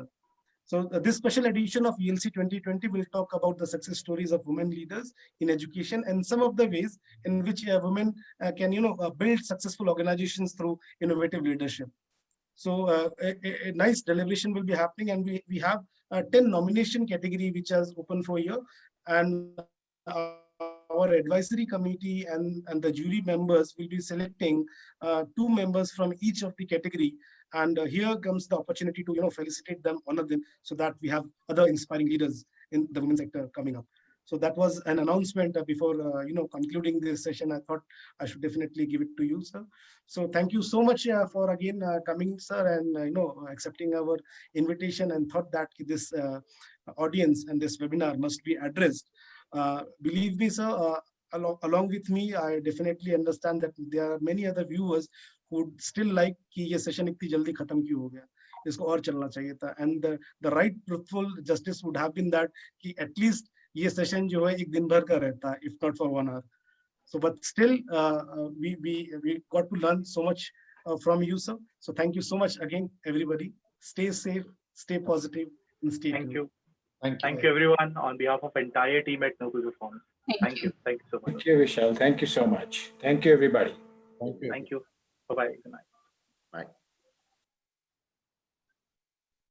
So this special edition of ELC 2020 will talk about the success stories of women leaders in education and some of the ways in which women can build successful organizations through innovative leadership. So a nice deliberation will be happening, and we have 10 nomination category which is open for year, and our advisory committee and the jury members will be selecting 2 members from each of the category. And here comes the opportunity to felicitate them, honor them, so that we have other inspiring leaders in the women's sector coming up. So that was an announcement before concluding this session. I thought I should definitely give it to you, sir. So thank you so much for again coming, sir, and accepting our invitation, and thought that this audience and this webinar must be addressed. Believe me, sir, along with me, I definitely understand that there are many other viewers who would still like कि ये session इतनी जल्दी खत्म क्यों हो गया, इसको और चलना चाहिए था. And the right truthful justice would have been that कि at least ये session जो है एक दिन भर का रहता, if not for 1 hour. So, but still, we got to learn so much from you, sir. So thank you so much again, everybody. Stay safe, stay positive, and stay tuned. Thank you. Thank you. Thank you, everyone, on behalf of entire team at Noble Reforms. Thank you. Thank you so much. Thank you, Vishal. Thank you so much. Thank you, everybody. Thank you. Thank you. Bye-bye. Good night. Bye.